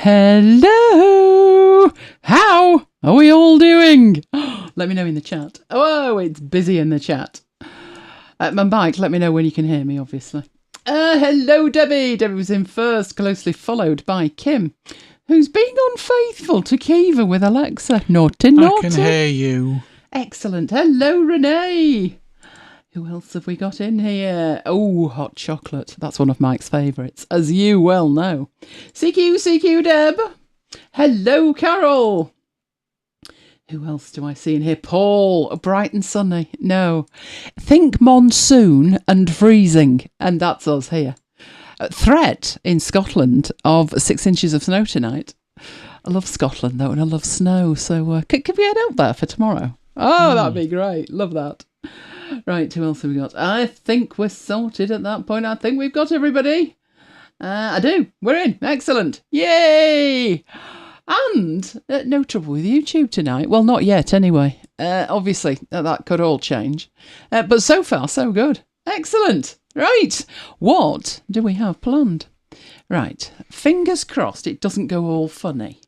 Hello! How are we all doing? Let me know in the chat. Oh, it's busy in the chat. My mic, let me know when you can hear me, obviously. Hello, Debbie. Debbie was in first, closely followed by Kim, who's being unfaithful to Kiva with Alexa. Naughty, naughty. I can hear you. Excellent. Hello, Renee. Who else have we got in here? Oh, hot chocolate. That's one of Mike's favourites, as you well know. CQ, Deb. Hello, Carol. Who else do I see in here? Paul. Bright and sunny. No. Think monsoon and freezing. And that's us here. Threat in Scotland of 6 inches of snow tonight. I love Scotland, though, and I love snow. So could we head out there for tomorrow? Oh, that'd be great. Love that. Right, who else have we got? I think we're sorted at that point. I think we've got everybody. I do. We're in. Excellent. Yay! And no trouble with YouTube tonight. Well, not yet, anyway. Obviously, that could all change. But so far, so good. Excellent. Right. What do we have planned? Right. Fingers crossed it doesn't go all funny.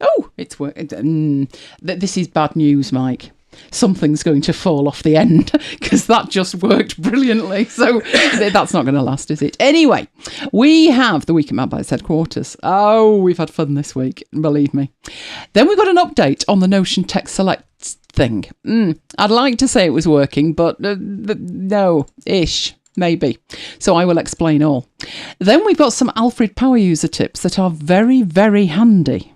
Oh, it's working. This is bad news, Mike. Something's going to fall off the end because that just worked brilliantly. So that's not going to last, is it? Anyway, we have the week at MacBites headquarters. Oh, we've had fun this week, believe me. Then we got an update on the Notion Tech Select thing. I'd like to say it was working, but no-ish. Maybe. So I will explain all. Then we've got some Alfred power user tips that are very, very handy.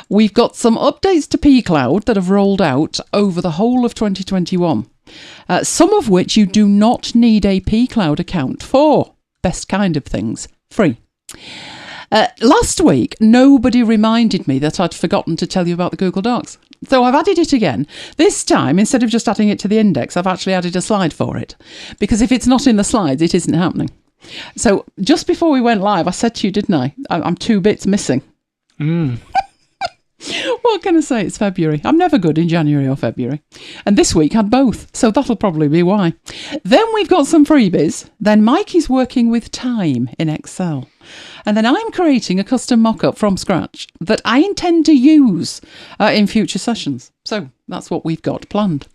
We've got some updates to pCloud that have rolled out over the whole of 2021, some of which you do not need a pCloud account for. Best kind of things, free. Last week, nobody reminded me that I'd forgotten to tell you about the Google Docs. So I've added it again. This time, instead of just adding it to the index, I've actually added a slide for it. Because if it's not in the slides, it isn't happening. So just before we went live, I said to you, didn't I? I'm 2 bits missing. What can I say? It's February. I'm never good in January or February. And this week had both, so that'll probably be why. Then we've got some freebies. Then Mike is working with time in Excel. And then I'm creating a custom mock-up from scratch that I intend to use in future sessions. So that's what we've got planned.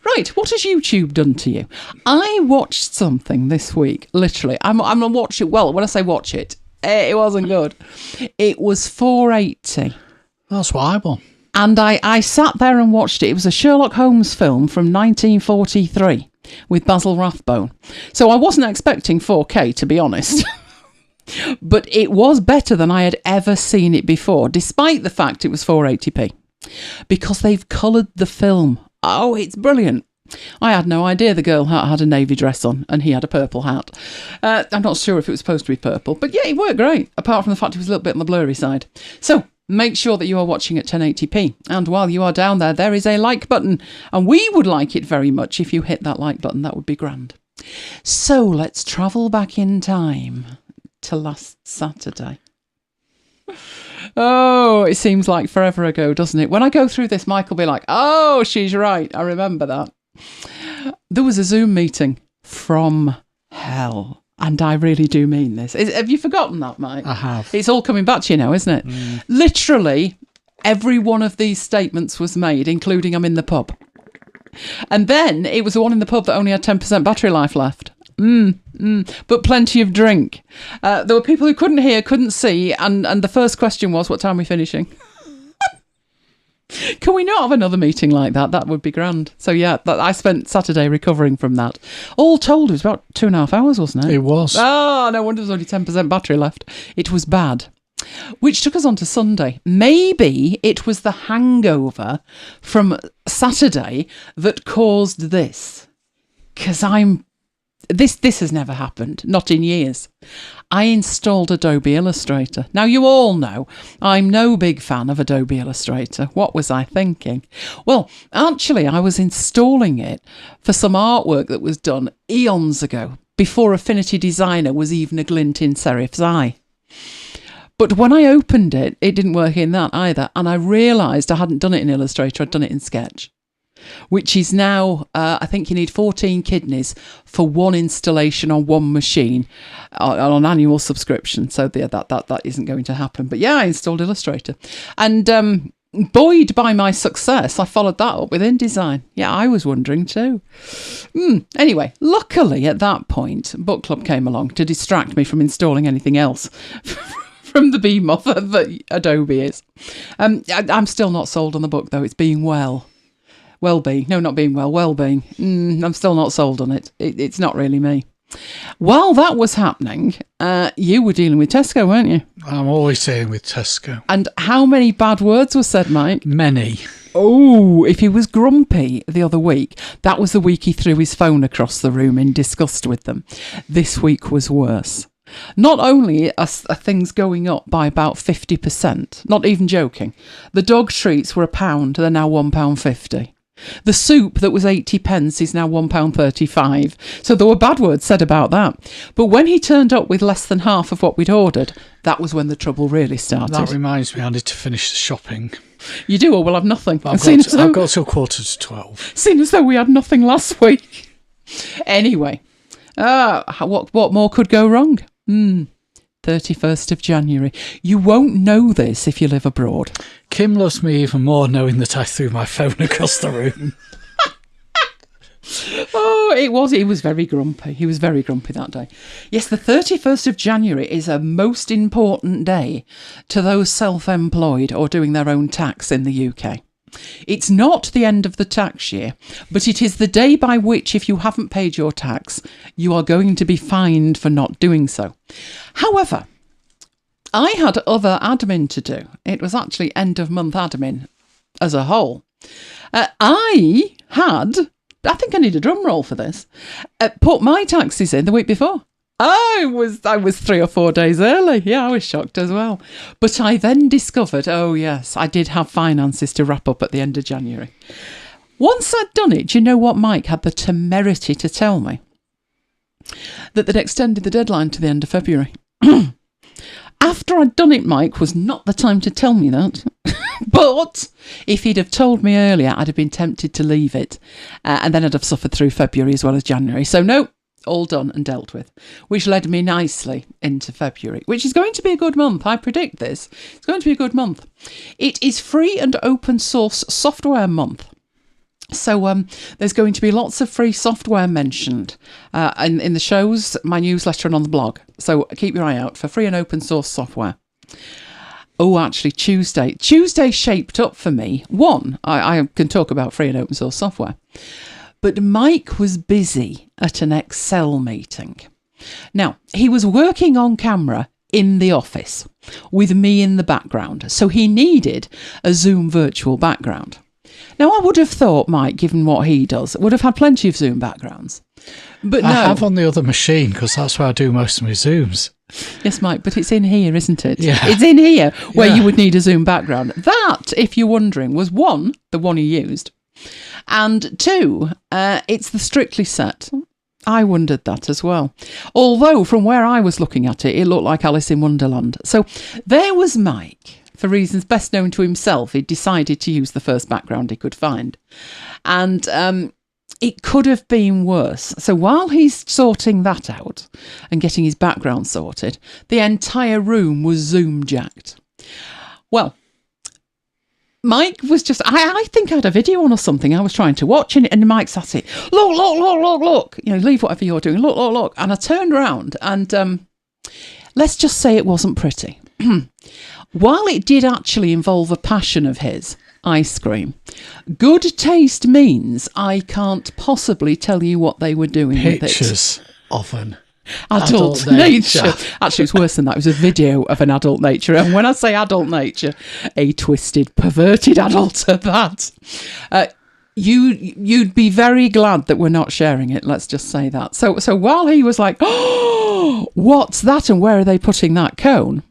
Right, what has YouTube done to you? I watched something this week, literally. I'm going to watch it. Well, when I say watch it, it wasn't good. It was 480. That's what I want. And I sat there and watched it. It was a Sherlock Holmes film from 1943 with Basil Rathbone. So I wasn't expecting 4K, to be honest. But it was better than I had ever seen it before, despite the fact it was 480p. Because they've coloured the film. Oh, it's brilliant. I had no idea the girl had a navy dress on and he had a purple hat. I'm not sure if it was supposed to be purple, but yeah, it worked great, apart from the fact it was a little bit on the blurry side. So make sure that you are watching at 1080p. And while you are down there, there is a like button. And we would like it very much if you hit that like button. That would be grand. So let's travel back in time to last Saturday. Oh, it seems like forever ago, doesn't it? When I go through this, Mike will be like, oh, she's right. I remember that. There was a Zoom meeting from hell. And I really do mean this. Have you forgotten that, Mike? I have. It's all coming back to you now, isn't it? Literally, every one of these statements was made, including I'm in the pub. And then it was the one in the pub that only had 10% battery life left. But plenty of drink. There were people who couldn't hear, couldn't see, and the first question was, what time are we finishing? Can we not have another meeting like that? That would be grand. So yeah, I spent Saturday recovering from that. All told, it was about 2.5 hours, wasn't it? It was. Oh, no wonder there's only 10% battery left. It was bad. Which took us on to Sunday. Maybe it was the hangover from Saturday that caused this. Because This has never happened, not in years. I installed Adobe Illustrator. Now, you all know I'm no big fan of Adobe Illustrator. What was I thinking? Well, actually, I was installing it for some artwork that was done eons ago, before Affinity Designer was even a glint in Serif's eye. But when I opened it, it didn't work in that either, and I realised I hadn't done it in Illustrator, I'd done it in Sketch. which is now, I think you need 14 kidneys for one installation on one machine on an annual subscription. So that isn't going to happen. But yeah, I installed Illustrator. And buoyed by my success, I followed that up with InDesign. Yeah, I was wondering too. Anyway, luckily at that point, Book Club came along to distract me from installing anything else from the behemoth that Adobe is. I'm still not sold on the book though. It's being well-being. No, not being well-being. I'm still not sold on it. It's not really me. While that was happening, you were dealing with Tesco, weren't you? I'm always dealing with Tesco. And how many bad words were said, Mike? Many. Oh, if he was grumpy the other week, that was the week he threw his phone across the room in disgust with them. This week was worse. Not only are things going up by about 50%, not even joking, the dog treats were £1, they're now £1.50. The soup that was 80p is now £1.35. So there were bad words said about that. But when he turned up with less than half of what we'd ordered, that was when the trouble really started. That reminds me, I need to finish the shopping. You do, or we'll have nothing. I've got till 11:45. Seen as though we had nothing last week. Anyway, what more could go wrong? 31st of January. You won't know this if you live abroad. Kim loves me even more knowing that I threw my phone across the room. He was very grumpy. He was very grumpy that day. Yes, the 31st of January is a most important day to those self-employed or doing their own tax in the UK. It's not the end of the tax year, but it is the day by which, if you haven't paid your tax, you are going to be fined for not doing so. However, I had other admin to do. It was actually end of month admin as a whole. I think I need a drum roll for this, put my taxes in the week before. I was 3 or 4 days early. Yeah, I was shocked as well. But I then discovered, oh yes, I did have finances to wrap up at the end of January. Once I'd done it, do you know what Mike had the temerity to tell me? That they'd extended the deadline to the end of February. After I'd done it, Mike was not the time to tell me that. But if he'd have told me earlier, I'd have been tempted to leave it. And then I'd have suffered through February as well as January. So no, all done and dealt with, which led me nicely into February, which is going to be a good month. I predict this. It's going to be a good month. It is free and open source software month. So there's going to be lots of free software mentioned in the shows, my newsletter and on the blog. So keep your eye out for free and open source software. Oh, actually, Tuesday shaped up for me. One, I can talk about free and open source software. But Mike was busy at an Excel meeting. Now, he was working on camera in the office with me in the background. So he needed a Zoom virtual background. Now, I would have thought Mike, given what he does, would have had plenty of Zoom backgrounds. But no. I have on the other machine because that's where I do most of my Zooms. Yes, Mike, but it's in here, isn't it? Yeah. It's in here where you would need a Zoom background. That, if you're wondering, was one, the one he used. And two, it's the Strictly set. I wondered that as well. Although from where I was looking at it, it looked like Alice in Wonderland. So there was Mike. For reasons best known to himself, he decided to use the first background he could find. And it could have been worse. So while he's sorting that out and getting his background sorted, the entire room was Zoom jacked. Well, Mike was just, I think I had a video on or something I was trying to watch, and Mike's at it. Look. You know, leave whatever you're doing. Look. And I turned around and let's just say it wasn't pretty. While it did actually involve a passion of his, ice cream, good taste means I can't possibly tell you what they were doing with it. Pictures of an adult nature. Actually, it's worse than that. It was a video of an adult nature. And when I say adult nature, a twisted, perverted adult at that. You'd be very glad that we're not sharing it. Let's just say that. So while he was like, oh, what's that? And where are they putting that cone?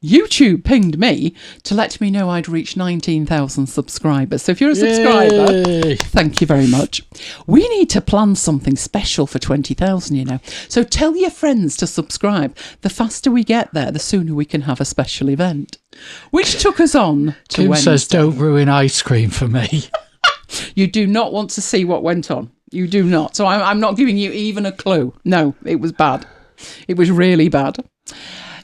YouTube pinged me to let me know I'd reached 19,000 subscribers. So if you're a subscriber, Yay. Thank you very much. We need to plan something special for 20,000, you know. So tell your friends to subscribe. The faster we get there, the sooner we can have a special event. Which took us on to Kim Wednesday. says, don't ruin ice cream for me. You do not want to see what went on. You do not. So I'm not giving you even a clue. No, it was bad. It was really bad.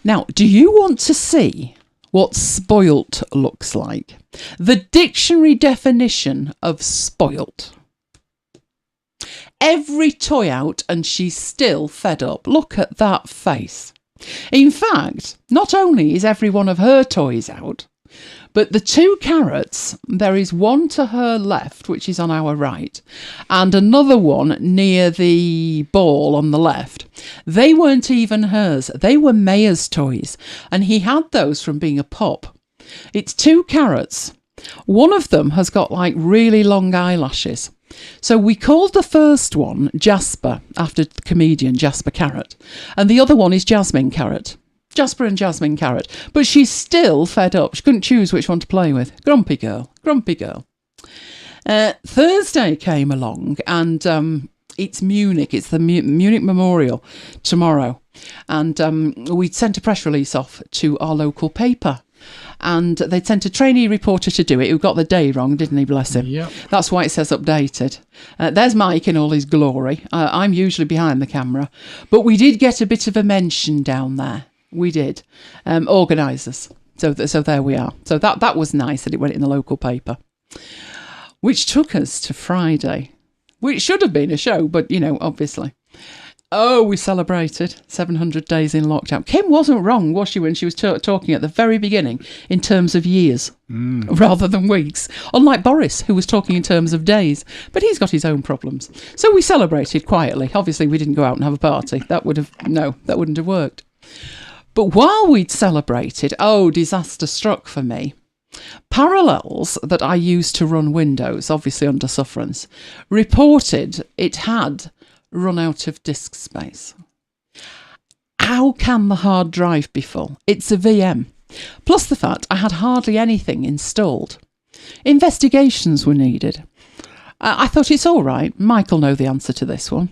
Now, do you want to see what spoilt looks like? The dictionary definition of spoilt. Every toy out and she's still fed up. Look at that face. In fact, not only is every one of her toys out, but the 2 carrots, there is one to her left, which is on our right, and another one near the ball on the left. They weren't even hers. They were Mayor's toys, and he had those from being a pup. It's 2 carrots. One of them has got like really long eyelashes. So we called the first one Jasper, after the comedian Jasper Carrot, and the other one is Jasmine Carrot. Jasper and Jasmine Carrot. But she's still fed up. She couldn't choose which one to play with. Grumpy girl. Grumpy girl. Thursday came along and it's Munich. It's the Munich Memorial tomorrow. And we'd sent a press release off to our local paper. And they'd sent a trainee reporter to do it who got the day wrong, didn't he, bless him? Yep. That's why it says updated. There's Mike in all his glory. I'm usually behind the camera. But we did get a bit of a mention down there. We did. Organisers. So there we are. So that was nice that it went in the local paper. Which took us to Friday. Which should have been a show, but, obviously. Oh, we celebrated 700 days in lockdown. Kim wasn't wrong, was she, when she was talking at the very beginning in terms of years rather than weeks? Unlike Boris, who was talking in terms of days. But he's got his own problems. So we celebrated quietly. Obviously, we didn't go out and have a party. That wouldn't have worked. But while we'd celebrated, disaster struck for me. Parallels that I used to run Windows, obviously under sufferance, reported it had run out of disk space. How can the hard drive be full? It's a VM. Plus the fact I had hardly anything installed. Investigations were needed. I thought it's all right. Mike will know the answer to this one.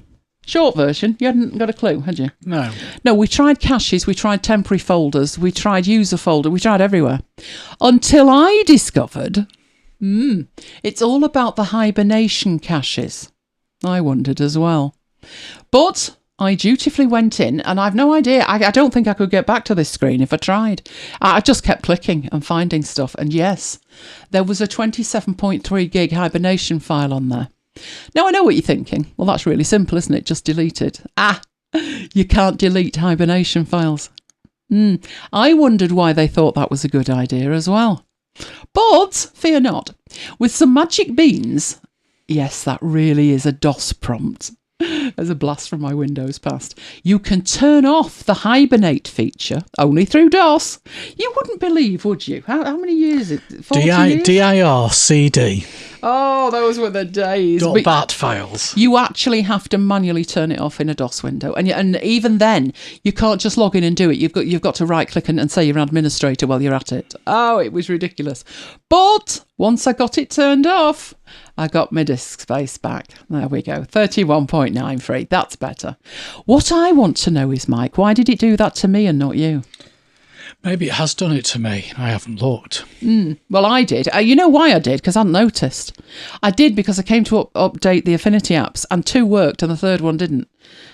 Short version, you hadn't got a clue, had you? No. No, we tried caches, we tried temporary folders, we tried user folder, we tried everywhere. Until I discovered, it's all about the hibernation caches. I wondered as well. But I dutifully went in, and I've no idea. I don't think I could get back to this screen if I tried. I just kept clicking and finding stuff, and yes, there was a 27.3 gig hibernation file on there. Now, I know what you're thinking. Well, that's really simple, isn't it? Just delete it. You can't delete hibernation files. I wondered why they thought that was a good idea as well. But, fear not, with some magic beans, yes, that really is a DOS prompt. There's a blast from my Windows past. You can turn off the hibernate feature only through DOS. You wouldn't believe, would you? How many years is it? 40 years? dir cd. Oh, those were the days. .bat files. You actually have to manually turn it off in a DOS window, and even then, you can't just log in and do it. You've got to right click and say you're an administrator while you're at it. Oh, it was ridiculous. But once I got it turned off, I got my disk space back. There we go, 31.93. That's better. What I want to know is, Mike, why did it do that to me and not you? Maybe it has done it to me. I haven't looked. Well, I did. You know why I did? Because I hadn't noticed. I did because I came to update the Affinity apps, and 2 worked and the 3rd one didn't.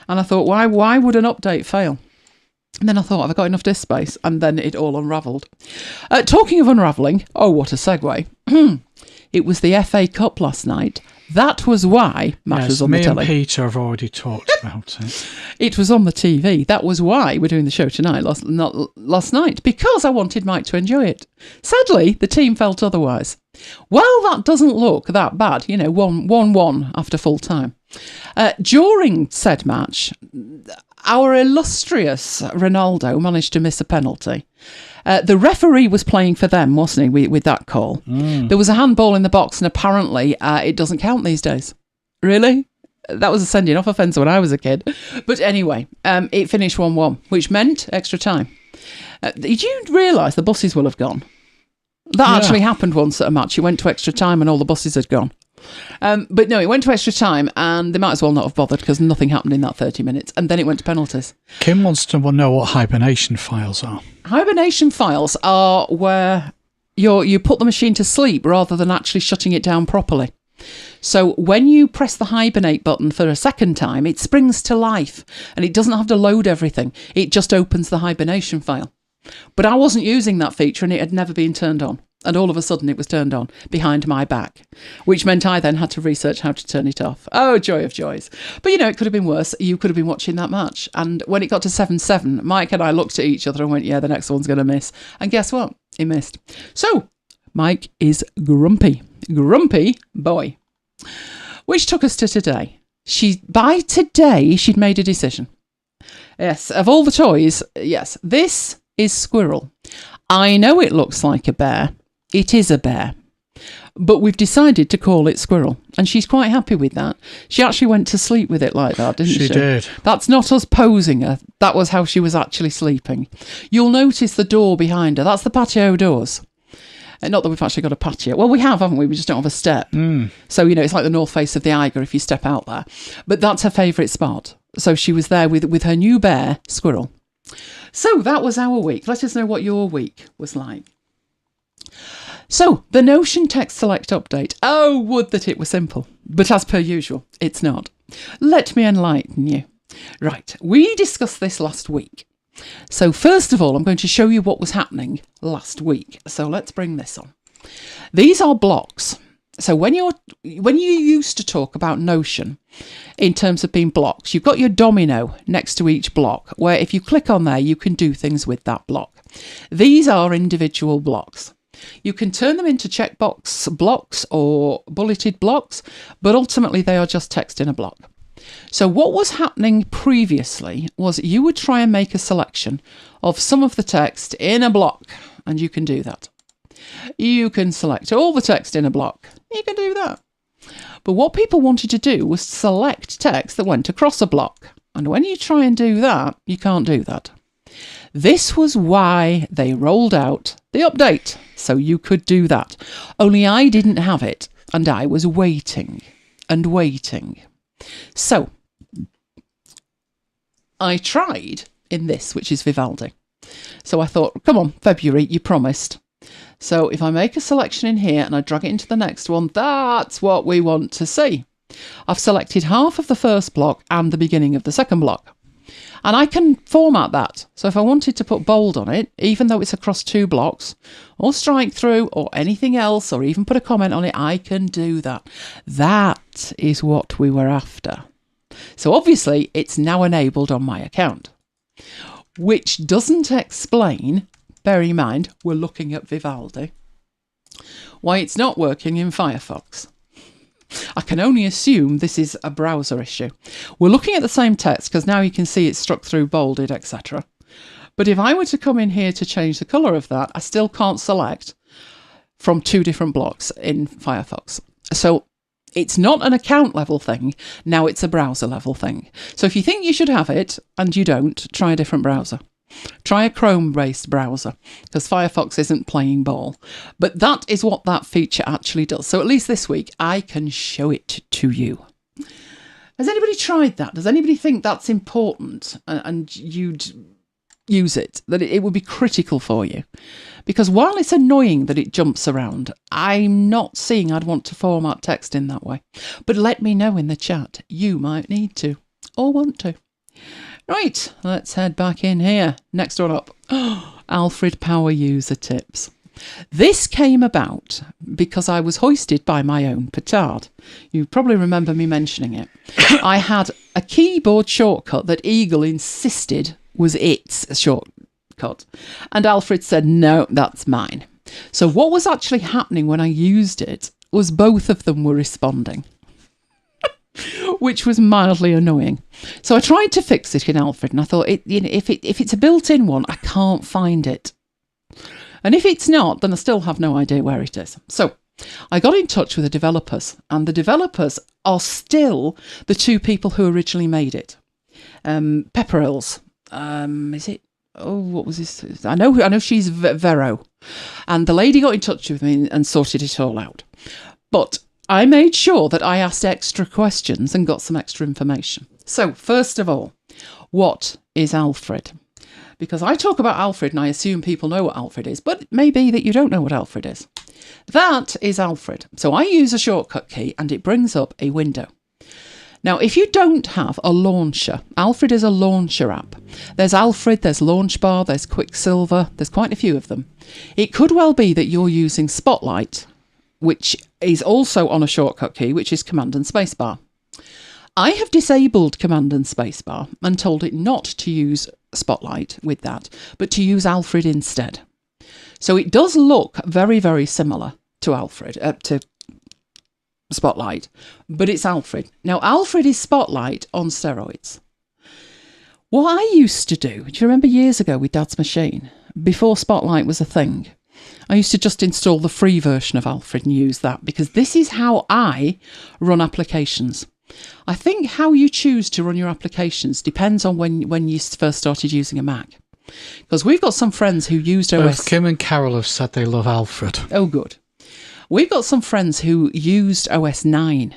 And I thought, why would an update fail? And then I thought, have I got enough disk space? And then it all unravelled. Talking of unravelling, what a segue. It was the FA Cup last night. That was why Matt was on the telly. Me and Peter have already talked about it. It was on the TV. That was why we're doing the show tonight, last night, because I wanted Mike to enjoy it. Sadly, the team felt otherwise. Well, that doesn't look that bad, 1-1 after full time. During said match, our illustrious Ronaldo managed to miss a penalty. The referee was playing for them, wasn't he, with that call? There was a handball in the box, and apparently it doesn't count these days. Really? That was a sending off offence when I was a kid. But anyway, it finished 1-1, which meant extra time. Did you realise the buses will have gone? That actually happened once at a match. It went to extra time and all the buses had gone. But no, it went to extra time and they might as well not have bothered because nothing happened in that 30 minutes. And then it went to penalties. Kim wants to know what hibernation files are. Hibernation files are where you put the machine to sleep rather than actually shutting it down properly. So when you press the hibernate button for a second time, it springs to life and it doesn't have to load everything. It just opens the hibernation file. But I wasn't using that feature and it had never been turned on. And all of a sudden it was turned on behind my back, which meant I then had to research how to turn it off. Oh, joy of joys. But, it could have been worse. You could have been watching that match. And when it got to 7-7, Mike and I looked at each other and went, yeah, the next one's going to miss. And guess what? He missed. So Mike is grumpy. Grumpy boy. Which took us to today. By today, she'd made a decision. Yes, of all the toys, yes, this is Squirrel. I know it looks like a bear. It is a bear. But we've decided to call it Squirrel. And she's quite happy with that. She actually went to sleep with it like that, didn't she? She did. That's not us posing her. That was how she was actually sleeping. You'll notice the door behind her. That's the patio doors. Not that we've actually got a patio. Well, we have, haven't we? We just don't have a step. So, it's like the north face of the Eiger if you step out there. But that's her favourite spot. So she was there with her new bear, Squirrel. So that was our week. Let us know what your week was like. So, the Notion Text Select update. Oh, would that it were simple. But as per usual, it's not. Let me enlighten you. Right, we discussed this last week. So first of all, I'm going to show you what was happening last week. So let's bring this on. These are blocks. So when you used to talk about Notion in terms of being blocks, you've got your domino next to each block, where if you click on there, you can do things with that block. These are individual blocks. You can turn them into checkbox blocks or bulleted blocks, but ultimately they are just text in a block. So what was happening previously was you would try and make a selection of some of the text in a block, and you can do that. You can select all the text in a block. You can do that. But what people wanted to do was select text that went across a block. And when you try and do that, you can't do that. This was why they rolled out the update, so you could do that. Only I didn't have it, and I was waiting and waiting. So, I tried in this, which is Vivaldi. So I thought, come on, February, you promised. So if I make a selection in here and I drag it into the next one, that's what we want to see. I've selected half of the first block and the beginning of the second block. And I can format that. So if I wanted to put bold on it, even though it's across two blocks, or strike through, or anything else, or even put a comment on it, I can do that. That is what we were after. So obviously, it's now enabled on my account, which doesn't explain, bear in mind, we're looking at Vivaldi, why it's not working in Firefox. I can only assume this is a browser issue. We're looking at the same text because now you can see it's struck through, bolded, etc. But if I were to come in here to change the colour of that, I still can't select from two different blocks in Firefox. So it's not an account level thing. Now it's a browser level thing. So if you think you should have it and you don't, try a different browser. Try a Chrome-based browser, because Firefox isn't playing ball. But that is what that feature actually does. So at least this week, I can show it to you. Has anybody tried that? Does anybody think that's important and you'd use it, that it would be critical for you? Because while it's annoying that it jumps around, I'm not seeing I'd want to format text in that way. But let me know in the chat. You might need to or want to. Right, let's head back in here. Next one up. Alfred Power User Tips. This came about because I was hoisted by my own petard. You probably remember me mentioning it. I had a keyboard shortcut that Eagle insisted was its shortcut. And Alfred said, no, that's mine. So what was actually happening when I used it was both of them were responding, which was mildly annoying. So I tried to fix it in Alfred, and I thought, if it's a built-in one, I can't find it. And if it's not, then I still have no idea where it is. So I got in touch with the developers, and the developers are still the two people who originally made it. Pepperills. Is it? Oh, what was this? I know she's Vero. And the lady got in touch with me and sorted it all out. But I made sure that I asked extra questions and got some extra information. So, first of all, what is Alfred? Because I talk about Alfred and I assume people know what Alfred is, but it may be that you don't know what Alfred is. That is Alfred. So I use a shortcut key and it brings up a window. Now, if you don't have a launcher, Alfred is a launcher app. There's Alfred, there's Launchbar, there's Quicksilver, there's quite a few of them. It could well be that you're using Spotlight, which is also on a shortcut key, which is Command and Spacebar. I have disabled Command and Spacebar and told it not to use Spotlight with that, but to use Alfred instead. So it does look very, very similar to Alfred, to Spotlight, but it's Alfred. Now, Alfred is Spotlight on steroids. What I used to do you remember years ago with Dad's machine, before Spotlight was a thing? I used to just install the free version of Alfred and use that, because this is how I run applications. I think how you choose to run your applications depends on when you first started using a Mac. Because we've got some friends who used OS... Both Kim and Carol have said they love Alfred. Oh, good. We've got some friends who used OS 9.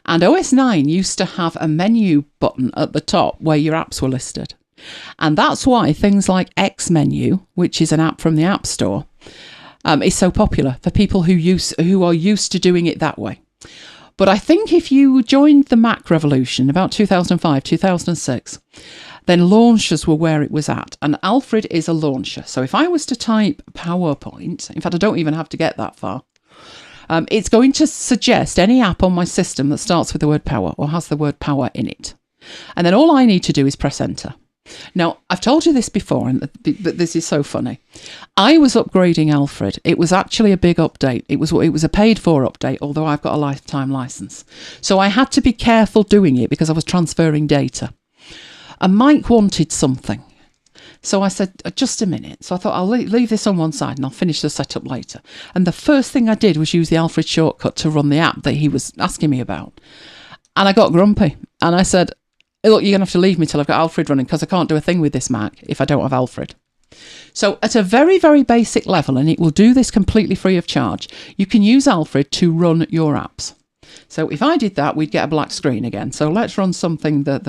And OS 9 used to have a menu button at the top where your apps were listed. And that's why things like X Menu, which is an app from the App Store, is so popular for people who are used to doing it that way. But I think if you joined the Mac revolution about 2005, 2006, then launchers were where it was at. And Alfred is a launcher. So if I was to type PowerPoint, in fact, I don't even have to get that far, it's going to suggest any app on my system that starts with the word power or has the word power in it. And then all I need to do is press enter. Now, I've told you this before, but this is so funny. I was upgrading Alfred. It was actually a big update. It was a paid-for update, although I've got a lifetime license. So I had to be careful doing it because I was transferring data. And Mike wanted something. So I said, just a minute. So I thought, I'll leave this on one side and I'll finish the setup later. And the first thing I did was use the Alfred shortcut to run the app that he was asking me about. And I got grumpy. And I said, look, you're going to have to leave me till I've got Alfred running because I can't do a thing with this Mac if I don't have Alfred. So at a very, very basic level, and it will do this completely free of charge, you can use Alfred to run your apps. So if I did that, we'd get a black screen again. So let's run something that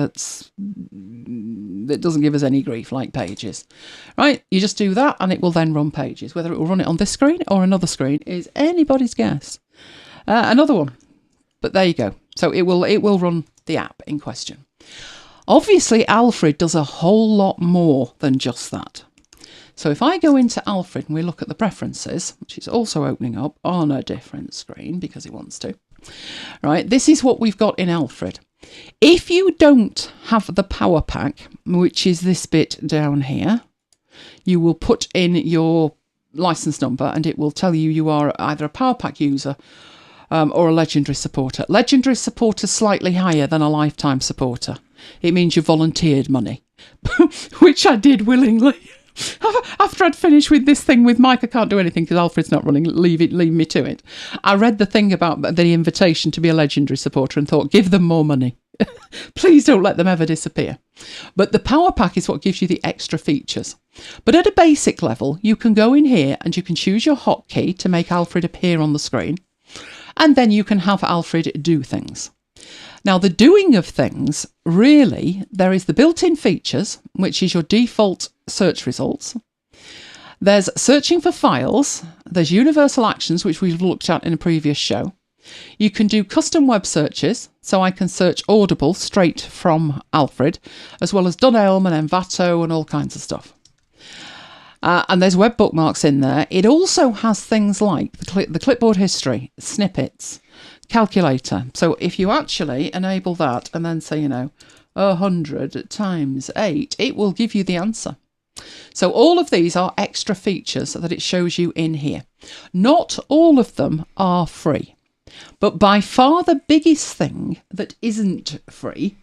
doesn't give us any grief, like Pages. Right? You just do that and it will then run Pages. Whether it will run it on this screen or another screen is anybody's guess. Another one. But there you go. So it will run the app in question. Obviously, Alfred does a whole lot more than just that. So if I go into Alfred and we look at the preferences, which is also opening up on a different screen because it wants to, right, this is what we've got in Alfred. If you don't have the power pack, which is this bit down here, you will put in your license number and it will tell you are either a power pack user or a legendary supporter. Legendary supporter is slightly higher than a lifetime supporter. It means you volunteered money, which I did willingly. After I'd finished with this thing with Mike, I can't do anything because Alfred's not running, leave me to it. I read the thing about the invitation to be a legendary supporter and thought, give them more money. Please don't let them ever disappear. But the power pack is what gives you the extra features. But at a basic level, you can go in here and you can choose your hotkey to make Alfred appear on the screen. And then you can have Alfred do things. Now, the doing of things, really, there is the built-in features, which is your default search results. There's searching for files. There's universal actions, which we've looked at in a previous show. You can do custom web searches, so I can search Audible straight from Alfred, as well as Dunelm and Envato and all kinds of stuff. And there's web bookmarks in there. It also has things like the clipboard history, snippets, calculator. So if you actually enable that and then say, 100 times 8, it will give you the answer. So all of these are extra features that it shows you in here. Not all of them are free, but by far the biggest thing that isn't free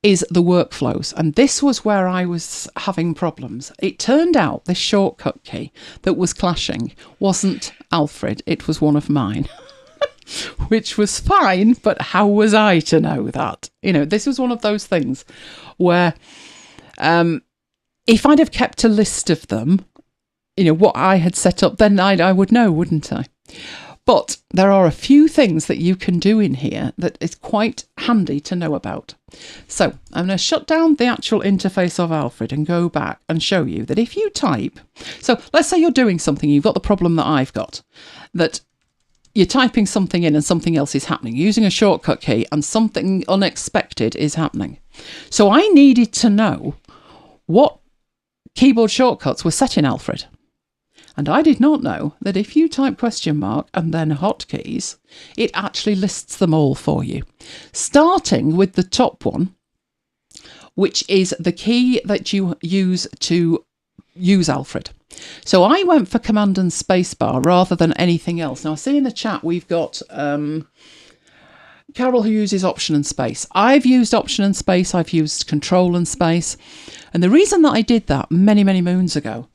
is the workflows. And this was where I was having problems. It turned out this shortcut key that was clashing wasn't Alfred, it was one of mine. Which was fine, but how was I to know that? This was one of those things where if I'd have kept a list of them, what I had set up, then I would know, wouldn't I? But there are a few things that you can do in here that is quite handy to know about. So I'm going to shut down the actual interface of Alfred and go back and show you that if you type, so let's say you're doing something, you've got the problem that I've got, that you're typing something in and something else is happening, using a shortcut key and something unexpected is happening. So I needed to know what keyboard shortcuts were set in Alfred. And I did not know that if you type question mark and then hotkeys, it actually lists them all for you. Starting with the top one, which is the key that you use to use Alfred. So I went for Command and Spacebar rather than anything else. Now I see in the chat we've got Carol who uses Option and Space. I've used Option and Space, I've used Control and Space. And the reason that I did that many, many moons ago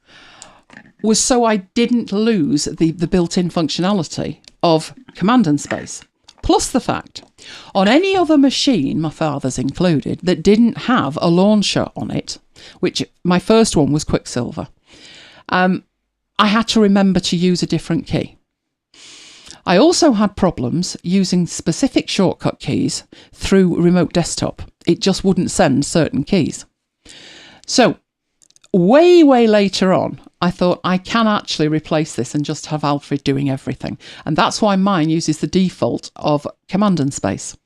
was so I didn't lose the built-in functionality of Command and Space. Plus the fact, on any other machine, my father's included, that didn't have a launcher on it, which my first one was Quicksilver, I had to remember to use a different key. I also had problems using specific shortcut keys through remote desktop. It just wouldn't send certain keys. So way later on, I thought I can actually replace this and just have Alfred doing everything. And that's why mine uses the default of Command and Space.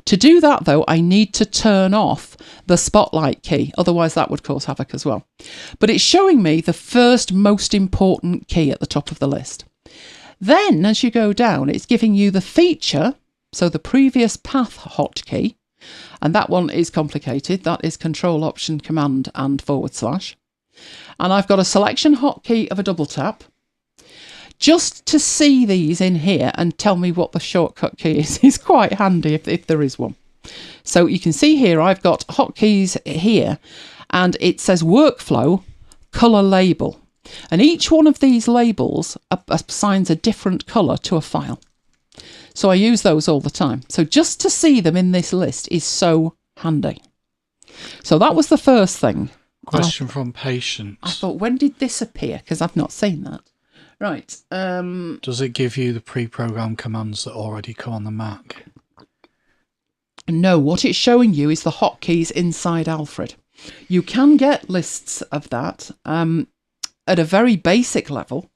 To do that, though, I need to turn off the spotlight key. Otherwise, that would cause havoc as well. But it's showing me the first most important key at the top of the list. Then, as you go down, it's giving you the feature, so the previous path hotkey, and that one is complicated. That is Control, Option, Command, and /. And I've got a selection hotkey of a double tap. Just to see these in here and tell me what the shortcut key is quite handy if there is one. So you can see here I've got hotkeys here, and it says Workflow, Colour Label. And each one of these labels assigns a different colour to a file. So I use those all the time. So just to see them in this list is so handy. So that was the first thing. Question from Patience. I thought, when did this appear? Because I've not seen that. Right. Does it give you the pre-programmed commands that already come on the Mac? No, what it's showing you is the hotkeys inside Alfred. You can get lists of that. At a very basic level,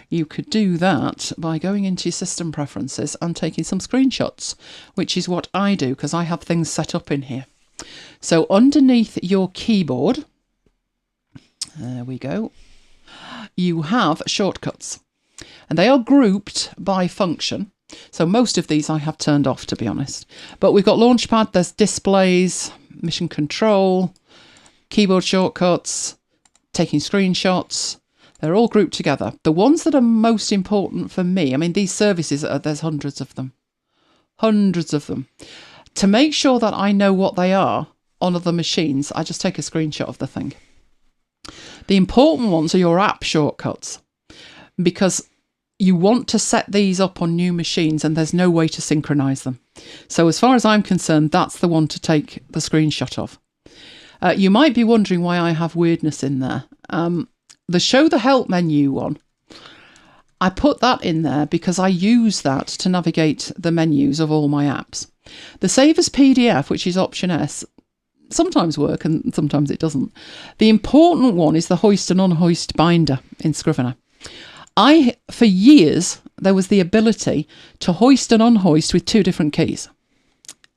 you could do that by going into your system preferences and taking some screenshots, which is what I do because I have things set up in here. So underneath your keyboard, there we go, you have shortcuts, and they are grouped by function. So most of these I have turned off, to be honest. But we've got Launchpad, there's displays, mission control, keyboard shortcuts, taking screenshots. They're all grouped together. The ones that are most important for me, I mean, these services, there's hundreds of them. Hundreds of them. To make sure that I know what they are on other machines, I just take a screenshot of the thing. The important ones are your app shortcuts, because you want to set these up on new machines and there's no way to synchronize them. So as far as I'm concerned, that's the one to take the screenshot of. You might be wondering why I have weirdness in there. The Show the Help menu one, I put that in there because I use that to navigate the menus of all my apps. The Save as PDF, which is Option S, sometimes work and sometimes it doesn't. The important one is the hoist and unhoist binder in Scrivener. For years, there was the ability to hoist and unhoist with two different keys.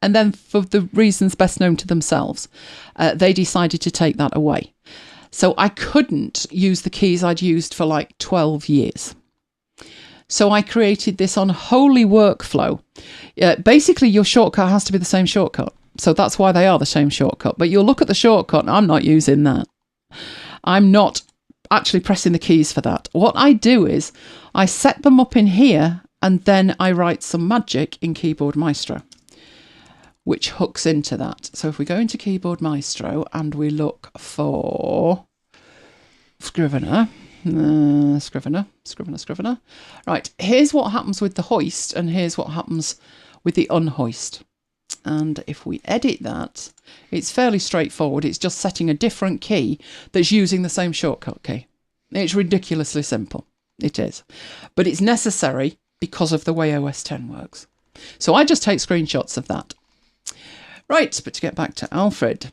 And then for the reasons best known to themselves, they decided to take that away. So I couldn't use the keys I'd used for like 12 years. So I created this unholy workflow. Basically, your shortcut has to be the same shortcut. So that's why they are the same shortcut. But you'll look at the shortcut and I'm not using that. I'm not actually pressing the keys for that. What I do is I set them up in here and then I write some magic in Keyboard Maestro, which hooks into that. So if we go into Keyboard Maestro and we look for Scrivener. Right, here's what happens with the hoist and here's what happens with the unhoist. And if we edit that, it's fairly straightforward. It's just setting a different key that's using the same shortcut key. It's ridiculously simple. It is. But it's necessary because of the way OS X works. So I just take screenshots of that. Right, but to get back to Alfred.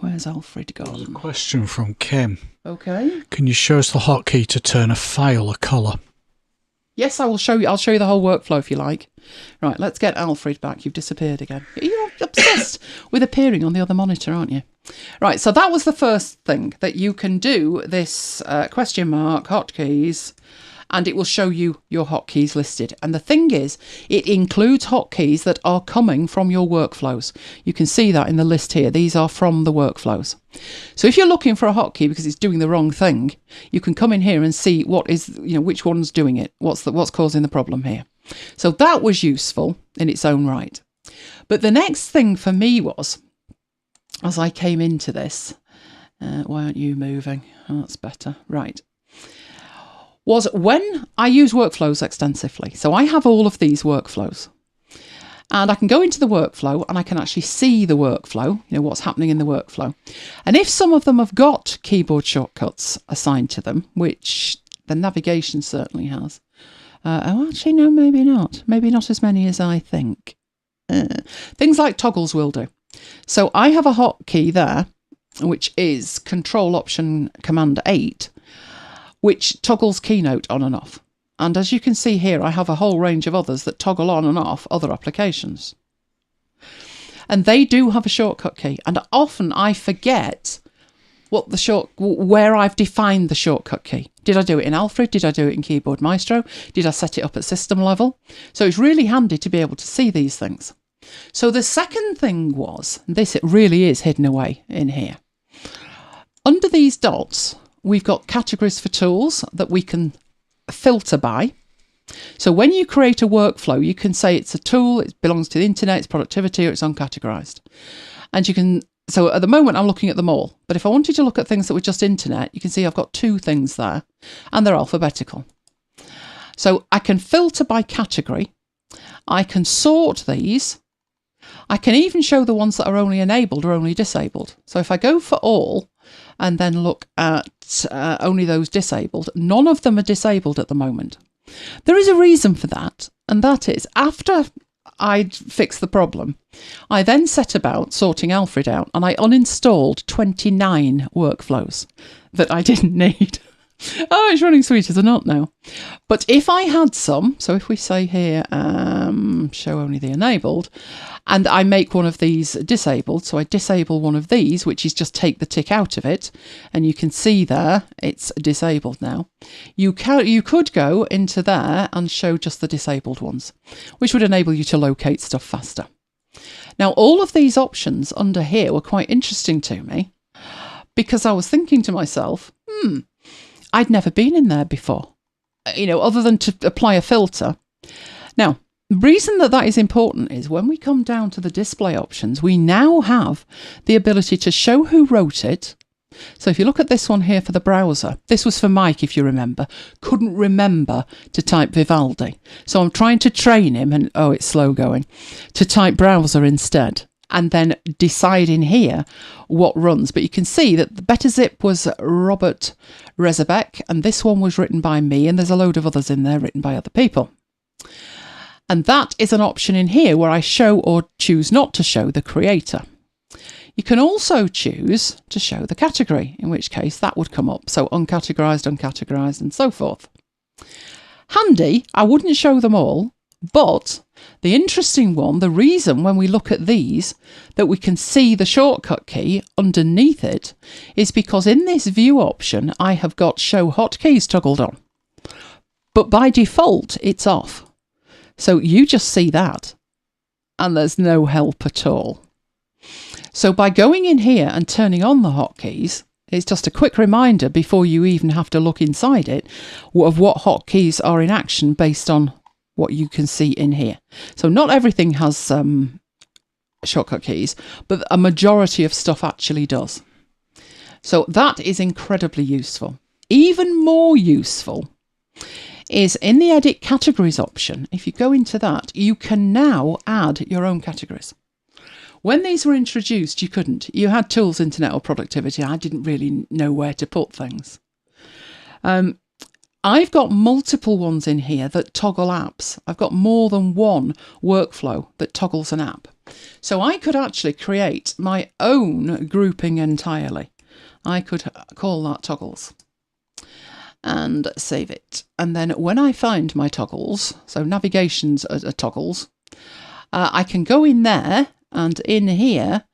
Where's Alfred gone? There's a question from Kim. Okay. Can you show us the hotkey to turn a file a colour? Yes, I will show you. I'll show you the whole workflow if you like. Right, let's get Alfred back. You've disappeared again. You're obsessed with appearing on the other monitor, aren't you? Right, so that was the first thing, that you can do this question mark hotkeys, and it will show you your hotkeys listed. And the thing is, it includes hotkeys that are coming from your workflows. You can see that in the list here. These are from the workflows. So if you're looking for a hotkey because it's doing the wrong thing, you can come in here and see what is, which one's doing it, what's causing the problem here. So that was useful in its own right. But the next thing for me was, as I came into this, why aren't you moving? Oh, that's better. Right. Was when I use workflows extensively. So I have all of these workflows. And I can go into the workflow and I can actually see the workflow, what's happening in the workflow. And if some of them have got keyboard shortcuts assigned to them, which the navigation certainly has. Actually, no, maybe not. Maybe not as many as I think. Things like toggles will do. So I have a hotkey there, which is Control Option Command 8, which toggles Keynote on and off. And as you can see here, I have a whole range of others that toggle on and off other applications. And they do have a shortcut key. And often I forget where I've defined the shortcut key. Did I do it in Alfred? Did I do it in Keyboard Maestro? Did I set it up at system level? So it's really handy to be able to see these things. So the second thing was, it really is hidden away in here. Under these dots, we've got categories for tools that we can filter by. So when you create a workflow, you can say it's a tool, it belongs to the internet, it's productivity, or it's uncategorized. And you can, so at the moment I'm looking at them all, but if I wanted to look at things that were just internet, you can see I've got 2 things there, and they're alphabetical. So I can filter by category, I can sort these, I can even show the ones that are only enabled or only disabled. So if I go for all, and then look at only those disabled, none of them are disabled at the moment. There is a reason for that, and that is after I'd fixed the problem, I then set about sorting Alfred out, and I uninstalled 29 workflows that I didn't need. Oh, it's running sweet as a nut now. But if I had some, so if we say here, show only the enabled, and I make one of these disabled, so I disable one of these, which is just take the tick out of it, and you can see there, it's disabled now. You could go into there and show just the disabled ones, which would enable you to locate stuff faster. Now, all of these options under here were quite interesting to me, because I was thinking to myself, I'd never been in there before, other than to apply a filter. Now, the reason that is important is when we come down to the display options, we now have the ability to show who wrote it. So if you look at this one here for the browser, this was for Mike, if you remember, couldn't remember to type Vivaldi. So I'm trying to train him, and it's slow going, to type browser instead, and then decide in here what runs. But you can see that the Better Zip was Robert Rezabek, and this one was written by me, and there's a load of others in there written by other people. And that is an option in here where I show or choose not to show the creator. You can also choose to show the category, in which case that would come up. So uncategorized, and so forth. Handy, I wouldn't show them all, but the interesting one, the reason when we look at these that we can see the shortcut key underneath it is because in this view option, I have got show hotkeys toggled on, but by default, it's off. So you just see that and there's no help at all. So by going in here and turning on the hotkeys, it's just a quick reminder before you even have to look inside it of what hotkeys are in action based on what you can see in here. So not everything has shortcut keys, but a majority of stuff actually does. So that is incredibly useful. Even more useful is in the edit categories option. If you go into that, you can now add your own categories. When these were introduced, you couldn't. You had tools, internet or productivity. I didn't really know where to put things. I've got multiple ones in here that toggle apps. I've got more than one workflow that toggles an app. So I could actually create my own grouping entirely. I could call that toggles and save it. And then when I find my toggles, so navigations are toggles, I can go in there, and in here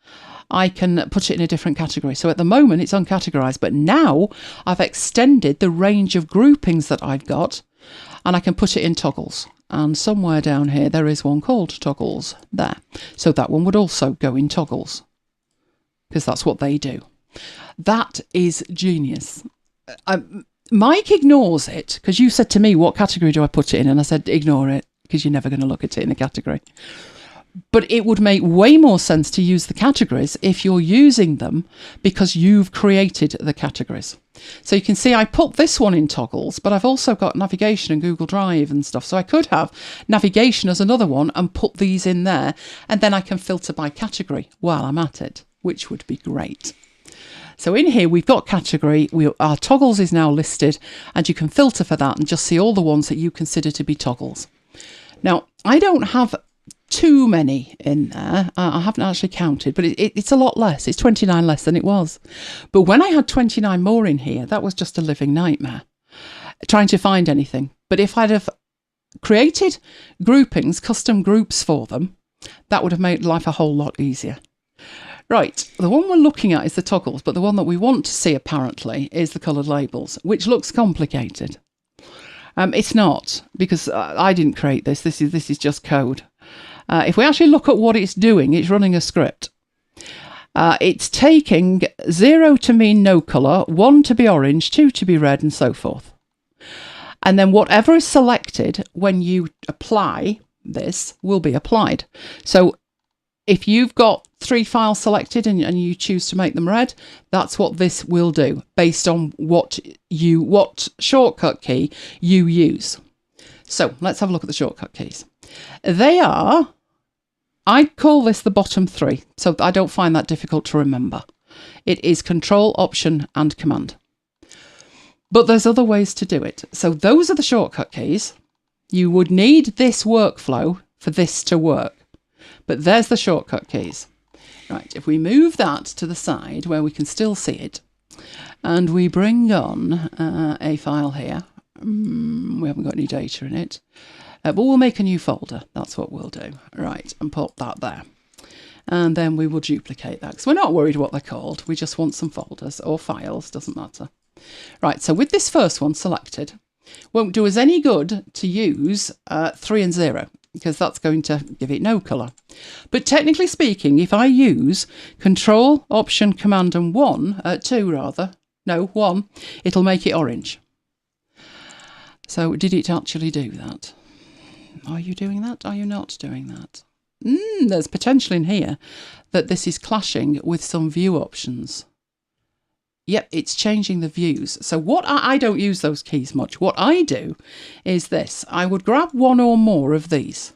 I can put it in a different category. So at the moment it's uncategorized, but now I've extended the range of groupings that I've got, and I can put it in toggles. And somewhere down here there is one called toggles there. So that one would also go in toggles, because that's what they do. That is genius. Mike ignores it, because you said to me, what category do I put it in? And I said, ignore it, because you're never going to look at it in a category. But it would make way more sense to use the categories if you're using them because you've created the categories. So you can see I put this one in toggles, but I've also got navigation and Google Drive and stuff. So I could have navigation as another one and put these in there, and then I can filter by category while I'm at it, which would be great. So in here we've got category, our toggles is now listed, and you can filter for that and just see all the ones that you consider to be toggles. Now, I don't have too many in there. I haven't actually counted, but it's a lot less. It's 29 less than it was. But when I had 29 more in here, that was just a living nightmare, trying to find anything. But if I'd have created groupings, custom groups for them, that would have made life a whole lot easier. Right, the one we're looking at is the toggles, but the one that we want to see apparently is the coloured labels, which looks complicated. It's not, because I didn't create this. This is just code. If we actually look at what it's doing, it's running a script. It's taking 0 to mean no colour, 1 to be orange, 2 to be red, and so forth. And then whatever is selected when you apply this will be applied. So if you've got 3 files selected and you choose to make them red, that's what this will do based on what shortcut key you use. So let's have a look at the shortcut keys. They are, I call this the bottom 3, so I don't find that difficult to remember. It is Control, Option and Command. But there's other ways to do it. So those are the shortcut keys. You would need this workflow for this to work. But there's the shortcut keys. Right, if we move that to the side where we can still see it, and we bring on a file here, we haven't got any data in it, but we'll make a new folder. That's what we'll do. Right, and put that there. And then we will duplicate that, because we're not worried what they're called. We just want some folders or files, doesn't matter. Right, so with this first one selected, won't do us any good to use 3 and 0. Because that's going to give it no colour. But technically speaking, if I use Control, Option, Command and 1, 1, it'll make it orange. So did it actually do that? Are you doing that? Are you not doing that? There's potential in here that this is clashing with some view options. Yep, it's changing the views. So what I don't use those keys much. What I do is this. I would grab one or more of these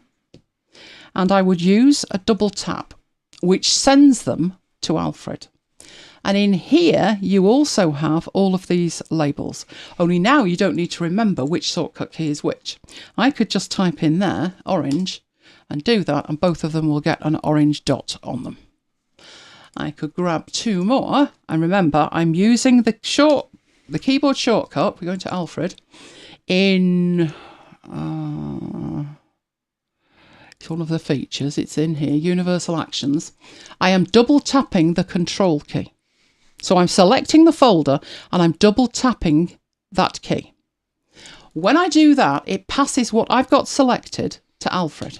and I would use a double tap, which sends them to Alfred. And in here, you also have all of these labels. Only now you don't need to remember which shortcut key is which. I could just type in there, orange, and do that, and both of them will get an orange dot on them. I could grab 2 more, and remember I'm using the keyboard shortcut, we're going to Alfred, in it's one of the features, it's in here, Universal Actions. I am double tapping the Control key. So I'm selecting the folder and I'm double tapping that key. When I do that, it passes what I've got selected to Alfred.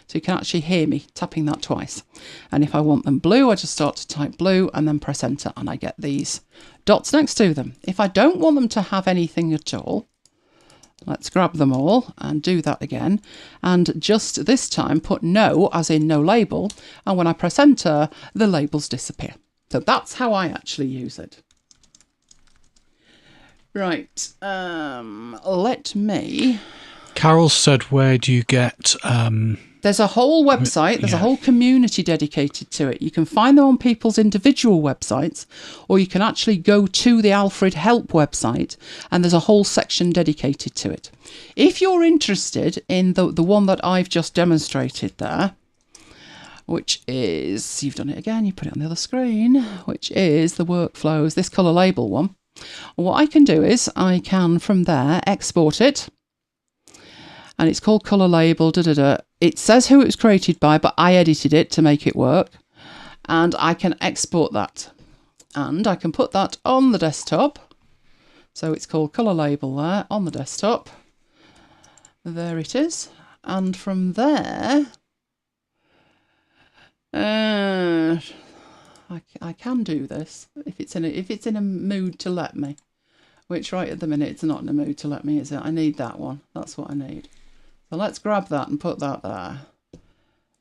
So you can actually hear me tapping that twice. And if I want them blue, I just start to type blue and then press enter and I get these dots next to them. If I don't want them to have anything at all, let's grab them all and do that again. And just this time put no, as in no label. And when I press enter, the labels disappear. So that's how I actually use it. Right, let me... Carol said, where do you get There's a whole website, there's a whole community dedicated to it. You can find them on people's individual websites, or you can actually go to the Alfred Help website, and there's a whole section dedicated to it. If you're interested in the one that I've just demonstrated there, which is, you've done it again, you put it on the other screen, which is the workflows, this colour label one. What I can do is I can from there export it, and it's called colour label, It says who it was created by, but I edited it to make it work, and I can export that, and I can put that on the desktop. So it's called colour label there on the desktop. There it is, and from there, I can do this if it's in a mood to let me, which right at the minute it's not in a mood to let me, is it? I need that one. That's what I need. So let's grab that and put that there.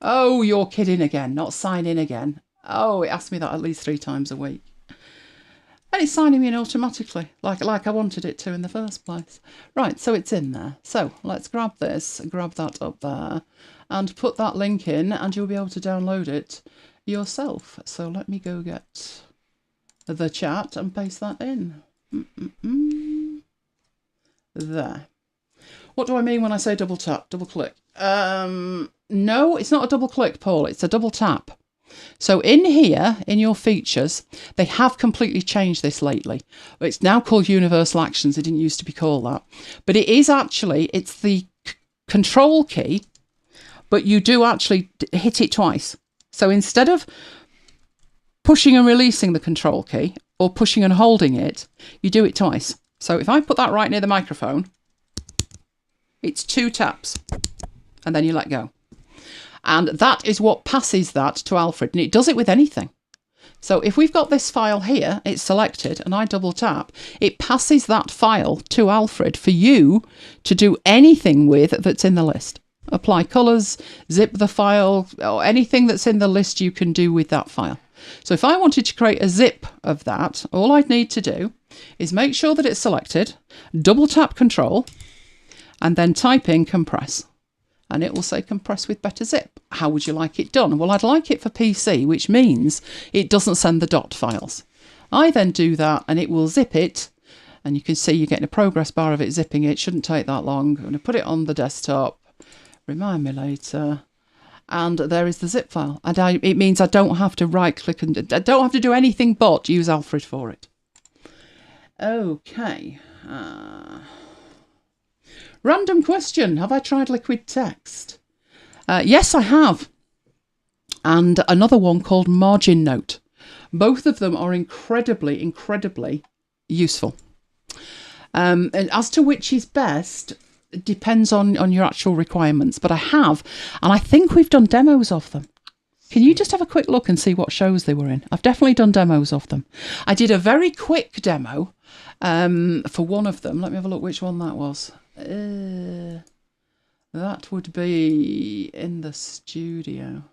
Oh, you're kidding again, not sign in again. Oh, it asks me that at least 3 times a week. And it's signing me in automatically, like I wanted it to in the first place. Right, so it's in there. So let's grab this, grab that up there, and put that link in, and you'll be able to download it yourself. So let me go get the chat and paste that in. There. What do I mean when I say double tap, double click? No, it's not a double click, Paul. It's a double tap. So in here, in your features, they have completely changed this lately. It's now called Universal Actions. It didn't used to be called that. But it is actually, it's the control key, but you do actually hit it twice. So instead of pushing and releasing the control key, or pushing and holding it, you do it twice. So if I put that right near the microphone, it's 2 taps, and then you let go. And that is what passes that to Alfred, and it does it with anything. So if we've got this file here, it's selected, and I double tap, it passes that file to Alfred for you to do anything with that's in the list. Apply colours, zip the file, or anything that's in the list you can do with that file. So if I wanted to create a zip of that, all I'd need to do is make sure that it's selected, double tap control, and then type in compress. And it will say compress with better zip. How would you like it done? Well, I'd like it for PC, which means it doesn't send the dot files. I then do that and it will zip it. And you can see you're getting a progress bar of it zipping it. Shouldn't take that long. I'm going to put it on the desktop. Remind me later. And there is the zip file. And it means I don't have to right click and I don't have to do anything but use Alfred for it. Okay. Random question. Have I tried liquid text? Yes, I have. And another one called Margin Note. Both of them are incredibly, incredibly useful. And as to which is best, it depends on your actual requirements. But I have, and I think we've done demos of them. Can you just have a quick look and see what shows they were in? I've definitely done demos of them. I did a very quick demo for one of them. Let me have a look which one that was. That would be in the studio.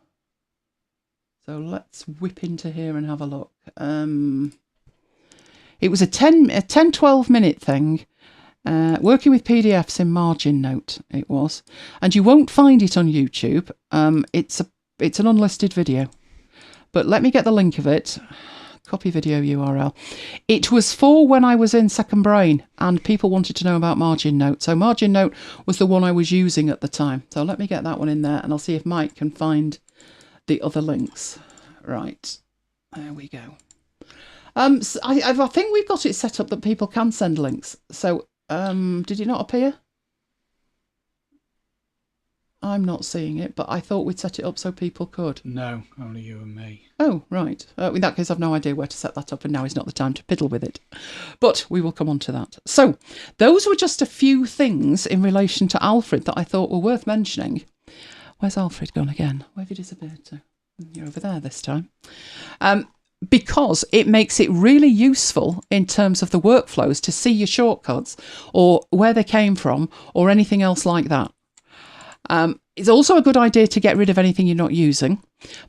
So let's whip into here and have a look. It was a 10-12 minute thing. Working with PDFs in Margin Note, it was. And you won't find it on YouTube. It's an unlisted video. But let me get the link of it. Copy video URL. It was for when I was in Second Brain and people wanted to know about Margin Note. So Margin Note was the one I was using at the time. So let me get that one in there and I'll see if Mike can find the other links. Right. There we go. So I think we've got it set up that people can send links. So did it not appear? I'm not seeing it, but I thought we'd set it up so people could. No, only you and me. Oh, right. In that case, I've no idea where to set that up, and now is not the time to piddle with it. But we will come on to that. So, those were just a few things in relation to Alfred that I thought were worth mentioning. Where's Alfred gone again? Where have you disappeared to? You're over there this time. Because it makes it really useful in terms of the workflows to see your shortcuts or where they came from or anything else like that. It's also a good idea to get rid of anything you're not using.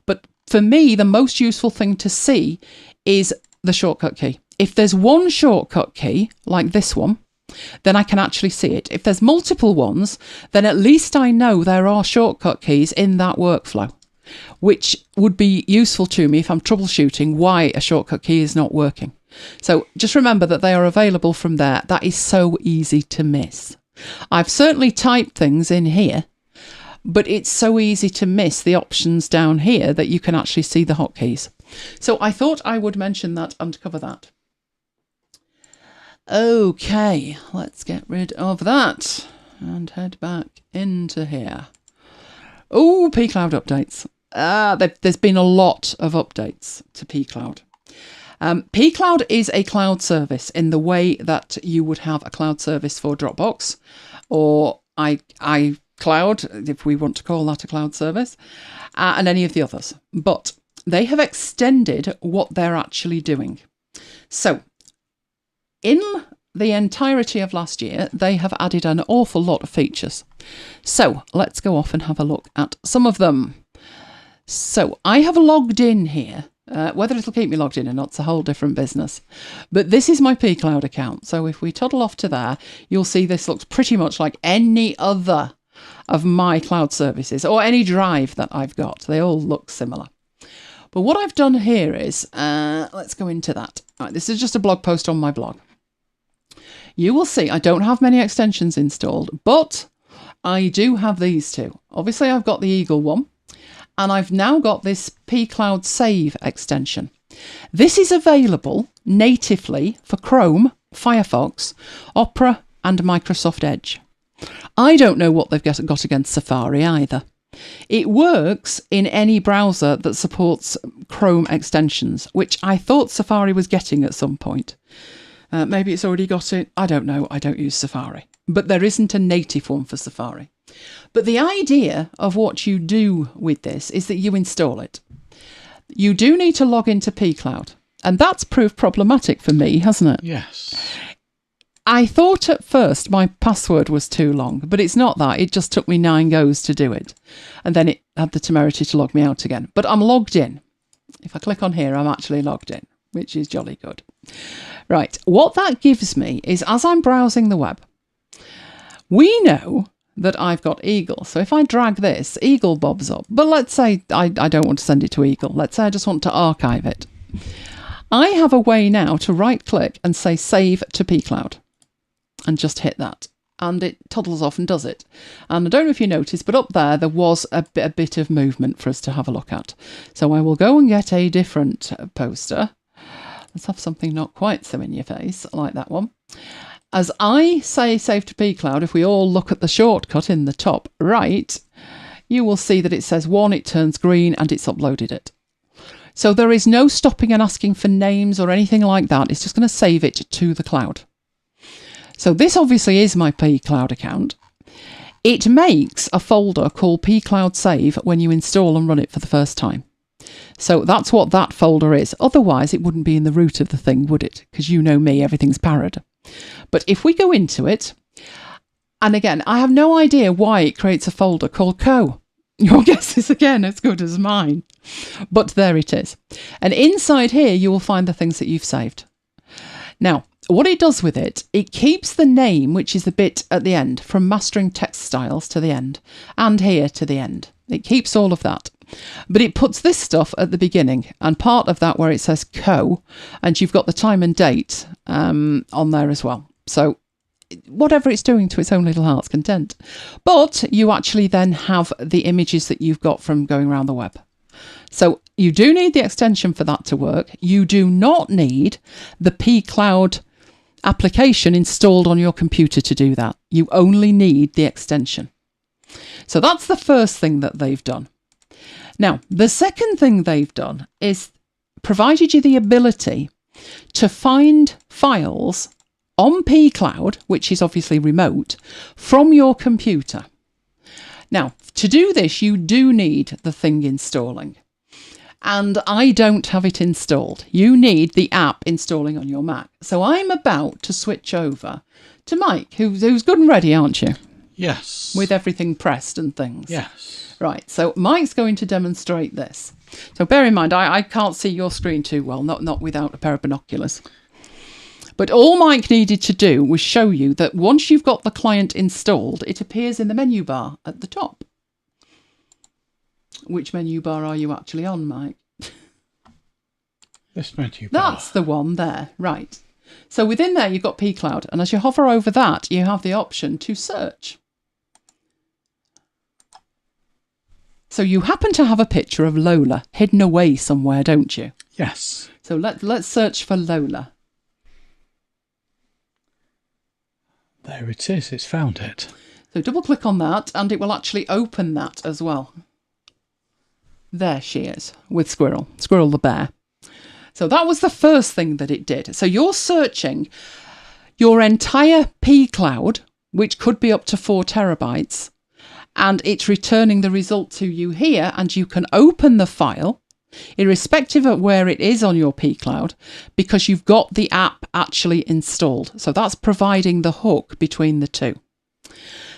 But for me, the most useful thing to see is the shortcut key. If there's one shortcut key, like this one, then I can actually see it. If there's multiple ones, then at least I know there are shortcut keys in that workflow, which would be useful to me if I'm troubleshooting why a shortcut key is not working. So just remember that they are available from there. That is so easy to miss. I've certainly typed things in here, but it's so easy to miss the options down here that you can actually see the hotkeys. So I thought I would mention that and cover that. Okay, let's get rid of that and head back into here. Oh, pCloud updates. There's been a lot of updates to pCloud. pCloud is a cloud service in the way that you would have a cloud service for Dropbox or iCloud, if we want to call that a cloud service, and any of the others. But they have extended what they're actually doing. So, in the entirety of last year, they have added an awful lot of features. So, let's go off and have a look at some of them. So, I have logged in here. Whether it'll keep me logged in or not, it's a whole different business. But this is my pCloud account. So if we toddle off to there, you'll see this looks pretty much like any other of my cloud services or any drive that I've got. They all look similar. But what I've done here is, let's go into that. Right, this is just a blog post on my blog. You will see I don't have many extensions installed, but I do have these two. Obviously, I've got the Eagle one. And I've now got this pCloud Save extension. This is available natively for Chrome, Firefox, Opera and Microsoft Edge. I don't know what they've got against Safari either. It works in any browser that supports Chrome extensions, which I thought Safari was getting at some point. Maybe it's already got it. I don't know. I don't use Safari. But there isn't a native one for Safari. But the idea of what you do with this is that you install it. You do need to log into pCloud, and that's proved problematic for me, hasn't it? Yes. I thought at first my password was too long, but it's not that. It just took me 9 goes to do it. And then it had the temerity to log me out again. But I'm logged in. If I click on here, I'm actually logged in, which is jolly good. Right, what that gives me is as I'm browsing the web, we know that I've got Eagle. So if I drag this, Eagle bobs up. But let's say I don't want to send it to Eagle. Let's say I just want to archive it. I have a way now to right click and say save to pCloud and just hit that. And it toddles off and does it. And I don't know if you noticed, but up there was a bit of movement for us to have a look at. So I will go and get a different poster. Let's have something not quite so in your face, like that one. As I say save to pCloud, if we all look at the shortcut in the top right, you will see that it says 1, it turns green, and it's uploaded it. So there is no stopping and asking for names or anything like that. It's just going to save it to the cloud. So this obviously is my pCloud account. It makes a folder called pCloud Save when you install and run it for the first time. So that's what that folder is. Otherwise, it wouldn't be in the root of the thing, would it? Because you know me, everything's parrot. But if we go into it, and again, I have no idea why it creates a folder called Co. Your guess is again as good as mine. But there it is. And inside here, you will find the things that you've saved. Now, what it does with it, it keeps the name, which is the bit at the end, from mastering text styles to the end, and here to the end. It keeps all of that. But it puts this stuff at the beginning, and part of that where it says Co, and you've got the time and date on there as well. So whatever it's doing to its own little heart's content. But you actually then have the images that you've got from going around the web. So you do need the extension for that to work. You do not need the pCloud application installed on your computer to do that. You only need the extension. So that's the first thing that they've done. Now, the second thing they've done is provided you the ability to find files on pCloud, which is obviously remote, from your computer. Now, to do this, you do need the thing installing. And I don't have it installed. You need the app installing on your Mac. So I'm about to switch over to Mike, who's good and ready, aren't you? Yes. With everything pressed and things. Yes. Right, so Mike's going to demonstrate this. So bear in mind, I can't see your screen too well, not without a pair of binoculars. But all Mike needed to do was show you that once you've got the client installed, it appears in the menu bar at the top. Which menu bar are you actually on, Mike? This menu bar. That's the one there, right. So within there, you've got pCloud. And as you hover over that, you have the option to search. So you happen to have a picture of Lola hidden away somewhere, don't you? Yes. So let's search for Lola. There it is. It's found it. So double click on that and it will actually open that as well. There she is with Squirrel the bear. So that was the first thing that it did. So you're searching your entire pCloud, which could be up to 4 terabytes, and it's returning the result to you here, and you can open the file irrespective of where it is on your pCloud because you've got the app actually installed. So that's providing the hook between the two.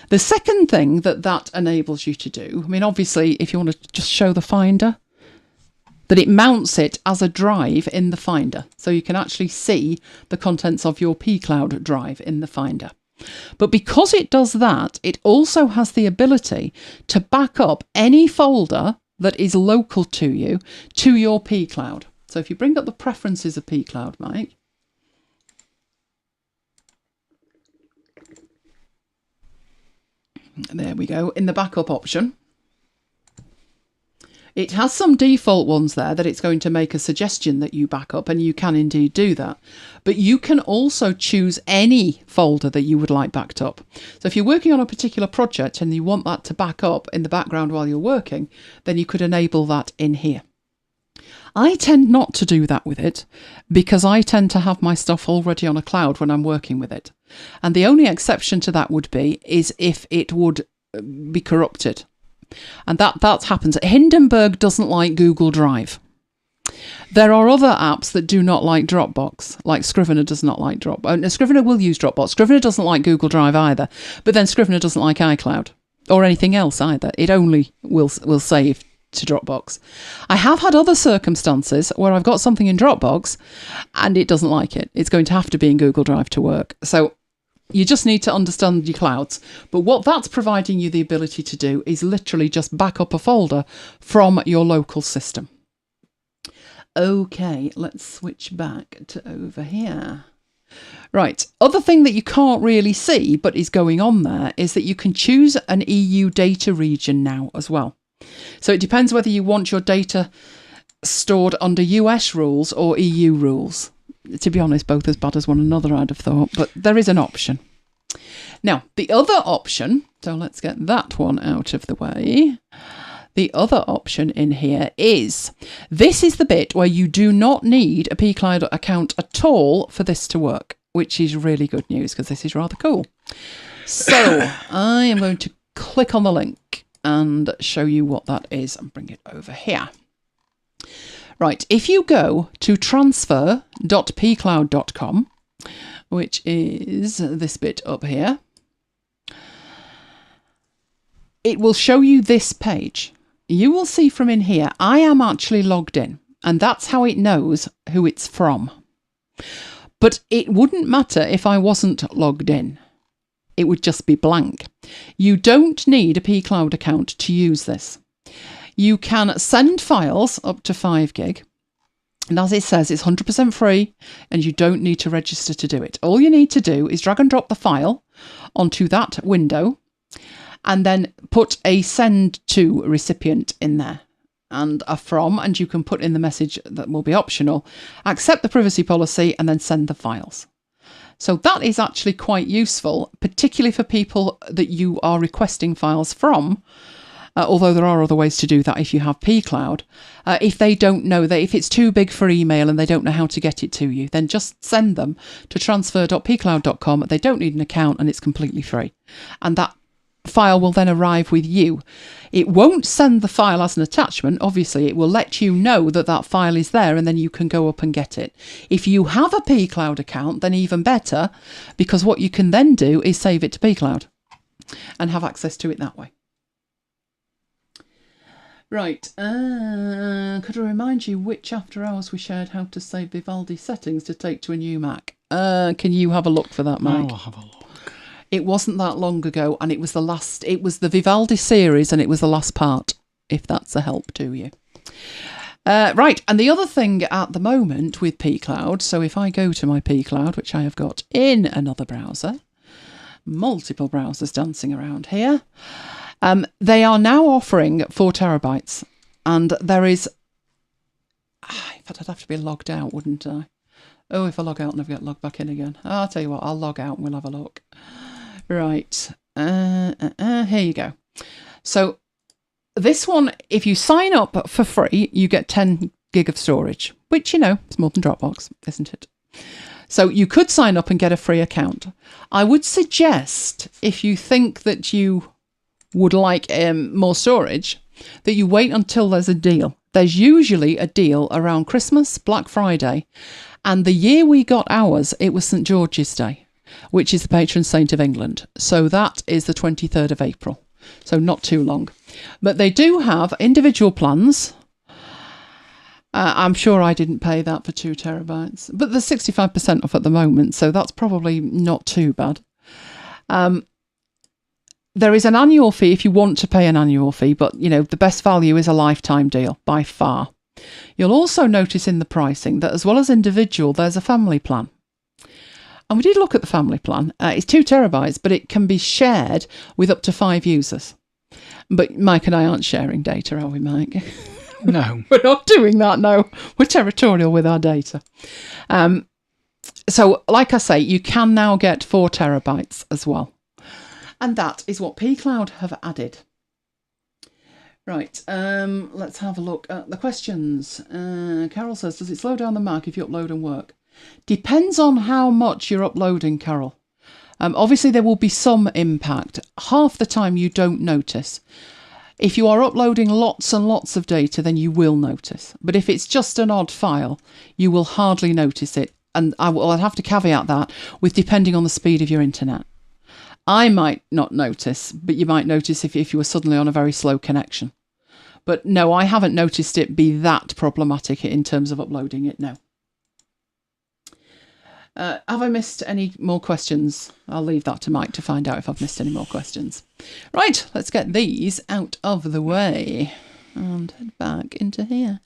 The second thing that enables you to do, I mean, obviously, if you want to just show the Finder, that it mounts it as a drive in the Finder. So you can actually see the contents of your pCloud drive in the Finder. But because it does that, it also has the ability to back up any folder that is local to you to your pCloud. So if you bring up the preferences of pCloud, Mike, there we go, in the backup option, it has some default ones there that it's going to make a suggestion that you back up, and you can indeed do that. But you can also choose any folder that you would like backed up. So if you're working on a particular project and you want that to back up in the background while you're working, then you could enable that in here. I tend not to do that with it because I tend to have my stuff already on a cloud when I'm working with it. And the only exception to that would be is if it would be corrupted. And that happens. Hindenburg doesn't like Google Drive. There are other apps that do not like Dropbox, like Scrivener does not like Dropbox. Scrivener will use Dropbox. Scrivener doesn't like Google Drive either. But then Scrivener doesn't like iCloud or anything else either. It only will save to Dropbox. I have had other circumstances where I've got something in Dropbox and it doesn't like it. It's going to have to be in Google Drive to work. So you just need to understand your clouds. But what that's providing you the ability to do is literally just back up a folder from your local system. Okay, let's switch back to over here. Right, other thing that you can't really see but is going on there is that you can choose an EU data region now as well. So it depends whether you want your data stored under US rules or EU rules. To be honest, both as bad as one another, I'd have thought, but there is an option. Now, the other option, so let's get that one out of the way. The other option in here is, this is the bit where you do not need a pCloud account at all for this to work, which is really good news because this is rather cool. So I am going to click on the link and show you what that is and bring it over here. Right, if you go to transfer.pcloud.com, which is this bit up here, it will show you this page. You will see from in here, I am actually logged in, and that's how it knows who it's from. But it wouldn't matter if I wasn't logged in. It would just be blank. You don't need a pCloud account to use this. You can send files up to 5 gig. And as it says, it's 100% free and you don't need to register to do it. All you need to do is drag and drop the file onto that window and then put a send to recipient in there and a from, and you can put in the message that will be optional, accept the privacy policy and then send the files. So that is actually quite useful, particularly for people that you are requesting files from. Although there are other ways to do that if you have pCloud. If they don't know, if it's too big for email and they don't know how to get it to you, then just send them to transfer.pcloud.com. They don't need an account and it's completely free. And that file will then arrive with you. It won't send the file as an attachment. Obviously, it will let you know that that file is there and then you can go up and get it. If you have a pCloud account, then even better, because what you can then do is save it to pCloud and have access to it that way. Right, could I remind you which after hours we shared how to save Vivaldi settings to take to a new Mac? Can you have a look for that, Mike? I'll have a look. It wasn't that long ago, and it was the Vivaldi series, and it was the last part, if that's a help to you. Right, and the other thing at the moment with pCloud, so if I go to my pCloud, which I have got in another browser, multiple browsers dancing around here, they are now offering 4 terabytes, and there is, in fact, I'd have to be logged out, wouldn't I? Oh, if I log out and I've got logged back in again. Oh, I'll tell you what, I'll log out and we'll have a look. Right, here you go. So this one, if you sign up for free, you get 10 gig of storage, which, you know, is more than Dropbox, isn't it? So you could sign up and get a free account. I would suggest, if you think that you would like more storage, that you wait until there's a deal. There's usually a deal around Christmas, Black Friday, and the year we got ours, it was St. George's Day, which is the patron saint of England. So that is the 23rd of April. So not too long. But they do have individual plans. I'm sure I didn't pay that for 2 terabytes. But they're 65% off at the moment, so that's probably not too bad. There is an annual fee if you want to pay an annual fee, but, you know, the best value is a lifetime deal, by far. You'll also notice in the pricing that as well as individual, there's a family plan. And we did look at the family plan. It's 2 terabytes, but it can be shared with up to 5 users. But Mike and I aren't sharing data, are we, Mike? No. We're not doing that, no. We're territorial with our data. So, like I say, you can now get 4 terabytes as well. And that is what pCloud have added. Right, let's have a look at the questions. Carol says, does it slow down the Mac if you upload and work? Depends on how much you're uploading, Carol. Obviously, there will be some impact. Half the time you don't notice. If you are uploading lots and lots of data, then you will notice. But if it's just an odd file, you will hardly notice it. And I'd have to caveat that with depending on the speed of your internet. I might not notice, but you might notice if you were suddenly on a very slow connection. But no, I haven't noticed it be that problematic in terms of uploading it, no. Have I missed any more questions? I'll leave that to Mike to find out if I've missed any more questions. Right, let's get these out of the way and head back into here.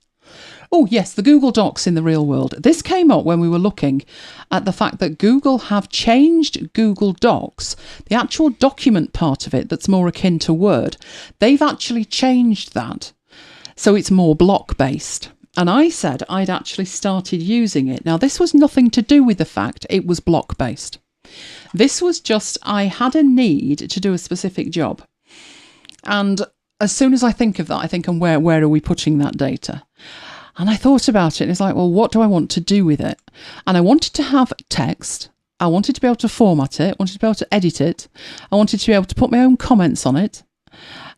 Oh yes, the Google Docs in the real world. This came up when we were looking at the fact that Google have changed Google Docs, the actual document part of it that's more akin to Word. They've actually changed that, so it's more block-based. And I said I'd actually started using it. Now, this was nothing to do with the fact it was block-based. This was just I had a need to do a specific job. And as soon as I think of that, I think, and where are we putting that data? And I thought about it, and it's like, well, what do I want to do with it? And I wanted to have text. I wanted to be able to format it. I wanted to be able to edit it. I wanted to be able to put my own comments on it.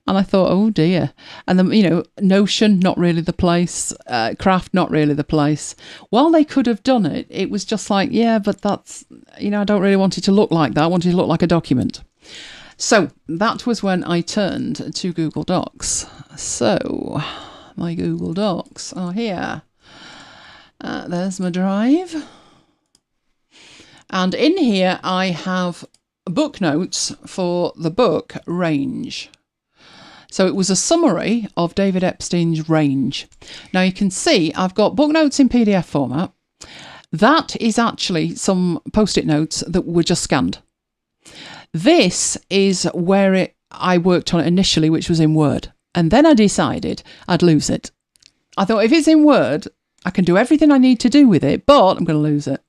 And I thought, oh dear. And then, you know, Notion, not really the place. Craft, not really the place. While they could have done it, it was just like, yeah, but that's, you know, I don't really want it to look like that. I want it to look like a document. So that was when I turned to Google Docs. So my Google Docs are here. There's my drive. And in here I have book notes for the book Range. So it was a summary of David Epstein's Range. Now you can see I've got book notes in PDF format. That is actually some post-it notes that were just scanned. This is where I worked on it initially, which was in Word. And then I decided I'd lose it. I thought if it's in Word, I can do everything I need to do with it, but I'm going to lose it.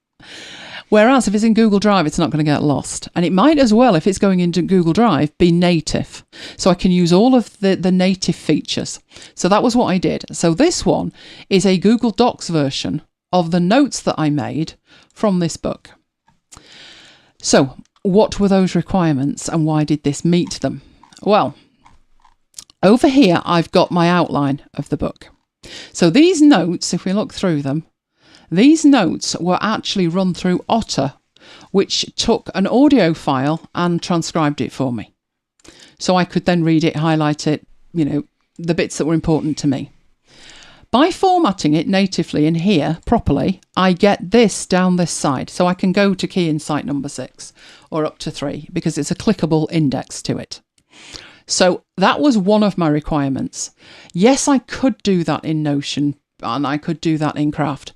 Whereas if it's in Google Drive, it's not going to get lost. And it might as well, if it's going into Google Drive, be native. So I can use all of the native features. So that was what I did. So this one is a Google Docs version of the notes that I made from this book. So what were those requirements and why did this meet them? Well, over here, I've got my outline of the book. So these notes, if we look through them, these notes were actually run through Otter, which took an audio file and transcribed it for me. So I could then read it, highlight it, you know, the bits that were important to me. By formatting it natively in here properly, I get this down this side. So I can go to key insight number 6 or up to 3 because it's a clickable index to it. So that was one of my requirements. Yes, I could do that in Notion and I could do that in Craft.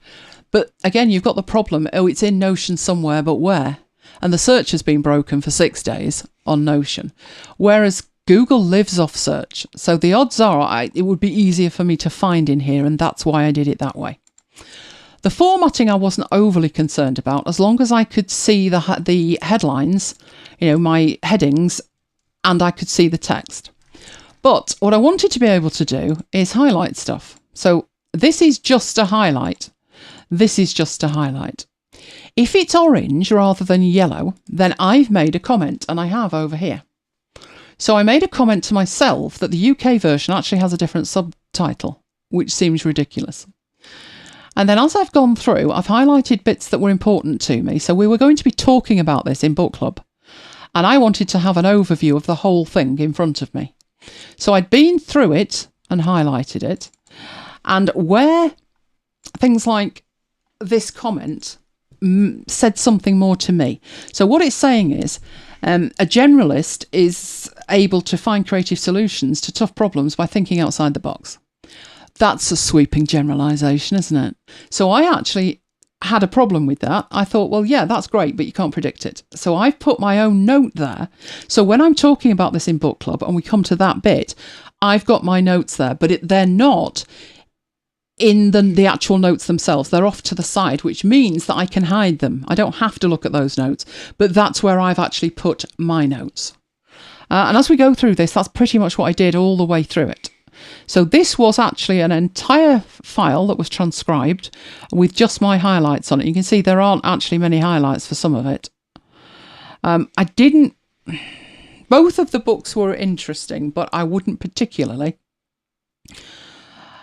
But again, you've got the problem, it's in Notion somewhere, but where? And the search has been broken for 6 days on Notion. Whereas Google lives off search. So the odds are it would be easier for me to find in here, and that's why I did it that way. The formatting I wasn't overly concerned about, as long as I could see the headlines, my headings, and I could see the text. But what I wanted to be able to do is highlight stuff. So this is just a highlight. This is just a highlight. If it's orange rather than yellow, then I've made a comment, and I have over here. So I made a comment to myself that the UK version actually has a different subtitle, which seems ridiculous. And then as I've gone through, I've highlighted bits that were important to me. So we were going to be talking about this in book club, and I wanted to have an overview of the whole thing in front of me. So I'd been through it and highlighted it, and where things like this comment said something more to me. So what it's saying is, a generalist is able to find creative solutions to tough problems by thinking outside the box. That's a sweeping generalisation, isn't it? So I actually had a problem with that. I thought, well, yeah, that's great, but you can't predict it. So I've put my own note there. So when I'm talking about this in book club and we come to that bit, I've got my notes there, but they're not in the actual notes themselves. They're off to the side, which means that I can hide them. I don't have to look at those notes, but that's where I've actually put my notes. And as we go through this, that's pretty much what I did all the way through it. So this was actually an entire file that was transcribed with just my highlights on it. You can see there aren't actually many highlights for some of it. Both of the books were interesting, but I wouldn't particularly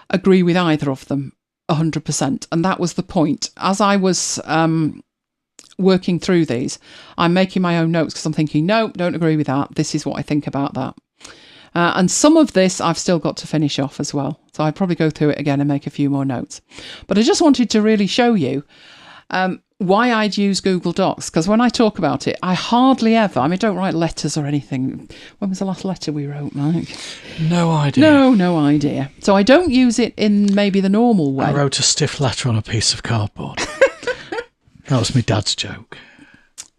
agree with either of them 100%. And that was the point. As I was working through these, I'm making my own notes because I'm thinking, no, don't agree with that. This is what I think about that. And some of this I've still got to finish off as well. So I'd probably go through it again and make a few more notes. But I just wanted to really show you why I'd use Google Docs. Because when I talk about it, I hardly ever, don't write letters or anything. When was the last letter we wrote, Mike? No idea. No idea. So I don't use it in maybe the normal way. I wrote a stiff letter on a piece of cardboard. That was my dad's joke.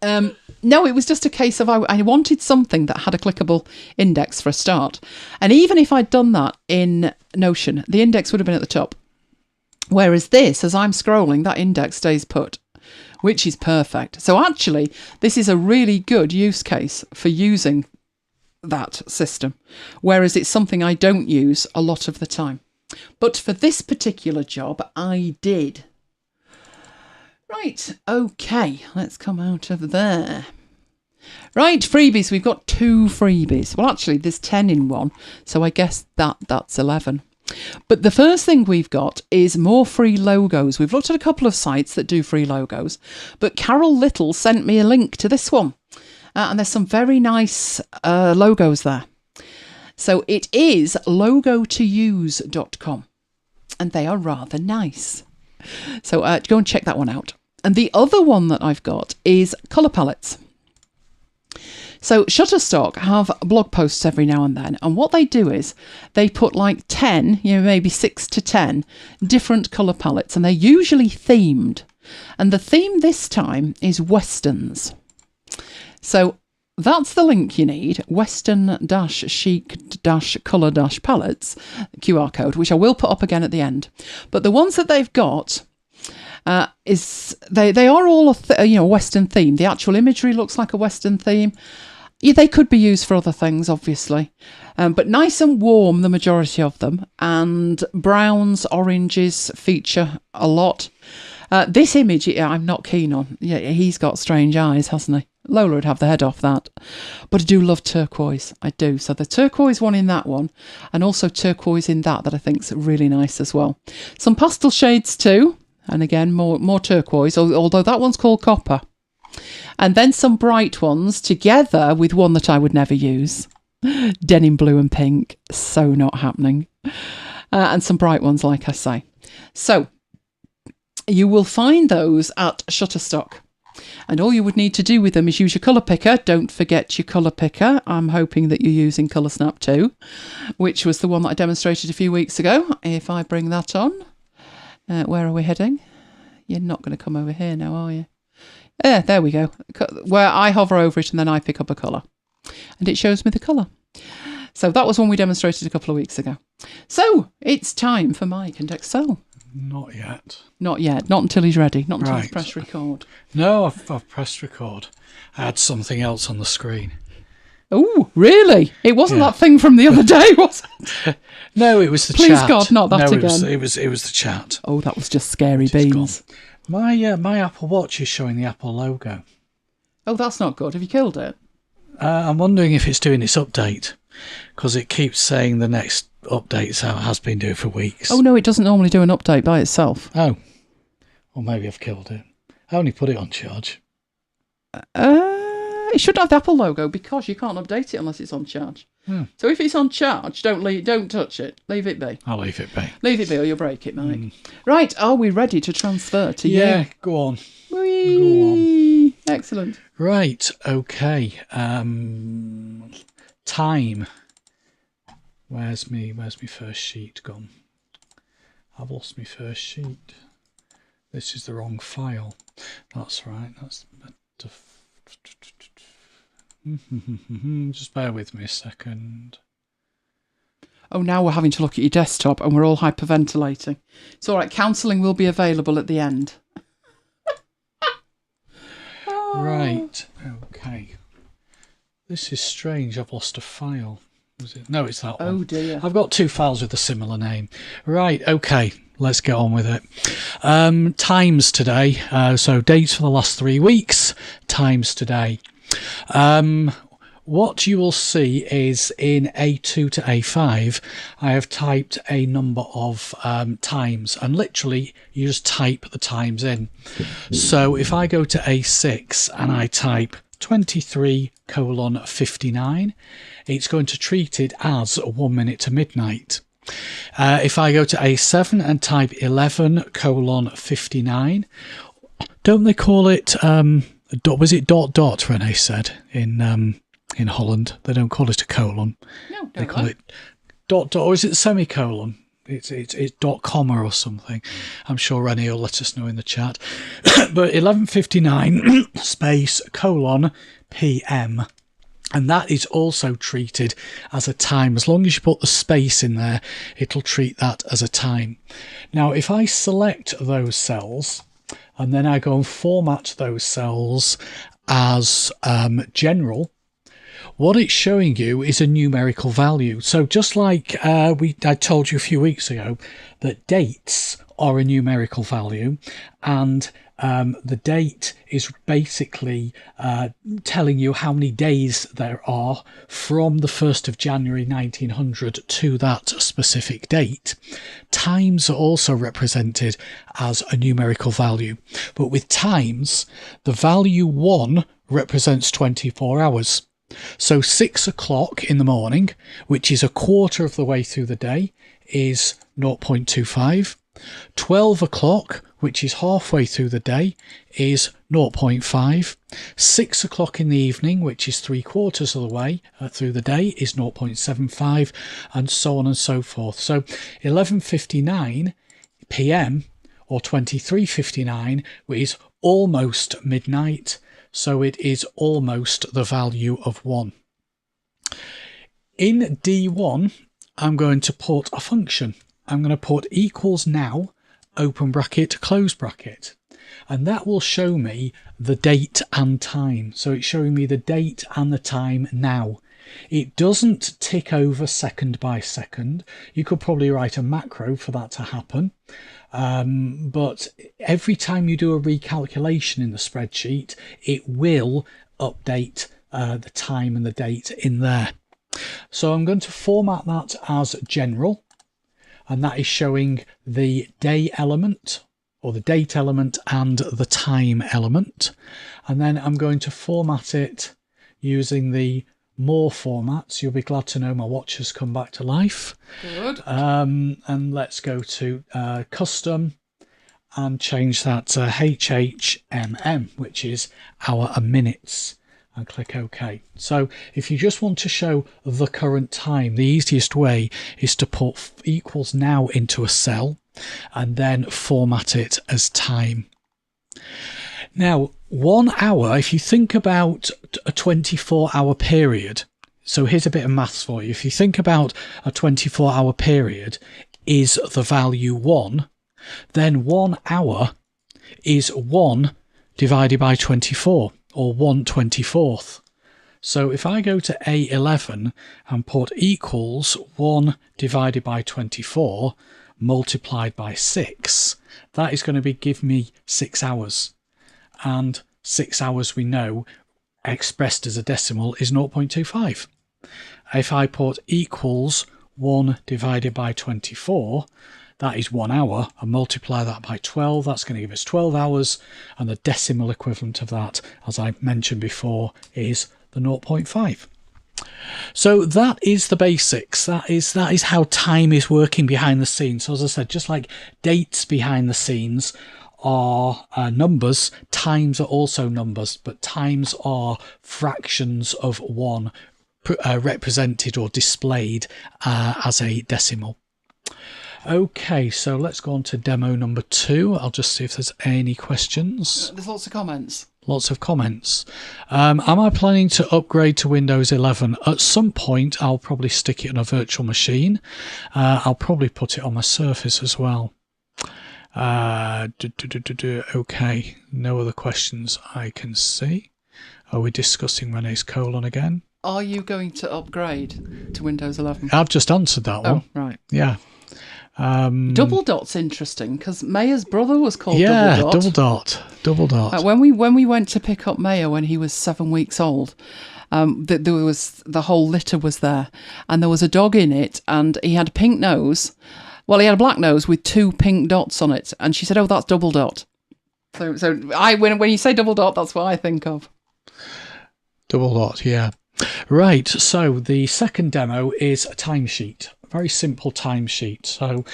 No, it was just a case of I wanted something that had a clickable index for a start. And even if I'd done that in Notion, the index would have been at the top. Whereas this, as I'm scrolling, that index stays put, which is perfect. So actually, this is a really good use case for using that system, whereas it's something I don't use a lot of the time. But for this particular job, I did. Right, okay, let's come out of there. Right, freebies. We've got 2 freebies. Well, actually, there's 10 in one, so I guess that's 11. But the first thing we've got is more free logos. We've looked at a couple of sites that do free logos, but Carol Little sent me a link to this one. And there's some very nice logos there. So it is logotouse.com, and they are rather nice. So go and check that one out. And the other one that I've got is colour palettes. So Shutterstock have blog posts every now and then, and what they do is they put like 10, maybe 6 to 10 different colour palettes, and they're usually themed. And the theme this time is Westerns. So that's the link you need, Western-chic-colour-palettes, QR code, which I will put up again at the end. But the ones that they've got they are all a Western theme. The actual imagery looks like a Western theme. Yeah, they could be used for other things, obviously, but nice and warm, the majority of them. And browns, oranges feature a lot. This image, I'm not keen on. Yeah, he's got strange eyes, hasn't he? Lola would have the head off that. But I do love turquoise. I do. So the turquoise one in that one, and also turquoise in that I think is really nice as well. Some pastel shades too. And again, more turquoise, although that one's called copper. And then some bright ones together with one that I would never use. Denim blue and pink. So not happening. and some bright ones, like I say. So you will find those at Shutterstock. And all you would need to do with them is use your colour picker. Don't forget your colour picker. I'm hoping that you're using Colour Snap 2, which was the one that I demonstrated a few weeks ago. If I bring that on, where are we heading? You're not going to come over here now, are you? Yeah, there we go. Where I hover over it and then I pick up a colour. And it shows me the colour. So that was one we demonstrated a couple of weeks ago. So it's time for Mike and Excel. Not yet. Not yet. Not until he's ready. Not until he's pressed record. No, I've pressed record. I had something else on the screen. Oh, really? It wasn't that thing from the other day, was it? No, it was the Please chat. God, not that again. It was the chat. Oh, that was just scary beans. My Apple Watch is showing the Apple logo. Oh, that's not good. Have you killed it? I'm wondering if it's doing its update, because it keeps saying the next update's out. It has been doing for weeks. Oh, no, it doesn't normally do an update by itself. Oh. Or maybe I've killed it. I only put it on charge. It should have the Apple logo because you can't update it unless it's on charge. So if it's on charge, don't touch it. Leave it be. I'll leave it be. Leave it be or you'll break it, Mike. Right, are we ready to transfer to you? Yeah, go on. Whee! Go on. Excellent. Right, okay. Time. Where's me first sheet gone? I've lost my first sheet. This is the wrong file. That's right. That's just bear with me a second. Oh, now we're having to look at your desktop and we're all hyperventilating. It's all right. Counselling will be available at the end. Right. Okay. This is strange. I've lost a file. Was it? No, it's that one. Oh, dear. I've got two files with a similar name. Right. Okay. Let's get on with it. Times today. So dates for the last 3 weeks. Times today. What you will see is in A2 to A5, I have typed a number of times, and literally you just type the times in. So if I go to A6 and I type 23:59, it's going to treat it as 1 minute to midnight. If I go to A7 and type 11:59, don't they call it, was it ... Renee said in Holland? They don't call it a colon. No, they call it ... or is it semicolon? It's .comma or something. I'm sure Renee will let us know in the chat. But 11:59 space colon PM. And that is also treated as a time. As long as you put the space in there, it'll treat that as a time. Now, if I select those cells and then I go and format those cells as general, what it's showing you is a numerical value. So just like I told you a few weeks ago that dates are a numerical value, and the date is basically telling you how many days there are from the 1st of January 1900 to that specific date. Times are also represented as a numerical value, but with times, the value 1 represents 24 hours. So 6 o'clock in the morning, which is a quarter of the way through the day, is 0.25. 12 o'clock, which is halfway through the day, is 0.5. 6 o'clock in the evening, which is 3/4 of the way through the day, is 0.75, and so on and so forth. So 11:59 PM or 23:59 is almost midnight, so it is almost the value of 1. In D1, I'm going to put a function. I'm going to put equals now, open bracket, close bracket, and that will show me the date and time. So it's showing me the date and the time now. It doesn't tick over second by second. You could probably write a macro for that to happen. But every time you do a recalculation in the spreadsheet, it will update the time and the date in there. So I'm going to format that as general. And that is showing the day element or the date element and the time element. And then I'm going to format it using the more formats, you'll be glad to know my watch has come back to life. Good. And let's go to custom and change that to HHMM, which is hour and minutes, and click OK. So if you just want to show the current time, the easiest way is to put equals now into a cell and then format it as time. Now, 1 hour, if you think about a 24-hour period, so here's a bit of maths for you. If you think about a 24-hour period is the value 1, then 1 hour is 1 divided by 24, or 1/24. So if I go to A11 and put equals 1 divided by 24 multiplied by 6, that is going to give me 6 hours. And 6 hours, we know, expressed as a decimal is 0.25. If I put equals 1 divided by 24, that is 1 hour, and multiply that by 12, that's going to give us 12 hours, and the decimal equivalent of that, as I mentioned before, is the 0.5. So that is the basics. That is how time is working behind the scenes. So as I said, just like dates behind the scenes are numbers, times are also numbers, but times are fractions of 1 represented or displayed as a decimal. Okay, so let's go on to demo number 2. I'll just see if there's any questions. There's lots of comments. Lots of comments. Am I planning to upgrade to Windows 11? At some point, I'll probably stick it on a virtual machine. I'll probably put it on my Surface as well. Okay, no other questions I can see. Are we discussing Renee's colon again? Are you going to upgrade to Windows 11? I've just answered that one. Oh, right. Yeah. Double dot's interesting because Maya's brother was called Double Dot. Double Dot. When we went to pick up Maya when he was 7 weeks old, there was the whole litter was there, and there was a dog in it, and he had a pink nose. Well, he had a black nose with 2 pink dots on it, and she said, "Oh, that's Double Dot." So when you say Double Dot, that's what I think of. Double Dot, yeah. Right. So the second demo is a timesheet. Very simple timesheet. So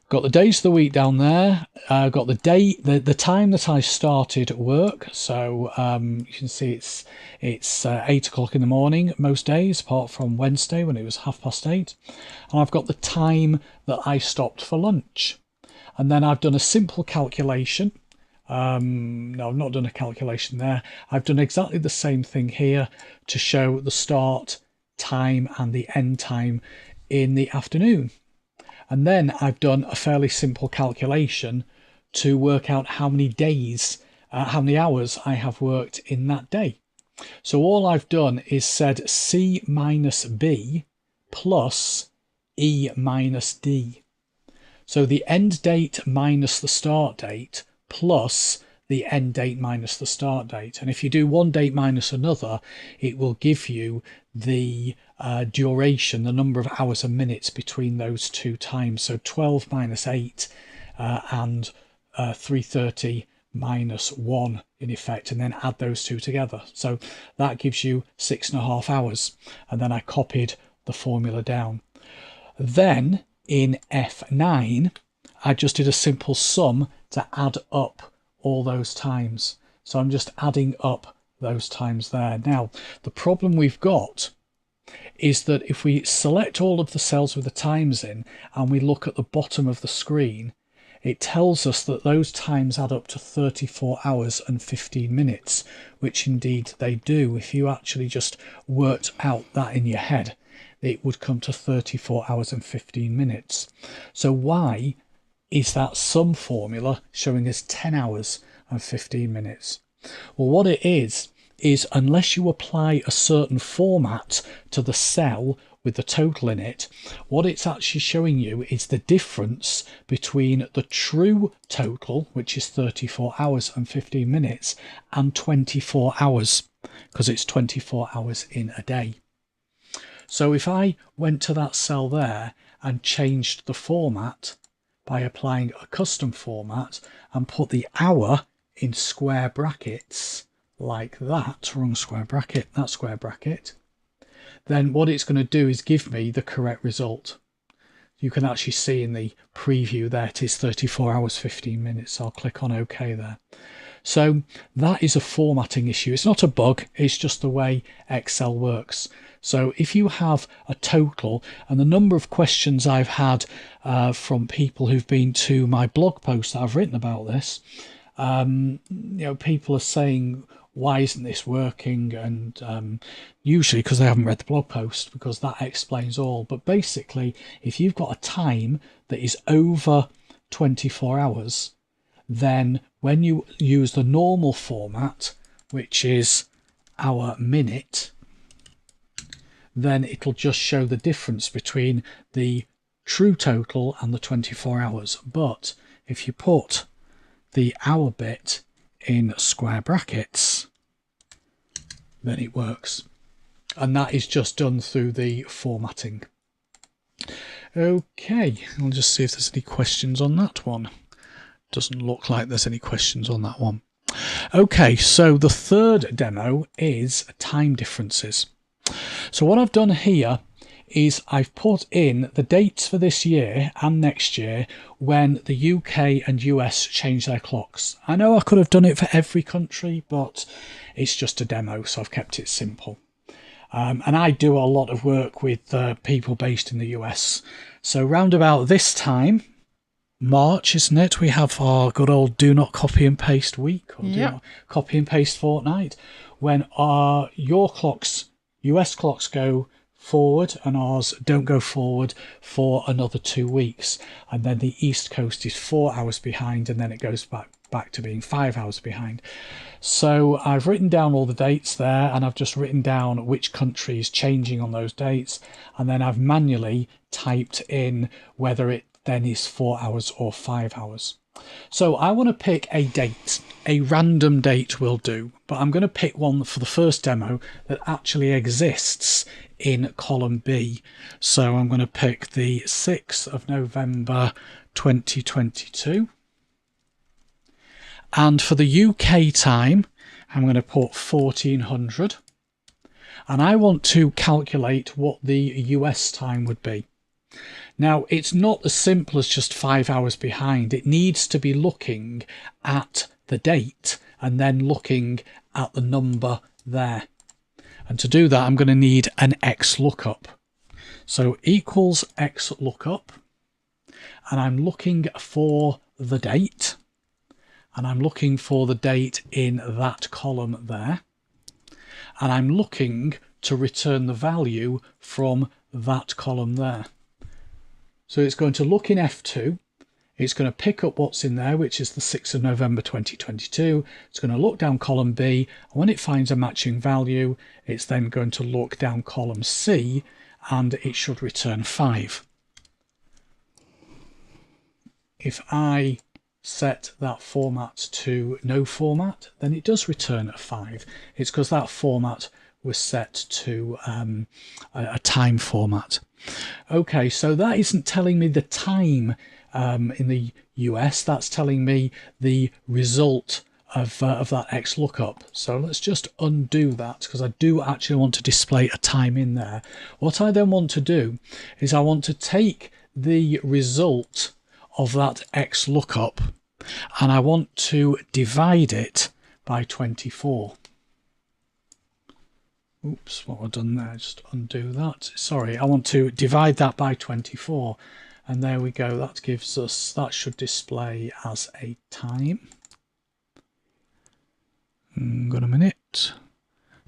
got the days of the week down there. Got the day, the time that I started work. So you can see it's 8 o'clock in the morning most days, apart from Wednesday when it was 8:30. And I've got the time that I stopped for lunch. And then I've done a simple calculation. No, I've not done a calculation there. I've done exactly the same thing here to show the start time and the end time in the afternoon. And then I've done a fairly simple calculation to work out how many days, how many hours I have worked in that day. So all I've done is said C minus B plus E minus D. So the end date minus the start date plus the end date minus the start date. And if you do one date minus another, it will give you the duration, the number of hours and minutes between those two times. So 12 minus 8 and 3:30 minus 1 in effect, and then add those two together. So that gives you 6.5 hours. And then I copied the formula down. Then in F9, I just did a simple sum to add up all those times. So I'm just adding up those times there. Now, the problem we've got is that if we select all of the cells with the times in and we look at the bottom of the screen, it tells us that those times add up to 34 hours and 15 minutes, which indeed they do. If you actually just worked out that in your head, it would come to 34 hours and 15 minutes. So why is that sum formula showing us 10 hours and 15 minutes? Well, what it is unless you apply a certain format to the cell with the total in it, what it's actually showing you is the difference between the true total, which is 34 hours and 15 minutes, and 24 hours, because it's 24 hours in a day. So if I went to that cell there and changed the format by applying a custom format and put the hour in square brackets like that, wrong square bracket, that square bracket, then what it's going to do is give me the correct result. You can actually see in the preview there it is 34 hours 15 minutes. So I'll click on OK there. So that is a formatting issue. It's not a bug, it's just the way Excel works. So if you have a total, and the number of questions I've had from people who've been to my blog post that I've written about this, people are saying, why isn't this working? And usually because they haven't read the blog post, because that explains all. But basically, if you've got a time that is over 24 hours, then when you use the normal format, which is hour minute, then it'll just show the difference between the true total and the 24 hours. But if you put the hour bit in square brackets, then it works. And that is just done through the formatting. Okay, I'll just see if there's any questions on that one. Doesn't look like there's any questions on that one. Okay, so the third demo is time differences. So what I've done here is I've put in the dates for this year and next year when the UK and US change their clocks. I know I could have done it for every country, but it's just a demo, so I've kept it simple. And I do a lot of work with people based in the US. So round about this time, March, isn't it? We have our good old do not copy and paste week, or do not copy and paste fortnight, when your clocks, US clocks, go forward and ours don't go forward for another 2 weeks. And then the East Coast is 4 hours behind, and then it goes back to being 5 hours behind. So I've written down all the dates there, and I've just written down which country is changing on those dates, and then I've manually typed in whether it then is 4 hours or 5 hours. So I want to pick a date. A random date will do, but I'm going to pick one for the first demo that actually exists in column B. So I'm going to pick the 6th of November 2022. And for the UK time, I'm going to put 1400. And I want to calculate what the US time would be. Now, it's not as simple as just 5 hours behind. It needs to be looking at the date and then looking at the number there. And to do that, I'm going to need an XLOOKUP. So equals XLOOKUP. And I'm looking for the date. And I'm looking for the date in that column there. And I'm looking to return the value from that column there. So it's going to look in F2, it's going to pick up what's in there, which is the 6th of November 2022. It's going to look down column B, and when it finds a matching value, it's then going to look down column C, and it should return 5. If I set that format to no format, then it does return a 5. It's because that format was set to a time format. Okay, so that isn't telling me the time in the US, that's telling me the result of that XLOOKUP. So let's just undo that, because I do actually want to display a time in there. What I then want to do is I want to take the result of that XLOOKUP and I want to divide it by 24. Oops, what I've done there, just undo that. Sorry, I want to divide that by 24. And there we go, that gives us, that should display as a time. Got a minute.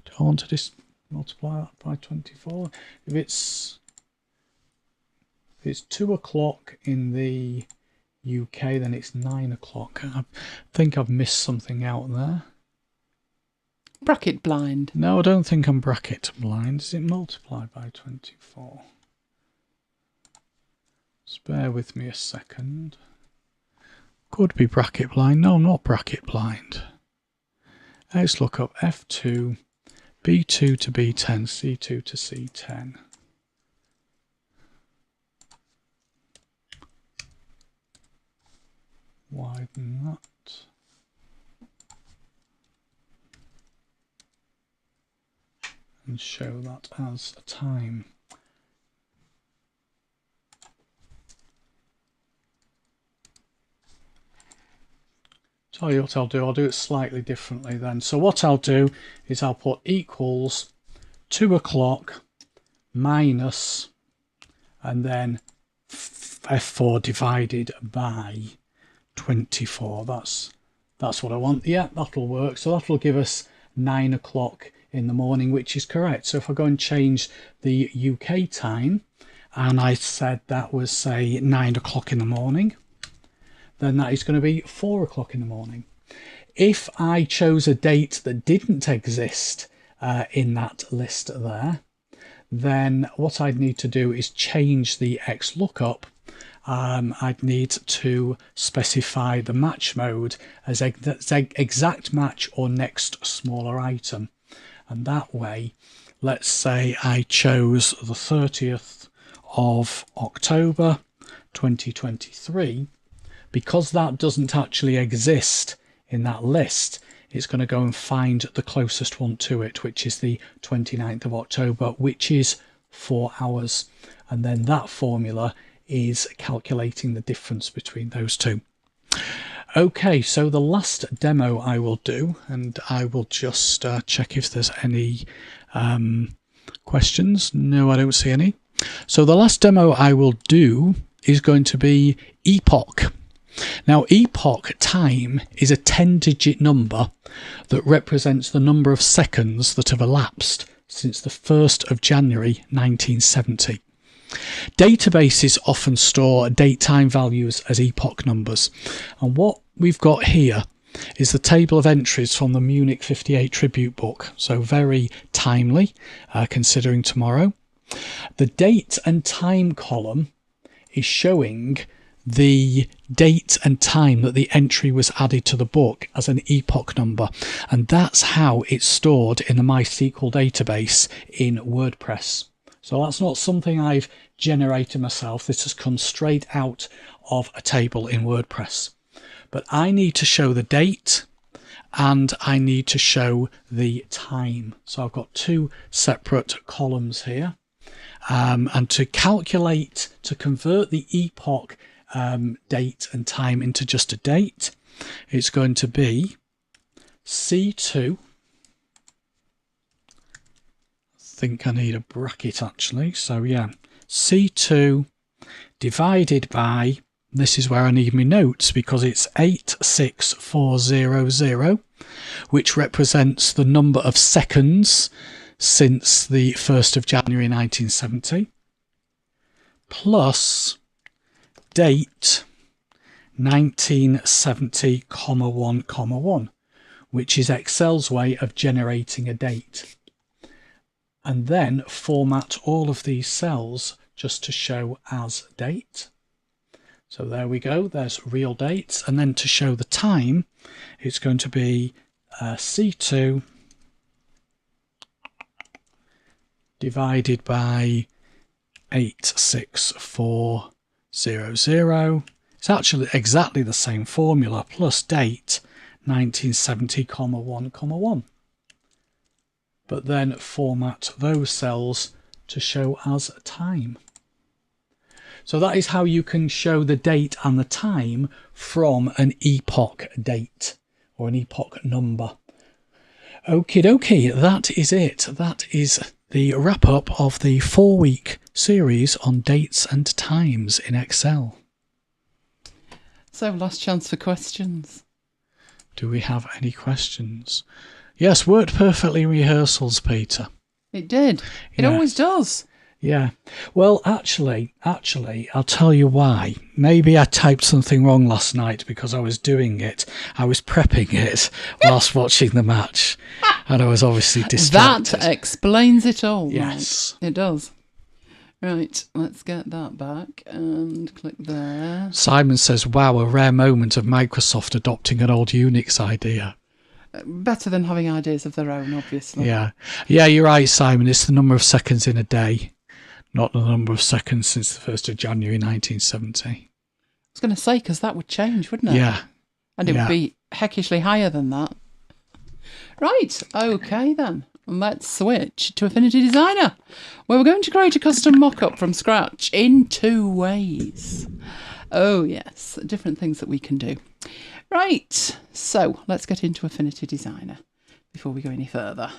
Do I want to multiply that by 24? If it's 2 o'clock in the UK, then it's 9 o'clock. I think I've missed something out there. Bracket blind. No, I don't think I'm bracket blind. Is it multiplied by 24? Just bear with me a second. Could be bracket blind. No, I'm not bracket blind. Let's look up F2, B2 to B10, C2 to C10. Widen that. and show that as a time. Tell you what I'll do it slightly differently then. So what I'll do is I'll put equals 2 o'clock minus, and then F4 divided by 24. That's what I want. Yeah, that'll work. So that'll give us 9 o'clock in the morning, which is correct. So if I go and change the UK time, and I said that was, say, 9 o'clock in the morning, then that is going to be 4 o'clock in the morning. If I chose a date that didn't exist in that list there, then what I'd need to do is change the XLOOKUP. I'd need to specify the match mode as exact match or next smaller item. And that way, let's say I chose the 30th of October 2023, because that doesn't actually exist in that list, it's going to go and find the closest one to it, which is the 29th of October, which is 4 hours. And then that formula is calculating the difference between those two. Okay, so the last demo I will do, and I will just check if there's any questions. No, I don't see any. So the last demo I will do is going to be epoch. Now, epoch time is a 10-digit number that represents the number of seconds that have elapsed since the 1st of January 1970. Databases often store date-time values as epoch numbers, and what we've got here is the table of entries from the Munich 58 tribute book, so very timely considering tomorrow. The date and time column is showing the date and time that the entry was added to the book as an epoch number, and that's how it's stored in the MySQL database in WordPress. So that's not something I've generated myself. This has come straight out of a table in WordPress. But I need to show the date and I need to show the time. So I've got two separate columns here. And to calculate, to convert the epoch date and time into just a date, it's going to be C2. I think I need a bracket actually. So yeah, C2 divided by, this is where I need my notes because it's 86400, which represents the number of seconds since the 1st of January 1970, plus date 1970, 1, which is Excel's way of generating a date. And then format all of these cells just to show as date. So there we go, there's real dates. And then to show the time, it's going to be C2 divided by 86400. It's actually exactly the same formula, plus date 1970, 1. But then format those cells to show as time. So that is how you can show the date and the time from an epoch date or an epoch number. Okie dokie, that is it. That is the wrap up of the 4-week series on dates and times in Excel. So, last chance for questions. Do we have any questions? Yes, worked perfectly in rehearsals, Peter. It did. It always does. Yeah. Well, actually, I'll tell you why. Maybe I typed something wrong last night because I was doing it. I was prepping it whilst watching the match, and I was obviously distracted. That explains it all. Yes. Right? It does. Right, let's get that back and click there. Simon says, wow, a rare moment of Microsoft adopting an old Unix idea. Better than having ideas of their own, obviously. Yeah, you're right, Simon. It's the number of seconds in a day, not the number of seconds since the 1st of January 1970. I was going to say, because that would change, wouldn't it? Yeah. And it would be heckishly higher than that. Right, okay then. let's switch to Affinity Designer, where we're going to create a custom mock-up from scratch in 2 ways. Oh yes, different things that we can do. Right, so let's get into Affinity Designer before we go any further.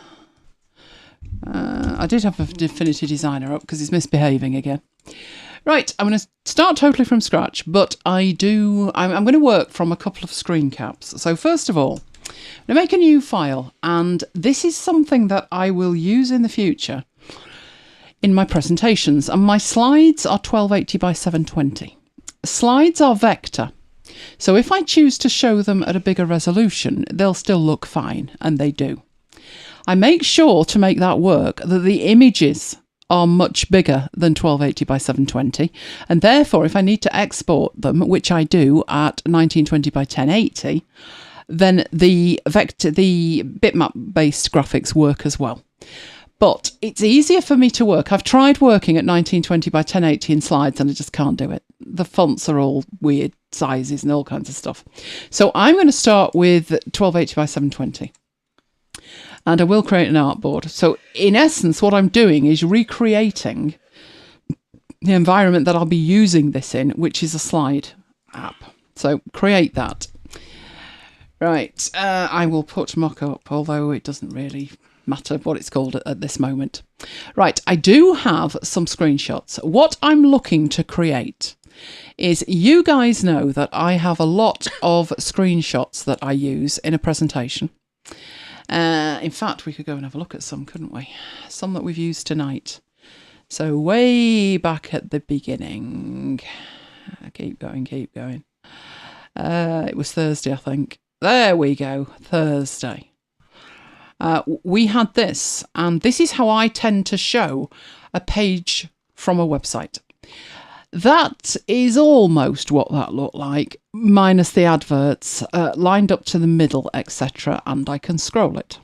I did have Affinity Designer up because it's misbehaving again. Right, I'm going to start totally from scratch, but I'm going to work from a couple of screen caps. So first of all, I'm going to make a new file, and this is something that I will use in the future in my presentations. And my slides are 1280 by 720. Slides are vector, so if I choose to show them at a bigger resolution, they'll still look fine, and they do. I make sure to make that work that the images are much bigger than 1280 by 720, and therefore if I need to export them, which I do at 1920 by 1080, then the bitmap based graphics work as well. But it's easier for me to work. I've tried working at 1920 by 1080 in slides and I just can't do it. The fonts are all weird sizes and all kinds of stuff. So I'm going to start with 1280 by 720. And I will create an artboard. So in essence, what I'm doing is recreating the environment that I'll be using this in, which is a slide app. So create that. Right, I will put mock-up, although it doesn't really matter what it's called at this moment. Right, I do have some screenshots. What I'm looking to create is, you guys know that I have a lot of screenshots that I use in a presentation. In fact, we could go and have a look at some, couldn't we? Some that we've used tonight. So way back at the beginning. Keep going. It was Thursday, I think. There we go, Thursday. We had this, and this is how I tend to show a page from a website. That is almost what that looked like, minus the adverts, lined up to the middle, etc., and I can scroll it.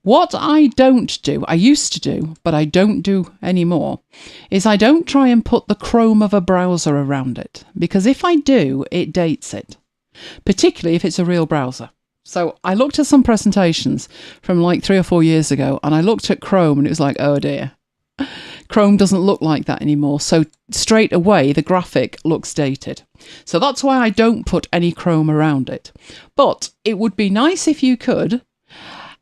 What I don't do, I used to do, but I don't do anymore, is I don't try and put the Chrome of a browser around it, because if I do, it dates it, particularly if it's a real browser. So I looked at some presentations from like 3 or 4 years ago, and I looked at Chrome and it was like, oh dear. Chrome doesn't look like that anymore, so straight away the graphic looks dated. So that's why I don't put any Chrome around it. But it would be nice if you could,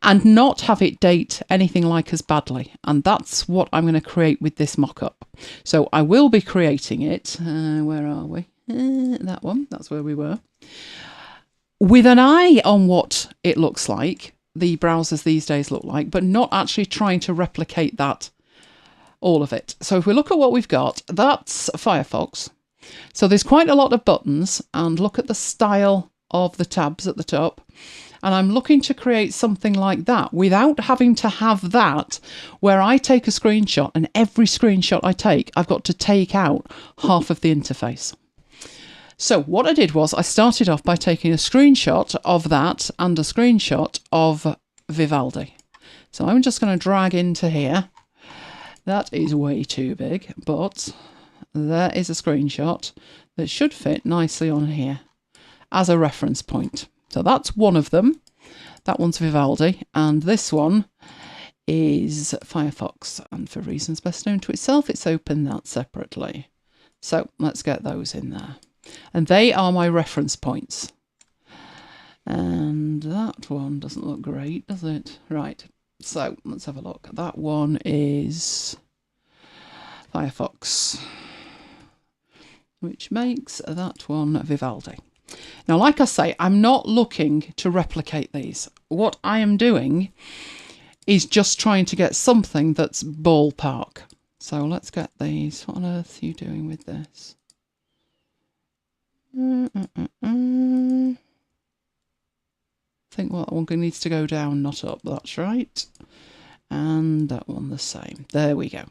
and not have it date anything like as badly. And that's what I'm going to create with this mock-up. So I will be creating it. Where are we? That one. That's where we were. With an eye on what it looks like, the browsers these days look like, but not actually trying to replicate that, all of it. So if we look at what we've got, that's Firefox. So there's quite a lot of buttons, and look at the style of the tabs at the top. And I'm looking to create something like that without having to have that where I take a screenshot, and every screenshot I take, I've got to take out half of the interface. So what I did was I started off by taking a screenshot of that and a screenshot of Vivaldi. So I'm just going to drag into here. That is way too big, but there is a screenshot that should fit nicely on here as a reference point. So that's one of them. That one's Vivaldi, and this one is Firefox. And for reasons best known to itself, it's opened that separately. So let's get those in there. And they are my reference points. And that one doesn't look great, does it? Right, so let's have a look. That one is Firefox, which makes that one Vivaldi. Now, like I say, I'm not looking to replicate these. What I am doing is just trying to get something that's ballpark. So let's get these. What on earth are you doing with this? I think that one needs to go down, not up. That's right. And that one the same. There we go.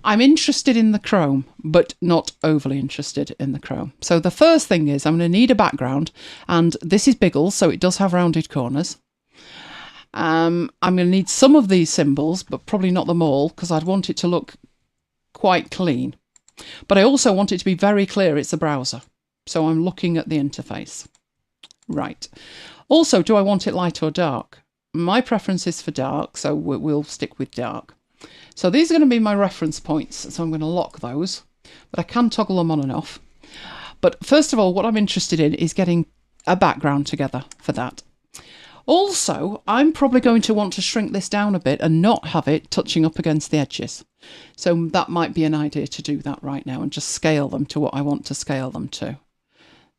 I'm interested in the Chrome, but not overly interested in the Chrome. So the first thing is I'm going to need a background, and this is Biggles, so it does have rounded corners. I'm going to need some of these symbols, but probably not them all, because I'd want it to look quite clean. But I also want it to be very clear it's a browser. So I'm looking at the interface. Right. Also, do I want it light or dark? My preference is for dark, so we'll stick with dark. So these are going to be my reference points, so I'm going to lock those, but I can toggle them on and off. But first of all, what I'm interested in is getting a background together for that. Also, I'm probably going to want to shrink this down a bit and not have it touching up against the edges. So that might be an idea to do that right now and just scale them to what I want to scale them to.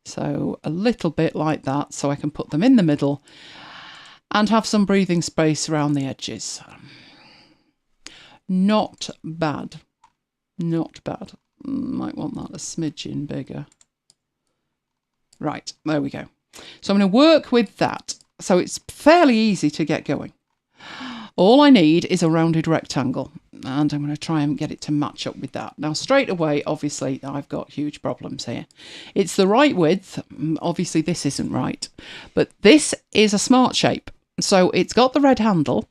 So a little bit like that, so I can put them in the middle and have some breathing space around the edges. Not bad. Not bad. Might want that a smidgen bigger. Right, there we go. So I'm going to work with that. So it's fairly easy to get going. All I need is a rounded rectangle, and I'm going to try and get it to match up with that. Now, straight away, obviously, I've got huge problems here. It's the right width. Obviously, this isn't right, but this is a smart shape. So it's got the red handle,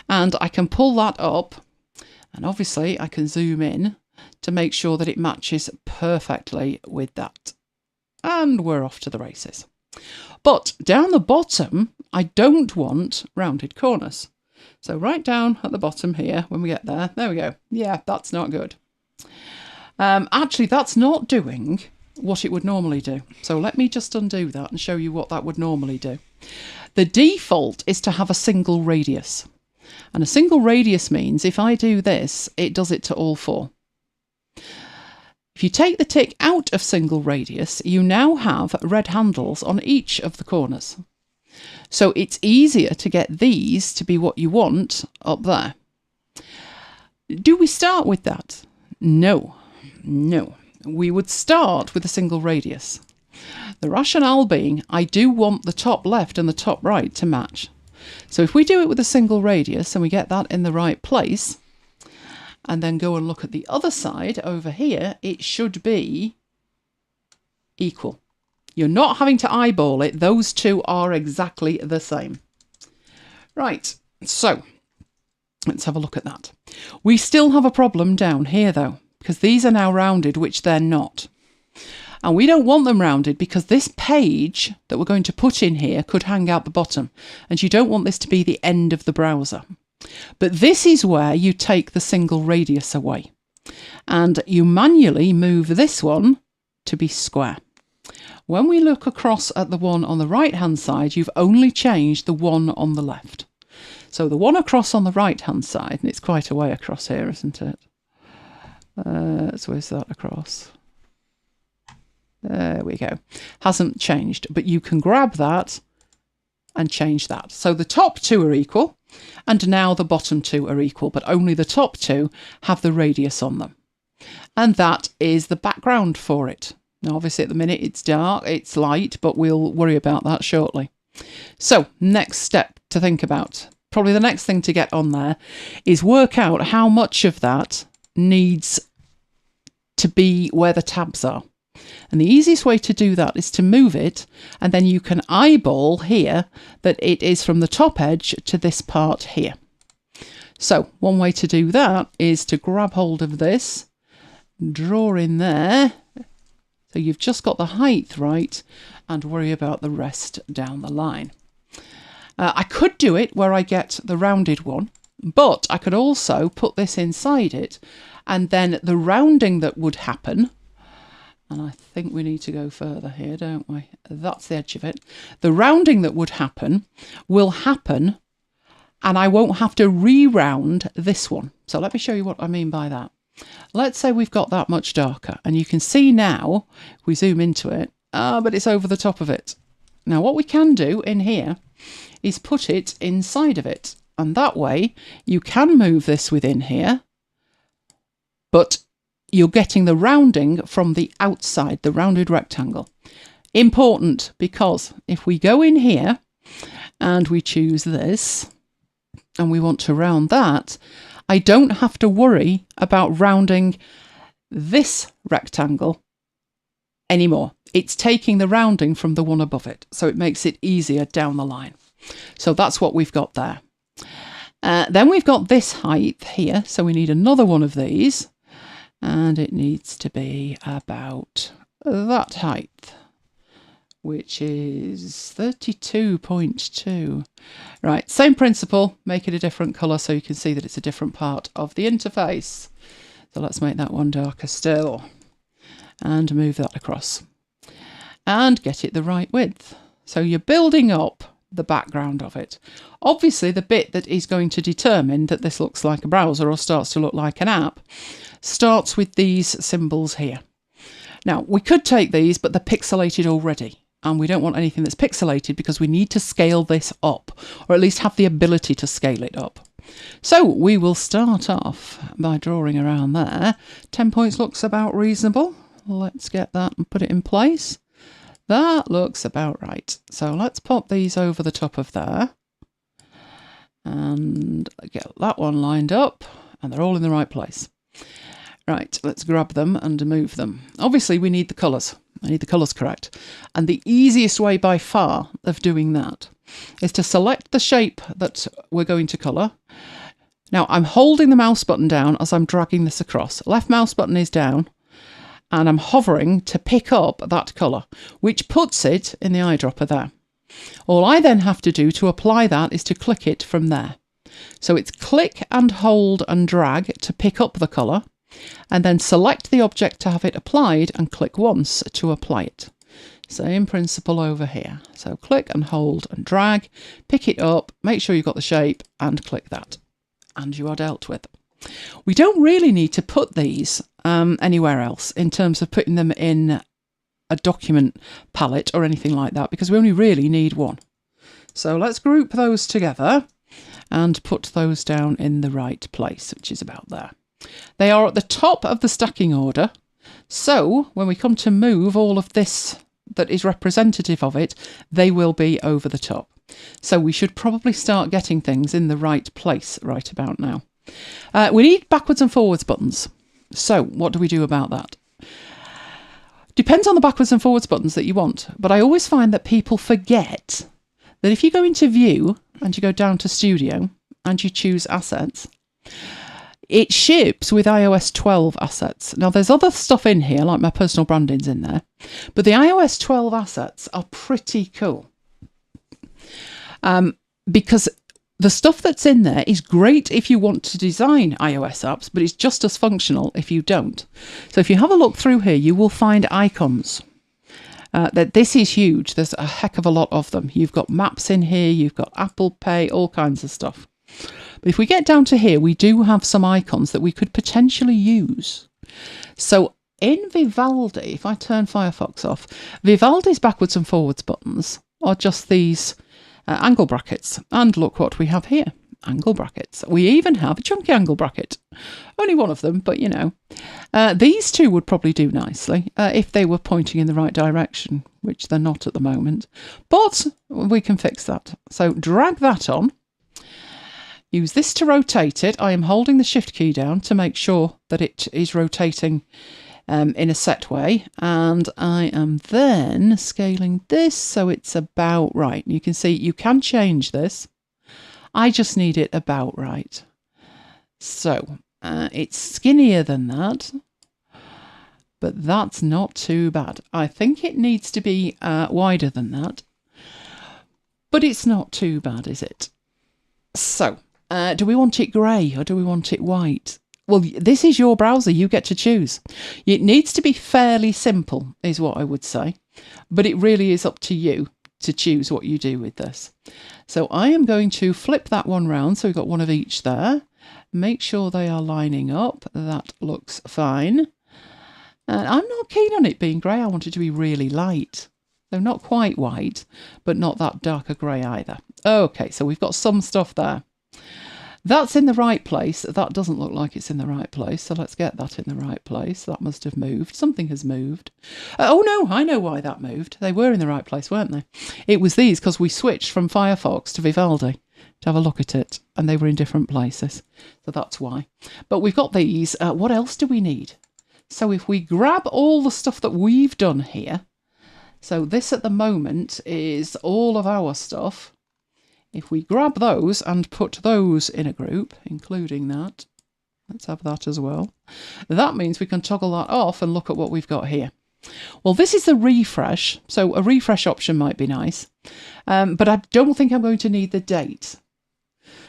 and I can pull that up, and obviously I can zoom in to make sure that it matches perfectly with that. And we're off to the races. But down the bottom, I don't want rounded corners. So right down at the bottom here, when we get there we go. Yeah, that's not good. Actually, that's not doing what it would normally do. So let me just undo that and show you what that would normally do. The default is to have a single radius. And a single radius means if I do this, it does it to all four. If you take the tick out of single radius, you now have red handles on each of the corners. So it's easier to get these to be what you want up there. Do we start with that? No. No. We would start with a single radius. The rationale being, I do want the top left and the top right to match. So if we do it with a single radius and we get that in the right place, and then go and look at the other side over here, it should be equal. You're not having to eyeball it. Those two are exactly the same. Right, so let's have a look at that. We still have a problem down here though, because these are now rounded, which they're not. And we don't want them rounded because this page that we're going to put in here could hang out the bottom, and you don't want this to be the end of the browser. But this is where you take the single radius away and you manually move this one to be square. When we look across at the one on the right hand side, you've only changed the one on the left. So the one across on the right hand side, and it's quite a way across here, isn't it? So where's that across? There we go. Hasn't changed, but you can grab that and change that. So the top two are equal. And now the bottom two are equal, but only the top two have the radius on them. And that is the background for it. Now, obviously, at the minute, it's dark, it's light, but we'll worry about that shortly. So, next step to think about, probably the next thing to get on there, is work out how much of that needs to be where the tabs are. And the easiest way to do that is to move it, and then you can eyeball here that it is from the top edge to this part here. So one way to do that is to grab hold of this, draw in there, so you've just got the height right, and worry about the rest down the line. I could do it where I get the rounded one, but I could also put this inside it, and then the rounding that would happen, and I think we need to go further here, don't we? That's the edge of it. The rounding that would happen will happen, and I won't have to re-round this one. So let me show you what I mean by that. Let's say we've got that much darker, and you can see now, if we zoom into it, but it's over the top of it. Now what we can do in here is put it inside of it, and that way you can move this within here, but you're getting the rounding from the outside, the rounded rectangle. Important, because if we go in here and we choose this and we want to round that, I don't have to worry about rounding this rectangle anymore. It's taking the rounding from the one above it, so it makes it easier down the line. So that's what we've got there. Then we've got this height here, so we need another one of these. And it needs to be about that height, which is 32.2. Right, same principle, make it a different colour so you can see that it's a different part of the interface. So let's make that one darker still and move that across and get it the right width. So you're building up the background of it. Obviously, the bit that is going to determine that this looks like a browser or starts to look like an app starts with these symbols here. Now, we could take these, but they're pixelated already. And we don't want anything that's pixelated because we need to scale this up, or at least have the ability to scale it up. So we will start off by drawing around there. 10 points looks about reasonable. Let's get that and put it in place. That looks about right. So let's pop these over the top of there and get that one lined up, and they're all in the right place. Right, let's grab them and move them. Obviously, we need the colours. I need the colours correct. And the easiest way by far of doing that is to select the shape that we're going to colour. Now, I'm holding the mouse button down as I'm dragging this across. Left mouse button is down, and I'm hovering to pick up that colour, which puts it in the eyedropper there. All I then have to do to apply that is to click it from there. So it's click and hold and drag to pick up the colour, and then select the object to have it applied and click once to apply it. Same principle over here. So click and hold and drag, pick it up, make sure you've got the shape and click that. And you are dealt with. We don't really need to put these anywhere else in terms of putting them in a document palette or anything like that, because we only really need one. So let's group those together and put those down in the right place, which is about there. They are at the top of the stacking order, so when we come to move all of this that is representative of it, they will be over the top. So we should probably start getting things in the right place right about now. We need backwards and forwards buttons. So what do we do about that? Depends on the backwards and forwards buttons that you want, but I always find that people forget that if you go into View and you go down to Studio and you choose Assets, it ships with iOS 12 assets. Now, there's other stuff in here, like my personal branding's in there, but the iOS 12 assets are pretty cool. Because the stuff that's in there is great if you want to design iOS apps, but it's just as functional if you don't. So if you have a look through here, you will find icons. That this is huge. There's a heck of a lot of them. You've got maps in here, you've got Apple Pay, all kinds of stuff. But if we get down to here, we do have some icons that we could potentially use. So in Vivaldi, if I turn Firefox off, Vivaldi's backwards and forwards buttons are just these angle brackets. And look what we have here, angle brackets. We even have a chunky angle bracket. Only one of them, but you know. These two would probably do nicely if they were pointing in the right direction, which they're not at the moment. But we can fix that. So drag that on. Use this to rotate it. I am holding the shift key down to make sure that it is rotating in a set way. And I am then scaling this so it's about right. You can see you can change this. I just need it about right. So it's skinnier than that, but that's not too bad. I think it needs to be wider than that, but it's not too bad, is it? So do we want it grey or do we want it white? Well, this is your browser. You get to choose. It needs to be fairly simple, is what I would say. But it really is up to you to choose what you do with this. So I am going to flip that one round. So we've got one of each there. Make sure they are lining up. That looks fine. And I'm not keen on it being grey. I want it to be really light. So not quite white, but not that darker grey either. Okay, so we've got some stuff there. That's in the right place. That doesn't look like it's in the right place. So let's get that in the right place. That must have moved. Something has moved. Oh no, I know why that moved. They were in the right place, weren't they? It was these because we switched from Firefox to Vivaldi to have a look at it. And they were in different places. So that's why. But we've got these. What else do we need? So if we grab all the stuff that we've done here. So this at the moment is all of our stuff. If we grab those and put those in a group, including that, let's have that as well. That means we can toggle that off and look at what we've got here. Well, this is the refresh, so a refresh option might be nice, but I don't think I'm going to need the date.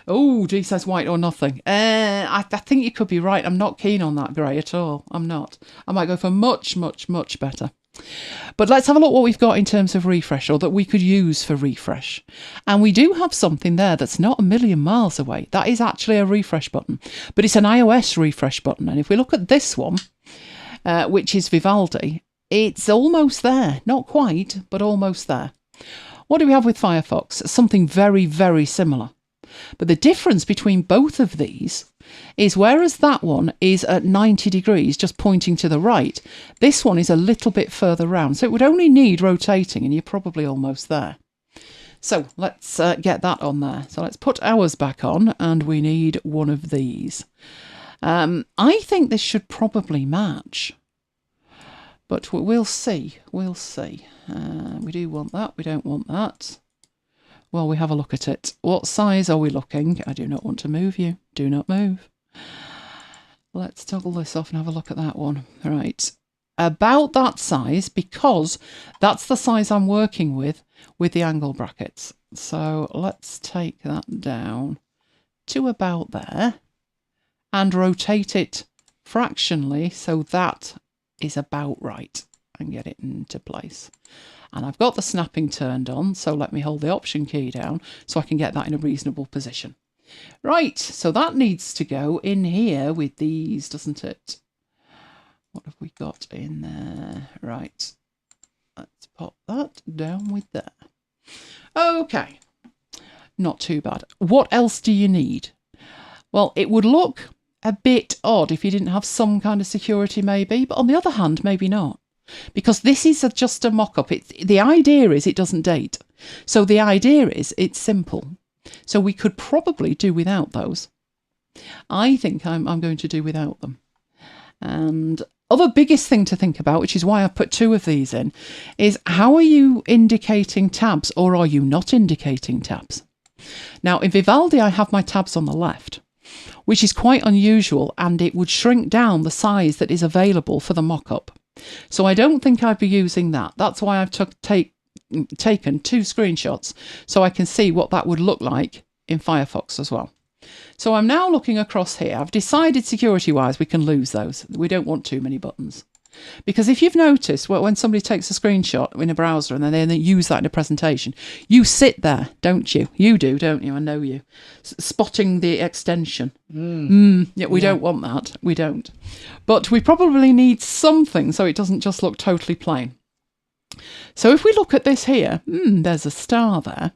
Oh, G says white or nothing. I think you could be right. I'm not keen on that grey at all. I'm not. I might go for much, much, much better. But let's have a look what we've got in terms of refresh, or that we could use for refresh. And we do have something there that's not a million miles away. That is actually a refresh button, but it's an iOS refresh button. And if we look at this one, which is Vivaldi, it's almost there. Not quite, but almost there. What do we have with Firefox? Something very, very similar. But the difference between both of these is whereas that one is at 90 degrees, just pointing to the right, this one is a little bit further round. So it would only need rotating and you're probably almost there. So let's get that on there. So let's put ours back on and we need one of these. I think this should probably match. But we'll see. We'll see. We do want that. We don't want that. Well, we have a look at it. What size are we looking? I do not want to move you. Do not move. Let's toggle this off and have a look at that one. Right. About that size, because that's the size I'm working with the angle brackets. So let's take that down to about there and rotate it fractionally so that is about right and get it into place. And I've got the snapping turned on, so let me hold the Option key down so I can get that in a reasonable position. Right, so that needs to go in here with these, doesn't it? What have we got in there? Right, let's pop that down with there. Okay, not too bad. What else do you need? Well, it would look a bit odd if you didn't have some kind of security maybe, but on the other hand, maybe not. Because this is just a mock-up. The idea is it doesn't date. So the idea is it's simple. So we could probably do without those. I think I'm going to do without them. And other biggest thing to think about, which is why I put two of these in, is how are you indicating tabs or are you not indicating tabs? Now in Vivaldi I have my tabs on the left, which is quite unusual, and it would shrink down the size that is available for the mock-up. So I don't think I'd be using that. That's why I've taken two screenshots so I can see what that would look like in Firefox as well. So I'm now looking across here. I've decided security-wise we can lose those. We don't want too many buttons. Because if you've noticed, when somebody takes a screenshot in a browser and then they use that in a presentation, you sit there, don't you? You do, don't you? I know you. Spotting the extension. Yeah, we don't want that. We don't. But we probably need something so it doesn't just look totally plain. So if we look at this here, there's a star there.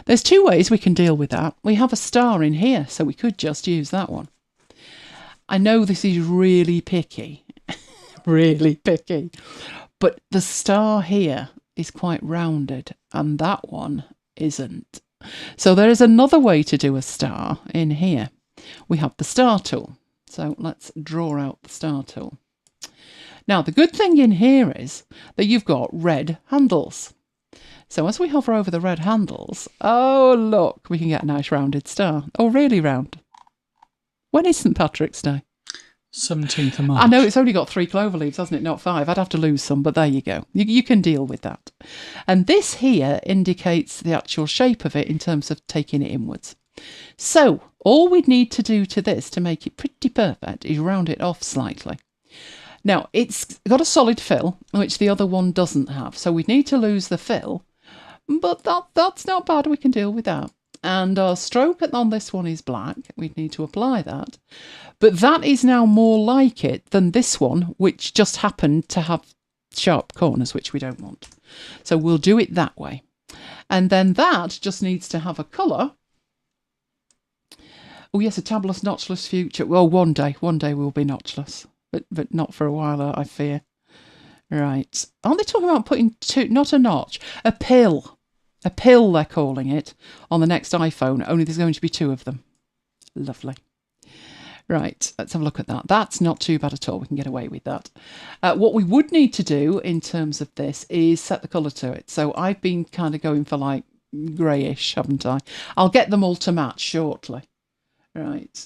There's two ways we can deal with that. We have a star in here, so we could just use that one. I know this is really picky. Really picky, but the star here is quite rounded and that one isn't. So there is another way to do a star in here. We have the star tool, so let's draw out the star tool. Now the good thing in here is that you've got red handles, so as we hover over the red handles, oh look, we can get a nice rounded star. Oh, really round. When is St. Patrick's Day? 17th of March. I know it's only got 3 clover leaves, hasn't it? Not 5. I'd have to lose some, but there you go. You can deal with that. And this here indicates the actual shape of it in terms of taking it inwards. So all we'd need to do to this to make it pretty perfect is round it off slightly. Now it's got a solid fill, which the other one doesn't have. So we'd need to lose the fill, but that's not bad. We can deal with that. And our stroke on this one is black. We'd need to apply that. But that is now more like it than this one, which just happened to have sharp corners, which we don't want. So we'll do it that way. And then that just needs to have a colour. Oh yes, a tabless, notchless future. Well, one day we'll be notchless, but not for a while, I fear. Right. Aren't they talking about putting two, not a notch, a pill? A pill, they're calling it, on the next iPhone, only there's going to be 2 of them. Lovely. Right, let's have a look at that. That's not too bad at all. We can get away with that. What we would need to do in terms of this is set the colour to it. So I've been kind of going for like greyish, haven't I? I'll get them all to match shortly. Right.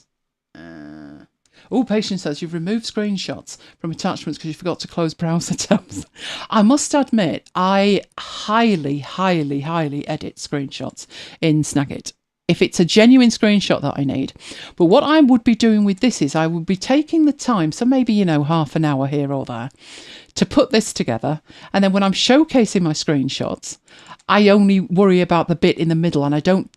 Oh, Patience says you've removed screenshots from attachments because you forgot to close browser tabs. I must admit, I highly, highly, highly edit screenshots in Snagit, if it's a genuine screenshot that I need. But what I would be doing with this is I would be taking the time, so maybe, half an hour here or there, to put this together. And then when I'm showcasing my screenshots, I only worry about the bit in the middle, and I don't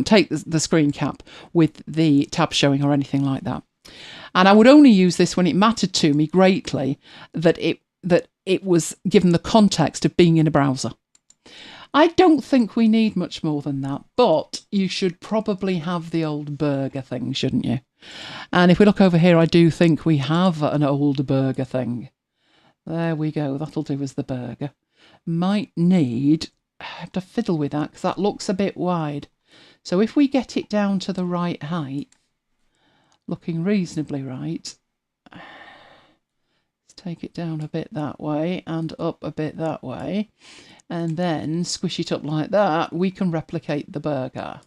take the screen cap with the tab showing or anything like that. And I would only use this when it mattered to me greatly that it was given the context of being in a browser. I don't think we need much more than that, but you should probably have the old burger thing, shouldn't you? And if we look over here, I do think we have an old burger thing. There we go, that'll do as the burger. Might need, I have to fiddle with that because that looks a bit wide. So if we get it down to the right height, looking reasonably right, let's take it down a bit that way and up a bit that way, and then squish it up like that, we can replicate the burger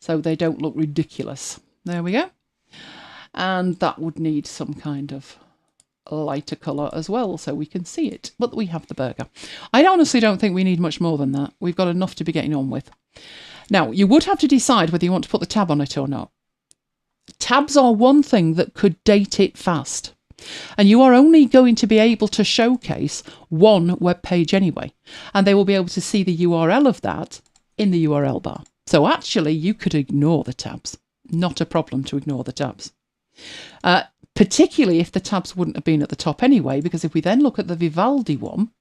so they don't look ridiculous. There we go. And that would need some kind of lighter colour as well so we can see it, but we have the burger. I honestly don't think we need much more than that. We've got enough to be getting on with. Now, you would have to decide whether you want to put the tab on it or not. Tabs are one thing that could date it fast. And you are only going to be able to showcase one web page anyway. And they will be able to see the URL of that in the URL bar. So actually, you could ignore the tabs. Not a problem to ignore the tabs. Particularly if the tabs wouldn't have been at the top anyway, because if we then look at the Vivaldi one,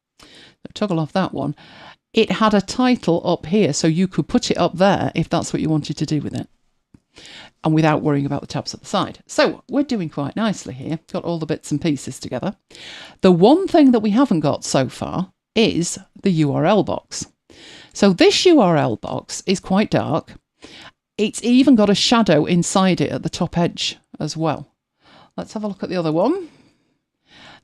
toggle off that one, it had a title up here, so you could put it up there if that's what you wanted to do with it. And without worrying about the tabs at the side. So we're doing quite nicely here. Got all the bits and pieces together. The one thing that we haven't got so far is the URL box. So this URL box is quite dark. It's even got a shadow inside it at the top edge as well. Let's have a look at the other one.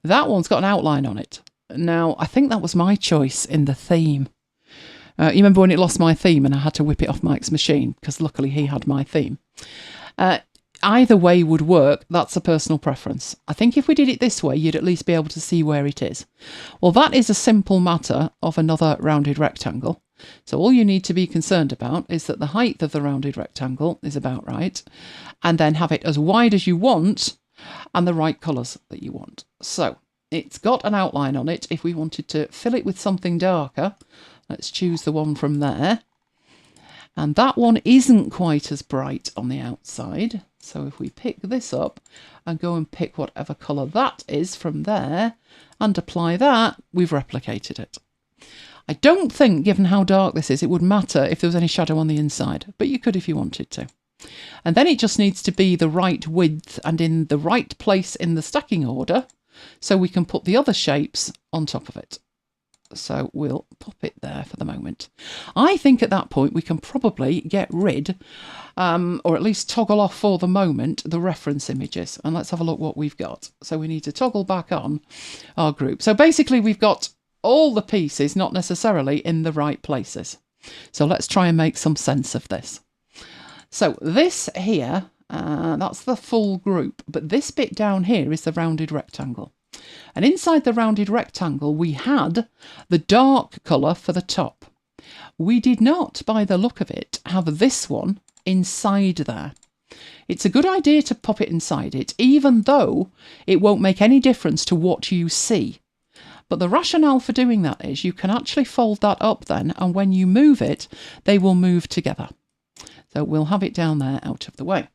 That one's got an outline on it. Now, I think that was my choice in the theme. You remember when it lost my theme and I had to whip it off Mike's machine because luckily he had my theme. Either way would work. That's a personal preference. I think if we did it this way, you'd at least be able to see where it is. Well, that is a simple matter of another rounded rectangle. So all you need to be concerned about is that the height of the rounded rectangle is about right, and then have it as wide as you want and the right colours that you want. So it's got an outline on it. If we wanted to fill it with something darker, let's choose the one from there. And that one isn't quite as bright on the outside. So if we pick this up and go and pick whatever colour that is from there and apply that, we've replicated it. I don't think, given how dark this is, it would matter if there was any shadow on the inside, but you could if you wanted to. And then it just needs to be the right width and in the right place in the stacking order so we can put the other shapes on top of it. So we'll pop it there for the moment. I think at that point we can probably get rid, or at least toggle off for the moment, the reference images. And let's have a look what we've got. So we need to toggle back on our group. So basically we've got all the pieces not necessarily in the right places. So let's try and make some sense of this. So this here, that's the full group, but this bit down here is the rounded rectangle. And inside the rounded rectangle, we had the dark colour for the top. We did not, by the look of it, have this one inside there. It's a good idea to pop it inside it, even though it won't make any difference to what you see. But the rationale for doing that is you can actually fold that up then, and when you move it, they will move together. So we'll have it down there out of the way.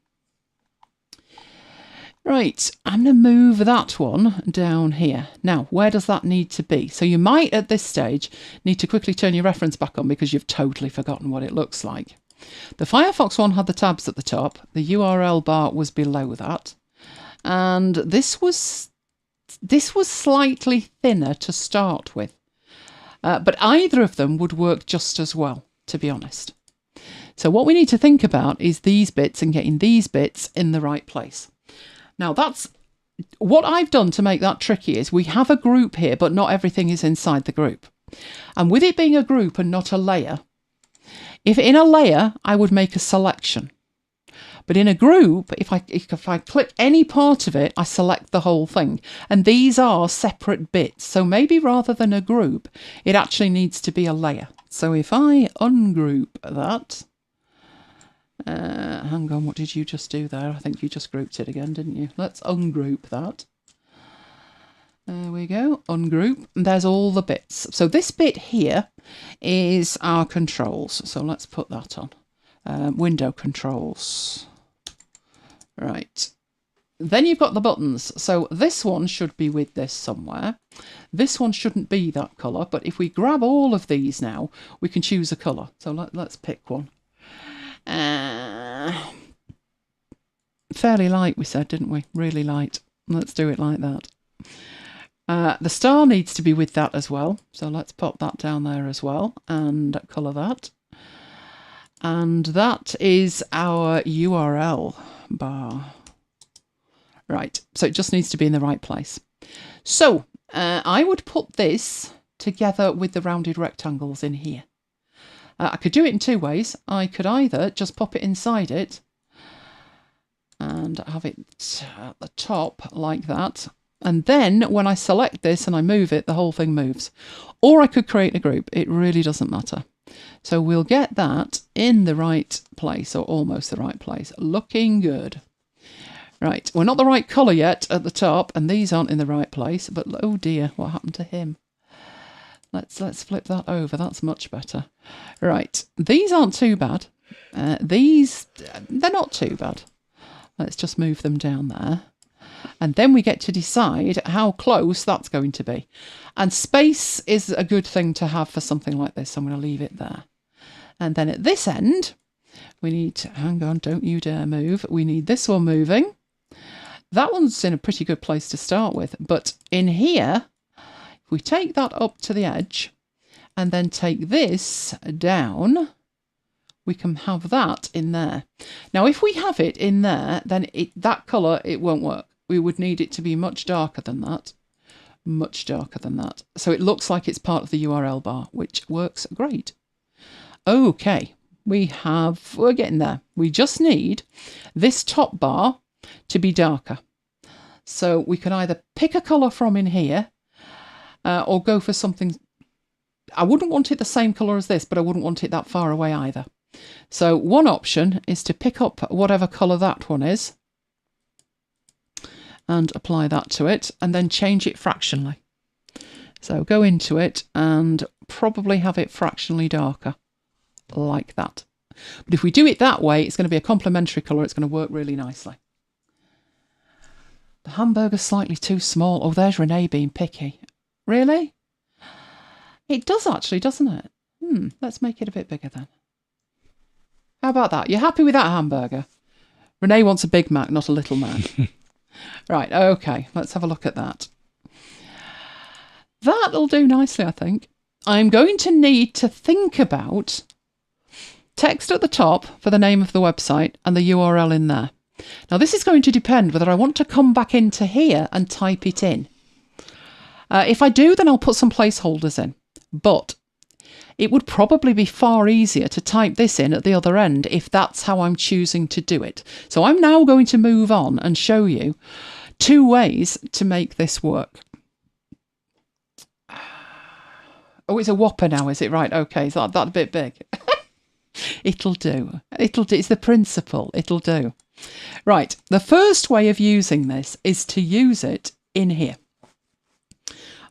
Right, I'm going to move that one down here. Now, where does that need to be? So you might, at this stage, need to quickly turn your reference back on because you've totally forgotten what it looks like. The Firefox one had the tabs at the top. The URL bar was below that. And this was slightly thinner to start with. But either of them would work just as well, to be honest. So what we need to think about is these bits and getting these bits in the right place. Now, that's what I've done to make that tricky is we have a group here, but not everything is inside the group. And with it being a group and not a layer, if in a layer, I would make a selection. But in a group, if I click any part of it, I select the whole thing. And these are separate bits. So maybe rather than a group, it actually needs to be a layer. So if I ungroup that, hang on, what did you just do there? I think you just grouped it again, didn't you? Let's ungroup that. There we go, ungroup. And there's all the bits. So this bit here is our controls. So let's put that on. Window controls. Right. Then you've got the buttons. So this one should be with this somewhere. This one shouldn't be that colour, but if we grab all of these now, we can choose a colour. So let's pick one. Fairly light, we said, didn't we? Really light. Let's do it like that. The star needs to be with that as well. So let's pop that down there as well and colour that. And that is our URL bar. Right, so it just needs to be in the right place. So I would put this together with the rounded rectangles in here. I could do it in two ways. I could either just pop it inside it and have it at the top like that. And then when I select this and I move it, the whole thing moves. Or I could create a group. It really doesn't matter. So we'll get that in the right place, or almost the right place. Looking good. Right, we're not the right colour yet at the top, and these aren't in the right place. But oh dear, what happened to him? Let's flip that over. That's much better. Right, these aren't too bad. They're not too bad. Let's just move them down there. And then we get to decide how close that's going to be. And space is a good thing to have for something like this. So I'm going to leave it there. And then at this end, we need to, hang on, don't you dare move. We need this one moving. That one's in a pretty good place to start with. But in here, if we take that up to the edge and then take this down, we can have that in there. Now, if we have it in there, then that colour, it won't work. We would need it to be much darker than that. Much darker than that. So it looks like it's part of the URL bar, which works great. Okay, we're getting there. We just need this top bar to be darker. So we can either pick a colour from in here or go for something. I wouldn't want it the same colour as this, but I wouldn't want it that far away either. So one option is to pick up whatever colour that one is and apply that to it, and then change it fractionally. So go into it and probably have it fractionally darker, like that. But if we do it that way, it's going to be a complementary colour. It's going to work really nicely. The hamburger's slightly too small. Oh, there's Renee being picky. Really? It does actually, doesn't it? Let's make it a bit bigger then. How about that? You're happy with that hamburger? Renee wants a Big Mac, not a Little Mac. Right, okay, let's have a look at that. That'll do nicely, I think. I'm going to need to think about text at the top for the name of the website and the URL in there. Now, this is going to depend whether I want to come back into here and type it in. If I do, then I'll put some placeholders in. But it would probably be far easier to type this in at the other end if that's how I'm choosing to do it. So I'm now going to move on and show you two ways to make this work. Oh, it's a whopper now, is it? Right, okay, is that a bit big? It'll do. It'll do. It's the principle. It'll do. Right, the first way of using this is to use it in here.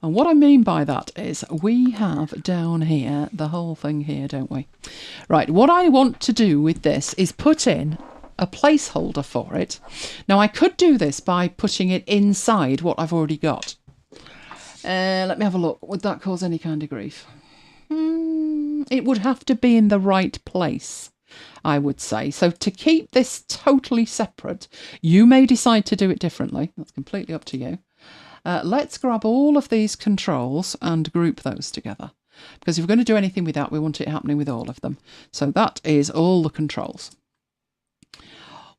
And what I mean by that is we have down here, the whole thing here, don't we? Right, what I want to do with this is put in a placeholder for it. Now, I could do this by putting it inside what I've already got. Let me have a look. Would that cause any kind of grief? It would have to be in the right place, I would say. So to keep this totally separate, you may decide to do it differently. That's completely up to you. Let's grab all of these controls and group those together. Because if we're going to do anything with that, we want it happening with all of them. So that is all the controls.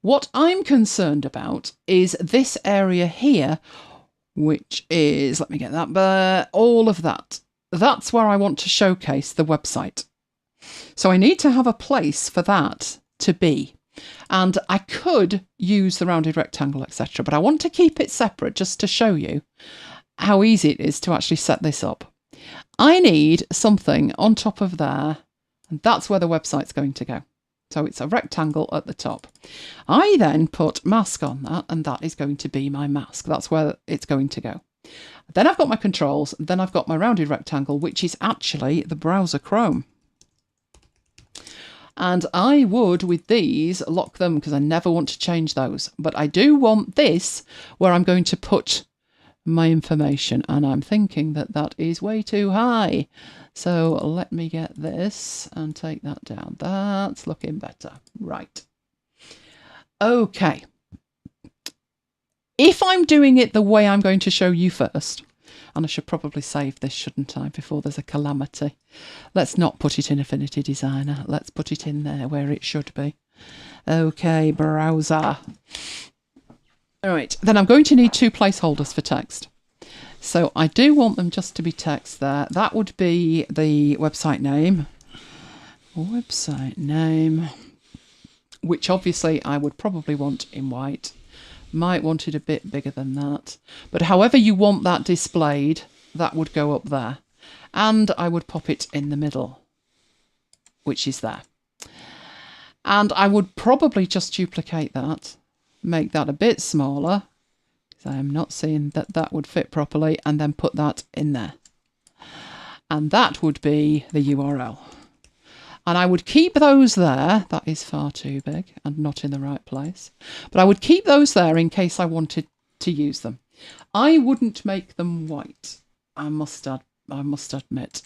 What I'm concerned about is this area here, which is, let me get that, but all of that. That's where I want to showcase the website. So I need to have a place for that to be. And I could use the rounded rectangle, etc. But I want to keep it separate just to show you how easy it is to actually set this up. I need something on top of there, and that's where the website's going to go. So it's a rectangle at the top. I then put mask on that, and that is going to be my mask. That's where it's going to go. Then I've got my controls, then I've got my rounded rectangle, which is actually the browser Chrome. And I would, with these, lock them because I never want to change those. But I do want this where I'm going to put my information, and I'm thinking that that is way too high. So let me get this and take that down. That's looking better. Right. Okay. If I'm doing it the way I'm going to show you first, and I should probably save this, shouldn't I, before there's a calamity. Let's not put it in Affinity Designer. Let's put it in there where it should be. Okay, browser. All right, then I'm going to need 2 placeholders for text. So I do want them just to be text there. That would be the website name. Website name, which obviously I would probably want in white. Might want it a bit bigger than that. But however you want that displayed, that would go up there. And I would pop it in the middle, which is there. And I would probably just duplicate that, make that a bit smaller, because I am not seeing that that would fit properly, and then put that in there. And that would be the URL. And I would keep those there. That is far too big and not in the right place. But I would keep those there in case I wanted to use them. I wouldn't make them white, I must admit.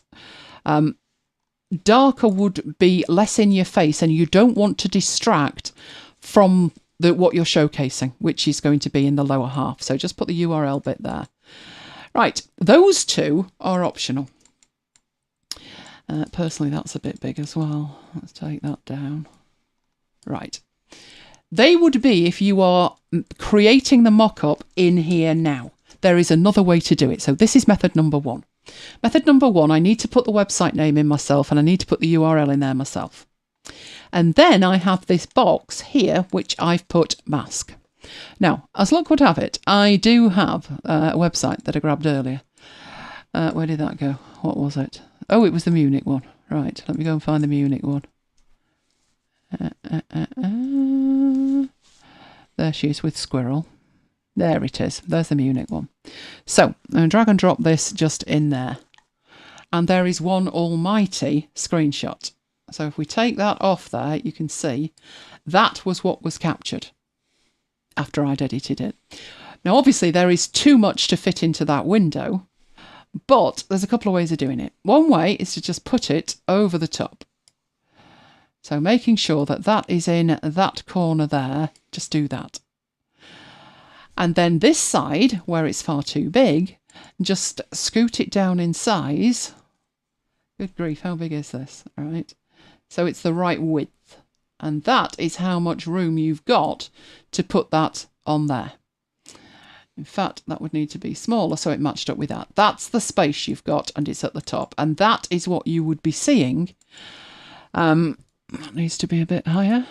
Darker would be less in your face, and you don't want to distract from what you're showcasing, which is going to be in the lower half. So just put the URL bit there. Right, those 2 are optional. Personally, that's a bit big as well. Let's take that down. Right. They would be if you are creating the mock-up in here now. There is another way to do it. So this is method number 1. Method number 1, I need to put the website name in myself, and I need to put the URL in there myself. And then I have this box here, which I've put mask. Now, as luck would have it, I do have a website that I grabbed earlier. Where did that go? What was it? Oh, it was the Munich one. Right, let me go and find the Munich one. There she is with squirrel. There it is. There's the Munich one. So, I'm going to drag and drop this just in there. And there is one almighty screenshot. So if we take that off there, you can see that was what was captured after I'd edited it. Now, obviously, there is too much to fit into that window. But there's a couple of ways of doing it. One way is to just put it over the top. So making sure that that is in that corner there, just do that. And then this side, where it's far too big, just scoot it down in size. Good grief, how big is this? All right. So it's the right width. And that is how much room you've got to put that on there. In fact, that would need to be smaller so it matched up with that. That's the space you've got, and it's at the top. And that is what you would be seeing. That needs to be a bit higher.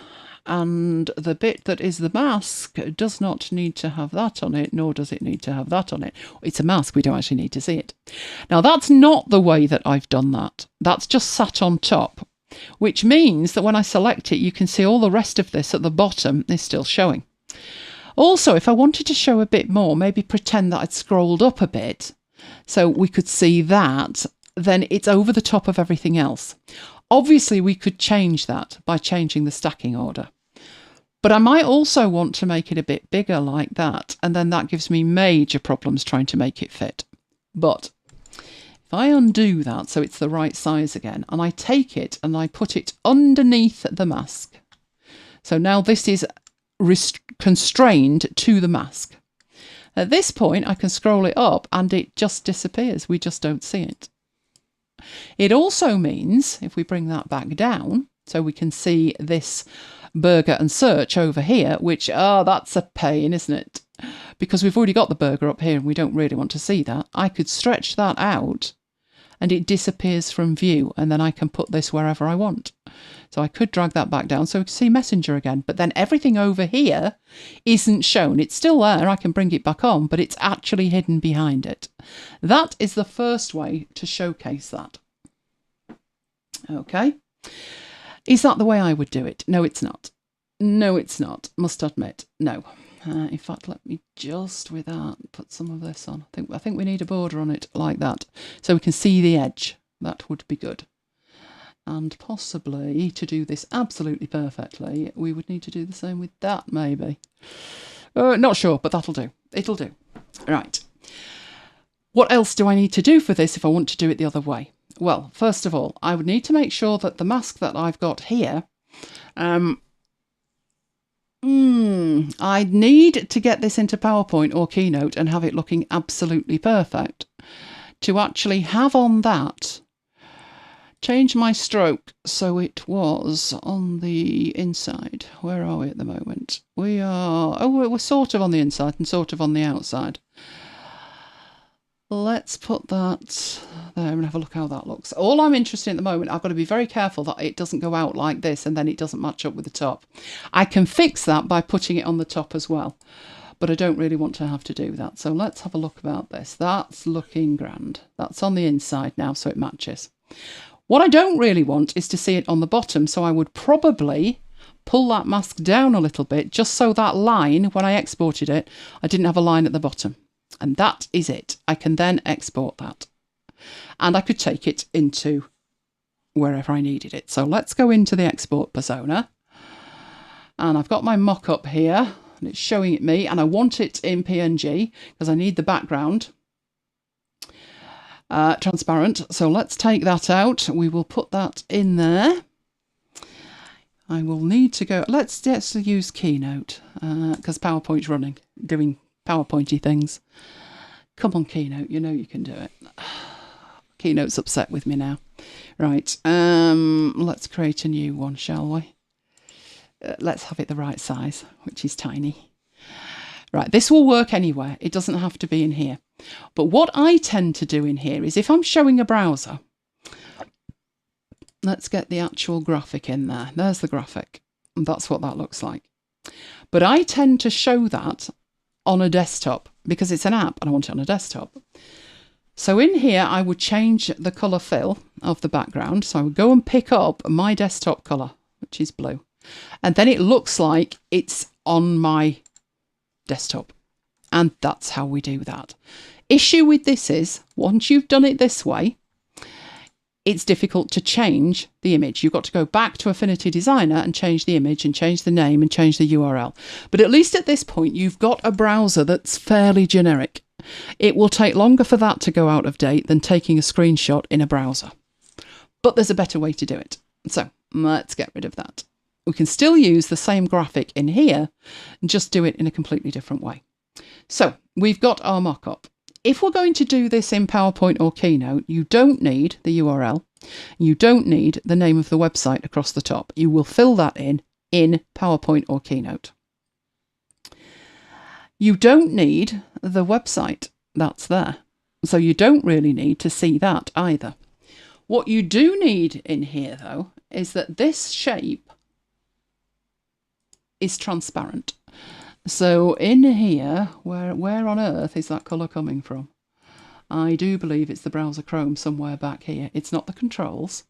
And the bit that is the mask does not need to have that on it, nor does it need to have that on it. It's a mask, we don't actually need to see it. Now, that's not the way that I've done that. That's just sat on top, which means that when I select it, you can see all the rest of this at the bottom is still showing. Also, if I wanted to show a bit more, maybe pretend that I'd scrolled up a bit so we could see that, then it's over the top of everything else. Obviously, we could change that by changing the stacking order. But I might also want to make it a bit bigger like that, and then that gives me major problems trying to make it fit. But if I undo that so it's the right size again, and I take it and I put it underneath the mask. So now this is constrained to the mask. At this point, I can scroll it up and it just disappears. We just don't see it. It also means, if we bring that back down, so we can see this burger and search over here, which, that's a pain, isn't it? Because we've already got the burger up here and we don't really want to see that. I could stretch that out and it disappears from view, and then I can put this wherever I want. So I could drag that back down so we can see Messenger again, but then everything over here isn't shown. It's still there, I can bring it back on, but it's actually hidden behind it. That is the first way to showcase that. Okay. Is that the way I would do it? No, it's not. No, it's not. Must admit, no. In fact, let me just, with that, put some of this on. I think we need a border on it like that, so we can see the edge. That would be good. And possibly, to do this absolutely perfectly, we would need to do the same with that, maybe. Not sure, but that'll do. It'll do. Right. What else do I need to do for this if I want to do it the other way? Well, first of all, I would need to make sure that the mask that I've got here, I'd need to get this into PowerPoint or Keynote and have it looking absolutely perfect. To actually have on that, change my stroke so it was on the inside. Where are we at the moment? We are, we're sort of on the inside and sort of on the outside. Let's put that there and have a look how that looks. All I'm interested in at the moment, I've got to be very careful that it doesn't go out like this and then it doesn't match up with the top. I can fix that by putting it on the top as well, but I don't really want to have to do that. So let's have a look about this. That's looking grand. That's on the inside now, so it matches. What I don't really want is to see it on the bottom, so I would probably pull that mask down a little bit just so that line, when I exported it, I didn't have a line at the bottom. And that is it. I can then export that. And I could take it into wherever I needed it. So let's go into the export persona. And I've got my mock-up here, and it's showing it me, and I want it in PNG because I need the background transparent. So let's take that out. We will put that in there. I will need to go, let's use Keynote because PowerPoint's running, doing PowerPointy things. Come on, Keynote, you know you can do it. Keynote's upset with me now. Right, let's create a new one, shall we? Let's have it the right size, which is tiny. Right, this will work anywhere. It doesn't have to be in here. But what I tend to do in here is if I'm showing a browser, let's get the actual graphic in there. There's the graphic. And that's what that looks like. But I tend to show that on a desktop because it's an app and I want it on a desktop. So in here, I would change the colour fill of the background. So I would go and pick up my desktop colour, which is blue. And then it looks like it's on my desktop. And that's how we do that. Issue with this is, once you've done it this way, it's difficult to change the image. You've got to go back to Affinity Designer and change the image and change the name and change the URL. But at least at this point, you've got a browser that's fairly generic. It will take longer for that to go out of date than taking a screenshot in a browser. But there's a better way to do it. So let's get rid of that. We can still use the same graphic in here and just do it in a completely different way. So we've got our mock-up. If we're going to do this in PowerPoint or Keynote, you don't need the URL. You don't need the name of the website across the top. You will fill that in PowerPoint or Keynote. You don't need the website that's there. So you don't really need to see that either. What you do need in here, though, is that this shape is transparent. So in here, where on earth is that colour coming from? I do believe it's the browser Chrome somewhere back here. It's not the controls,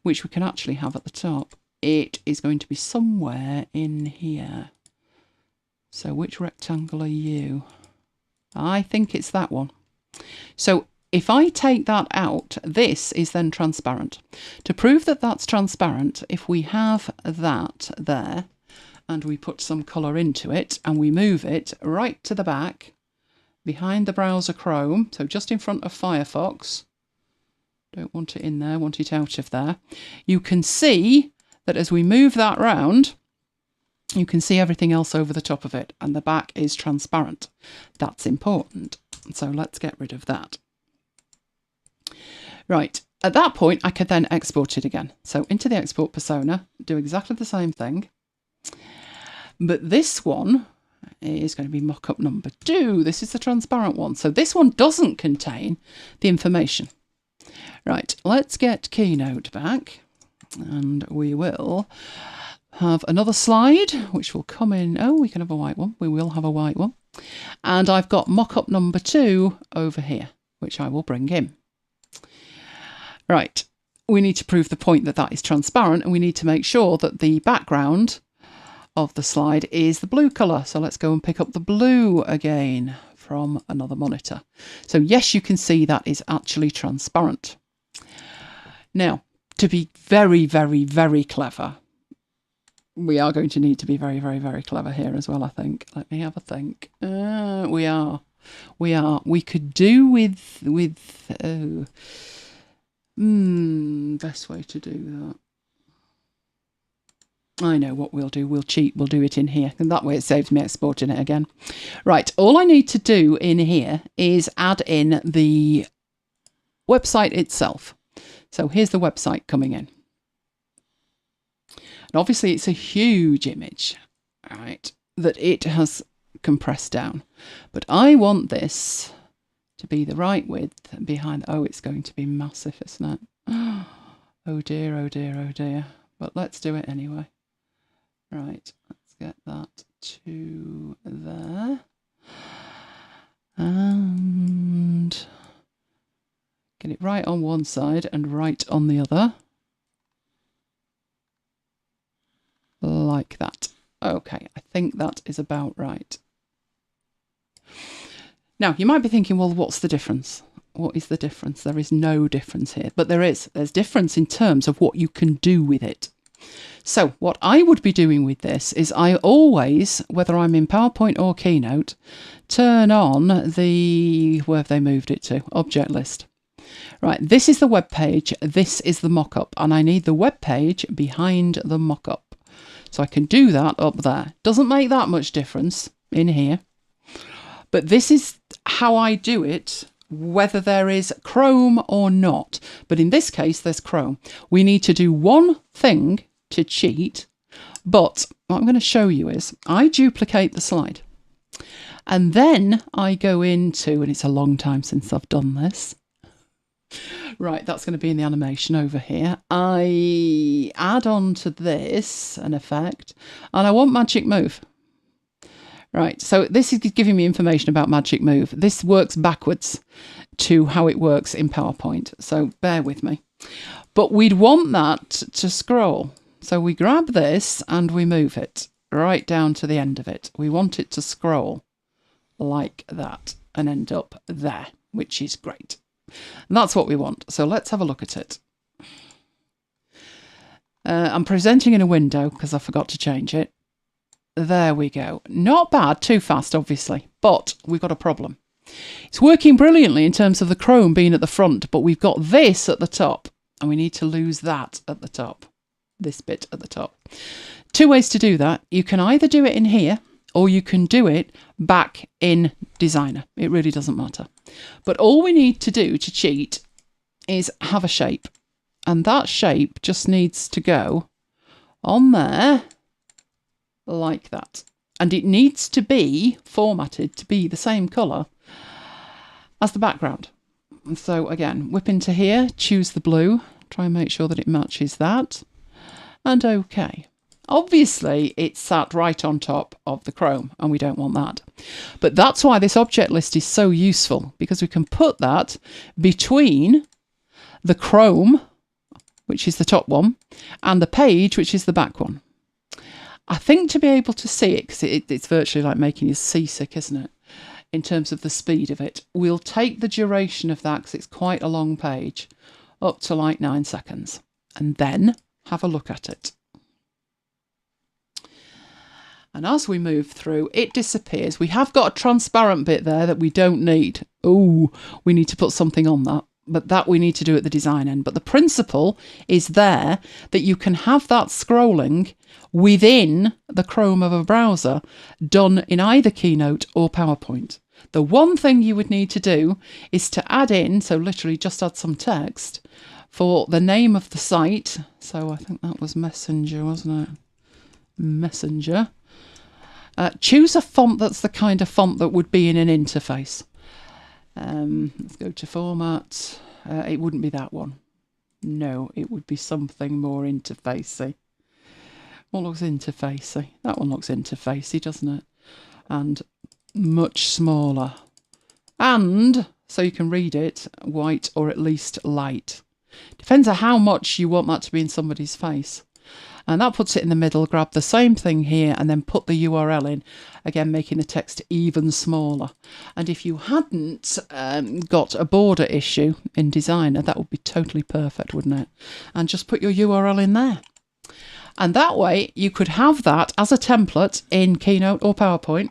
which we can actually have at the top. It is going to be somewhere in here. So which rectangle are you? I think it's that one. So if I take that out, this is then transparent. To prove that that's transparent, if we have that there, and we put some colour into it, and we move it right to the back, behind the browser Chrome, so just in front of Firefox. Don't want it in there, want it out of there. You can see that as we move that round, you can see everything else over the top of it, and the back is transparent. That's important. So let's get rid of that. Right, at that point, I could then export it again. So into the export persona, do exactly the same thing. But this one is going to be mock-up number 2. This is the transparent one. So this one doesn't contain the information. Right, let's get Keynote back, and we will have another slide, which will come in. Oh, we can have a white one. We will have a white one. And I've got mock-up number 2 over here, which I will bring in. Right, we need to prove the point that that is transparent, and we need to make sure that the background of the slide is the blue colour. So let's go and pick up the blue again from another monitor. So yes, you can see that is actually transparent. Now, to be very, very, very clever, we are going to need to be very, very, very clever here as well, I think. Let me have a think. We are. We could do with best way to do that. I know what we'll do. We'll cheat. We'll do it in here. And that way it saves me exporting it again. Right. All I need to do in here is add in the website itself. So here's the website coming in. And obviously it's a huge image, right, that it has compressed down. But I want this to be the right width behind. Oh, it's going to be massive, isn't it? Oh dear, oh dear, oh dear. But let's do it anyway. Right, let's get that to there. And get it right on one side and right on the other. Like that. Okay, I think that is about right. Now, you might be thinking, well, what's the difference? What is the difference? There is no difference here, but there is. There's difference in terms of what you can do with it. So what I would be doing with this is I always, whether I'm in PowerPoint or Keynote, turn on the, where have they moved it to? Object list. Right, this is the web page, this is the mock-up, and I need the web page behind the mock-up. So I can do that up there. Doesn't make that much difference in here. But this is how I do it, whether there is Chrome or not. But in this case, there's Chrome. We need to do one thing to cheat, but what I'm going to show you is I duplicate the slide. And then I go into, and it's a long time since I've done this. Right, that's going to be in the animation over here. I add on to this an effect, and I want Magic Move. Right, so this is giving me information about Magic Move. This works backwards to how it works in PowerPoint, so bear with me. But we'd want that to scroll. So we grab this and we move it right down to the end of it. We want it to scroll like that and end up there, which is great. And that's what we want. So let's have a look at it. I'm presenting in a window because I forgot to change it. There we go. Not bad, too fast, obviously, but we've got a problem. It's working brilliantly in terms of the Chrome being at the front, but we've got this at the top, and we need to lose that at the top, this bit at the top. Two ways to do that. You can either do it in here, or you can do it back in Designer. It really doesn't matter. But all we need to do to cheat is have a shape, and that shape just needs to go on there like that. And it needs to be formatted to be the same colour as the background. And so again, whip into here, choose the blue, try and make sure that it matches that, and OK. Obviously, it's sat right on top of the Chrome, and we don't want that. But that's why this object list is so useful, because we can put that between the Chrome, which is the top one, and the page, which is the back one. I think to be able to see it, because it's virtually like making you seasick, isn't it? In terms of the speed of it, we'll take the duration of that, because it's quite a long page, up to like 9 seconds, and then have a look at it. And as we move through, it disappears. We have got a transparent bit there that we don't need. Oh, we need to put something on that. But that we need to do at the design end. But the principle is there that you can have that scrolling within the Chrome of a browser done in either Keynote or PowerPoint. The one thing you would need to do is to add in, so literally just add some text for the name of the site. So I think that was Messenger, wasn't it? Messenger. Choose a font that's the kind of font that would be in an interface. Let's go to format, It wouldn't be that one. No, it would be something more interfacey. What looks interfacey? That one looks interfacey, doesn't it? And much smaller. And, so you can read it, white or at least light. Depends on how much you want that to be in somebody's face. And that puts it in the middle. Grab the same thing here and then put the URL in. Again, making the text even smaller. And if you hadn't got a border issue in Designer, that would be totally perfect, wouldn't it? And just put your URL in there. And that way you could have that as a template in Keynote or PowerPoint.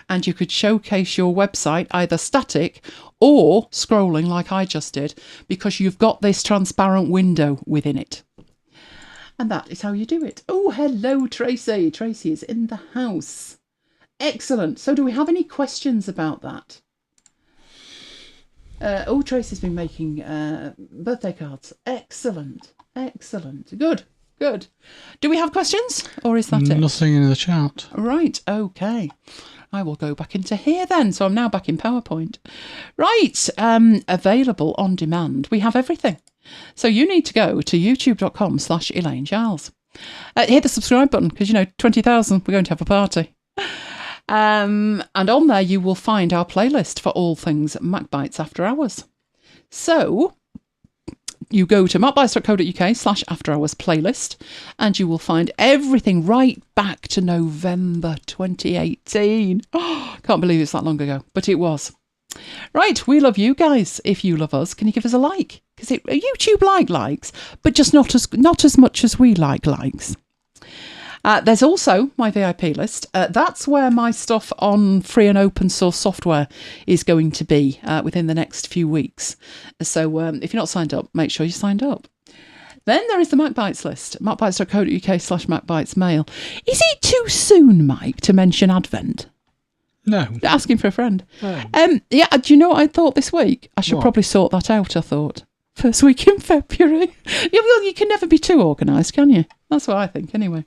And you could showcase your website either static or scrolling like I just did, because you've got this transparent window within it. And that is how you do it. Oh, hello, Tracy. Tracy is in the house. Excellent. So do we have any questions about that? Tracy's been making birthday cards. Excellent. Excellent. Good. Good. Do we have questions, or is that it? Nothing in the chat. Right. Okay. I will go back into here then. So I'm now back in PowerPoint. Right. Available on demand. We have everything. So you need to go to youtube.com/Elaine Giles. Hit the subscribe button because, 20,000, we're going to have a party. And on there you will find our playlist for all things MacBites After Hours. So you go to macbites.co.uk/After Hours playlist and you will find everything right back to November 2018. Oh, can't believe it's that long ago, but it was. Right, we love you guys. If you love us, can you give us a like? Because YouTube likes, but just not as much as we likes. There's also my VIP list. That's where my stuff on free and open source software is going to be within the next few weeks. So if you're not signed up, make sure you're signed up. Then there is the MacBites list, macbites.co.uk/MacBites mail. Is it too soon, Mike, to mention Advent? No. Asking for a friend. No. Yeah, do you know what I thought this week? I should probably sort that out, I thought. First week in February. Yeah, well, you can never be too organised, can you? That's what I think, anyway.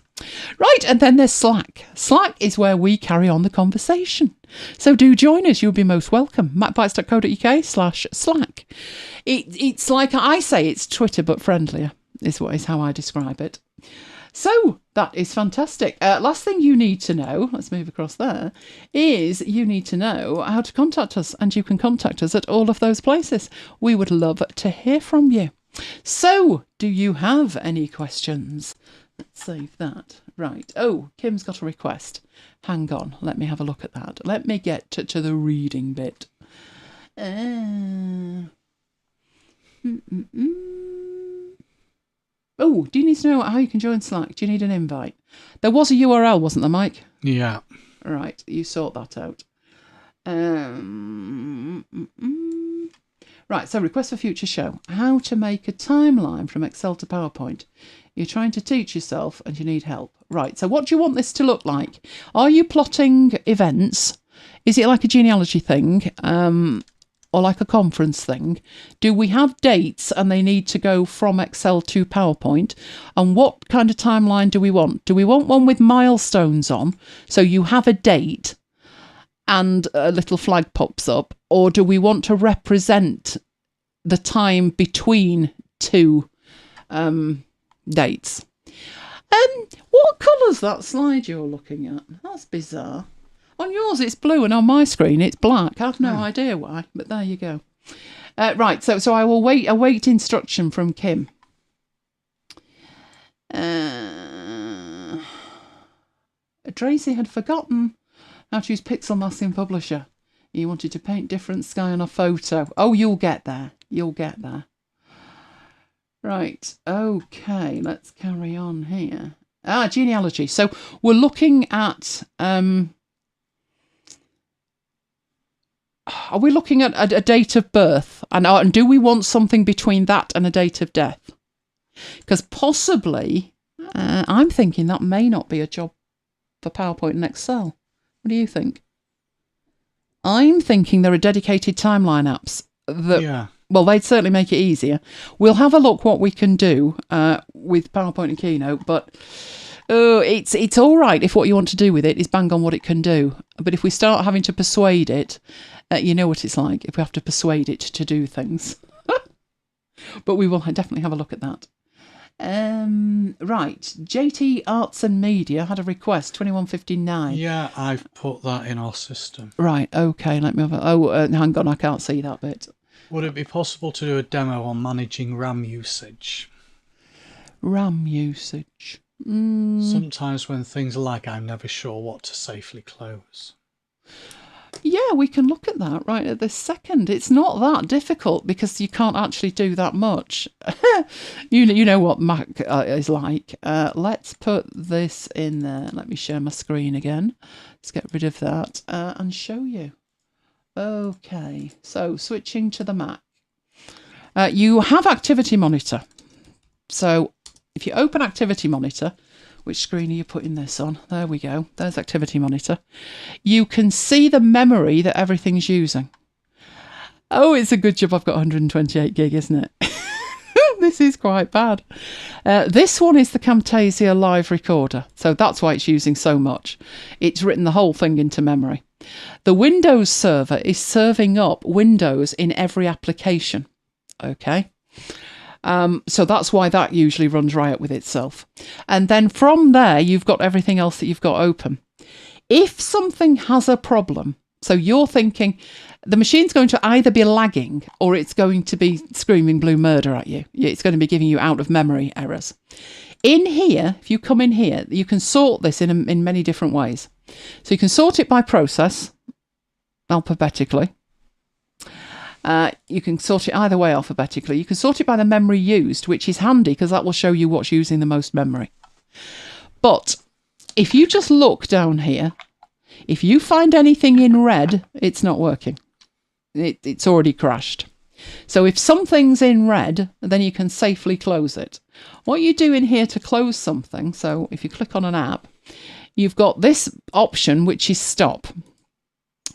Right, and then there's Slack. Slack is where we carry on the conversation. So do join us. You'll be most welcome. macbites.co.uk/Slack. It's like I say, it's Twitter, but friendlier, is how I describe it. So that is fantastic. Last thing you need to know, let's move across there, is you need to know how to contact us, and you can contact us at all of those places. We would love to hear from you. So do you have any questions? Let's save that. Right. Oh, Kim's got a request. Hang on. Let me have a look at that. Let me get to the reading bit. Oh, do you need to know how you can join Slack? Do you need an invite? There was a URL, wasn't there, Mike? Yeah. Right, you sort that out. Right, so request for future show. How to make a timeline from Excel to PowerPoint. You're trying to teach yourself and you need help. Right, so what do you want this to look like? Are you plotting events? Is it like a genealogy thing? Or like a conference thing? Do we have dates and they need to go from Excel to PowerPoint? And what kind of timeline do we want? Do we want one with milestones on, so you have a date and a little flag pops up? Or do we want to represent the time between two dates? What colour's that slide you're looking at? That's bizarre. On yours it's blue and on my screen it's black. I have no idea why, but there you go. Right, so I will await instruction from Kim. Tracy had forgotten how to use Pixel Mask in Publisher. He wanted to paint different sky on a photo. Oh, you'll get there. You'll get there. Right, okay, let's carry on here. Genealogy. So we're looking at... are we looking at a date of birth? And do we want something between that and a date of death? Because possibly, I'm thinking that may not be a job for PowerPoint and Excel. What do you think? I'm thinking there are dedicated timeline apps that, well, they'd certainly make it easier. We'll have a look what we can do with PowerPoint and Keynote, but it's all right if what you want to do with it is bang on what it can do. But if we start having to persuade it, you know what it's like if we have to persuade it to do things. But we will definitely have a look at that. Right, JT Arts and Media had a request, 2159. Yeah, I've put that in our system. Right, okay, let me have hang on, I can't see that bit. Would it be possible to do a demo on managing RAM usage? RAM usage. Sometimes when things lag, I'm never sure what to safely close. Yeah, we can look at that right at this second. It's not that difficult because you can't actually do that much. You know what Mac is like. Let's put this in there. Let me share my screen again. Let's get rid of that and show you. Okay, so switching to the Mac. You have Activity Monitor. So if you open Activity Monitor, which screen are you putting this on? There we go. There's Activity Monitor. You can see the memory that everything's using. Oh, it's a good job I've got 128 gig, isn't it? This is quite bad. This one is the Camtasia Live Recorder, so that's why it's using so much. It's written the whole thing into memory. The Windows server is serving up Windows in every application. Okay. So that's why that usually runs riot with itself. And then from there, you've got everything else that you've got open. If something has a problem, so you're thinking the machine's going to either be lagging or it's going to be screaming blue murder at you. It's going to be giving you out of memory errors. In here, if you come in here, you can sort this in many different ways. So you can sort it by process, alphabetically. You can sort it either way alphabetically. You can sort it by the memory used, which is handy because that will show you what's using the most memory. But if you just look down here, if you find anything in red, it's not working. It's already crashed. So if something's in red, then you can safely close it. What you do in here to close something, so if you click on an app, you've got this option, which is stop.